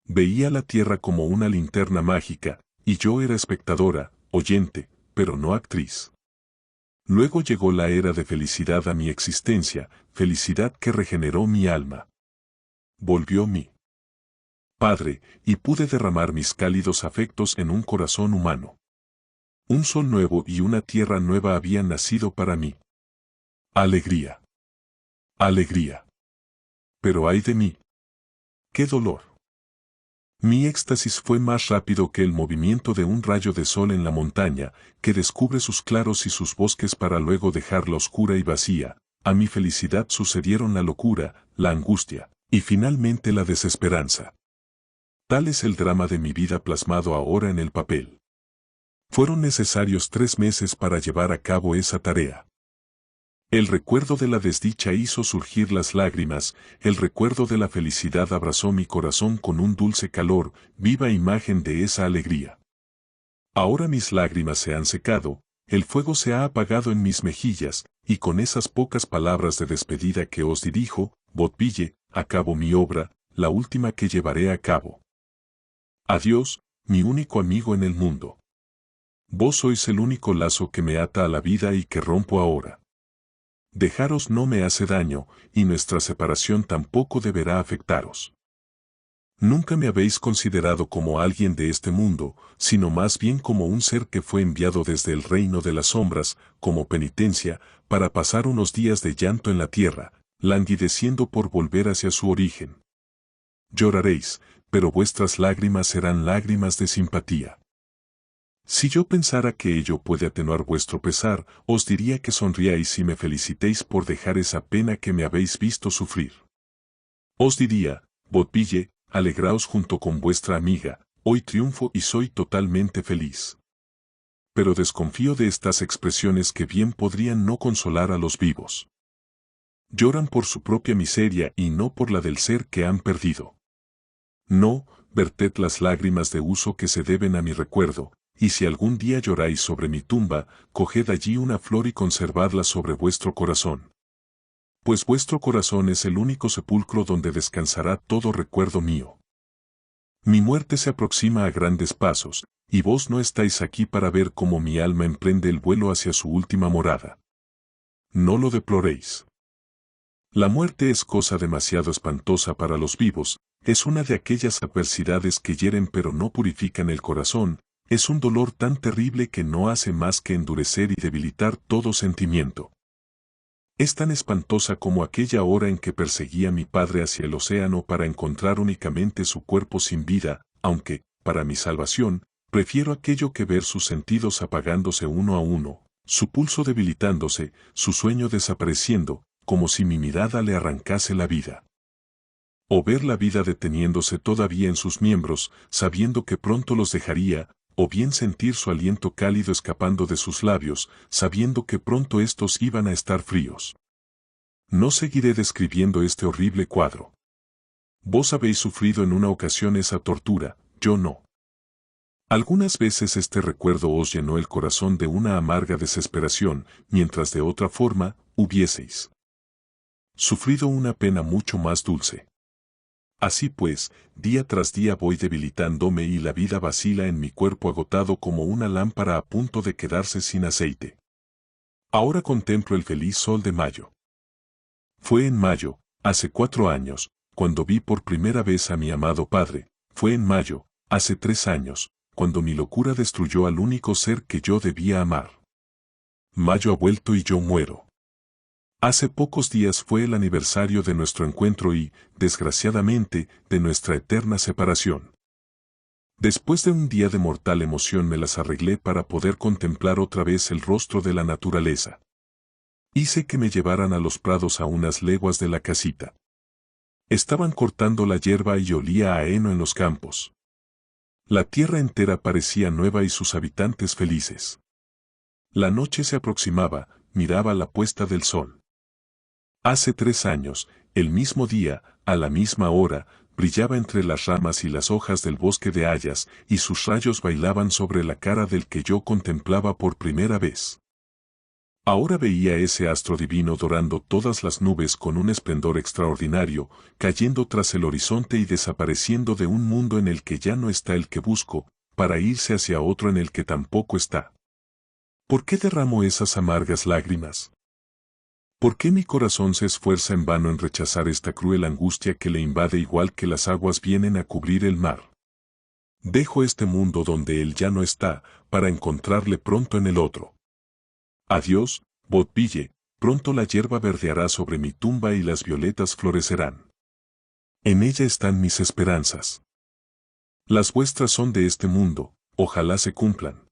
Veía la tierra como una linterna mágica, y yo era espectadora, oyente, pero no actriz. Luego llegó la era de felicidad a mi existencia, felicidad que regeneró mi alma. Volvió mi padre, y pude derramar mis cálidos afectos en un corazón humano. Un sol nuevo y una tierra nueva habían nacido para mí. Alegría. Alegría. Pero ay de mí. ¡Qué dolor! Mi éxtasis fue más rápido que el movimiento de un rayo de sol en la montaña, que descubre sus claros y sus bosques para luego dejarla oscura y vacía. A mi felicidad sucedieron la locura, la angustia, y finalmente la desesperanza. Tal es el drama de mi vida plasmado ahora en el papel. Fueron necesarios 3 meses para llevar a cabo esa tarea. El recuerdo de la desdicha hizo surgir las lágrimas, el recuerdo de la felicidad abrazó mi corazón con un dulce calor, viva imagen de esa alegría. Ahora mis lágrimas se han secado, el fuego se ha apagado en mis mejillas, y con esas pocas palabras de despedida que os dirijo, Botville, acabo mi obra, la última que llevaré a cabo. Adiós, mi único amigo en el mundo. Vos sois el único lazo que me ata a la vida y que rompo ahora. Dejaros no me hace daño, y nuestra separación tampoco deberá afectaros. Nunca me habéis considerado como alguien de este mundo, sino más bien como un ser que fue enviado desde el reino de las sombras, como penitencia, para pasar unos días de llanto en la tierra, languideciendo por volver hacia su origen. Lloraréis, pero vuestras lágrimas serán lágrimas de simpatía. Si yo pensara que ello puede atenuar vuestro pesar, os diría que sonriáis y me felicitéis por dejar esa pena que me habéis visto sufrir. Os diría, Botville, alegraos junto con vuestra amiga, hoy triunfo y soy totalmente feliz. Pero desconfío de estas expresiones que bien podrían no consolar a los vivos. Lloran por su propia miseria y no por la del ser que han perdido. No, verted las lágrimas de uso que se deben a mi recuerdo, y si algún día lloráis sobre mi tumba, coged allí una flor y conservadla sobre vuestro corazón. Pues vuestro corazón es el único sepulcro donde descansará todo recuerdo mío. Mi muerte se aproxima a grandes pasos, y vos no estáis aquí para ver cómo mi alma emprende el vuelo hacia su última morada. No lo deploréis. La muerte es cosa demasiado espantosa para los vivos, es una de aquellas adversidades que hieren pero no purifican el corazón, es un dolor tan terrible que no hace más que endurecer y debilitar todo sentimiento. Es tan espantosa como aquella hora en que perseguía a mi padre hacia el océano para encontrar únicamente su cuerpo sin vida, aunque, para mi salvación, prefiero aquello que ver sus sentidos apagándose uno a uno, su pulso debilitándose, su sueño desapareciendo, como si mi mirada le arrancase la vida. O ver la vida deteniéndose todavía en sus miembros, sabiendo que pronto los dejaría, o bien sentir su aliento cálido escapando de sus labios, sabiendo que pronto estos iban a estar fríos. No seguiré describiendo este horrible cuadro. Vos habéis sufrido en una ocasión esa tortura, yo no. Algunas veces este recuerdo os llenó el corazón de una amarga desesperación, mientras de otra forma, hubieseis sufrido una pena mucho más dulce. Así pues, día tras día voy debilitándome y la vida vacila en mi cuerpo agotado como una lámpara a punto de quedarse sin aceite. Ahora contemplo el feliz sol de mayo. Fue en mayo, hace 4 años, cuando vi por primera vez a mi amado padre, fue en mayo, hace 3 años, cuando mi locura destruyó al único ser que yo debía amar. Mayo ha vuelto y yo muero. Hace pocos días fue el aniversario de nuestro encuentro y, desgraciadamente, de nuestra eterna separación. Después de un día de mortal emoción me las arreglé para poder contemplar otra vez el rostro de la naturaleza. Hice que me llevaran a los prados a unas leguas de la casita. Estaban cortando la hierba y olía a heno en los campos. La tierra entera parecía nueva y sus habitantes felices. La noche se aproximaba, miraba la puesta del sol. Hace 3 años, el mismo día, a la misma hora, brillaba entre las ramas y las hojas del bosque de hayas, y sus rayos bailaban sobre la cara del que yo contemplaba por primera vez. Ahora veía ese astro divino dorando todas las nubes con un esplendor extraordinario, cayendo tras el horizonte y desapareciendo de un mundo en el que ya no está el que busco, para irse hacia otro en el que tampoco está. ¿Por qué derramo esas amargas lágrimas? ¿Por qué mi corazón se esfuerza en vano en rechazar esta cruel angustia que le invade igual que las aguas vienen a cubrir el mar? Dejo este mundo donde él ya no está, para encontrarle pronto en el otro. Adiós, Botville, pronto la hierba verdeará sobre mi tumba y las violetas florecerán. En ella están mis esperanzas. Las vuestras son de este mundo, ojalá se cumplan.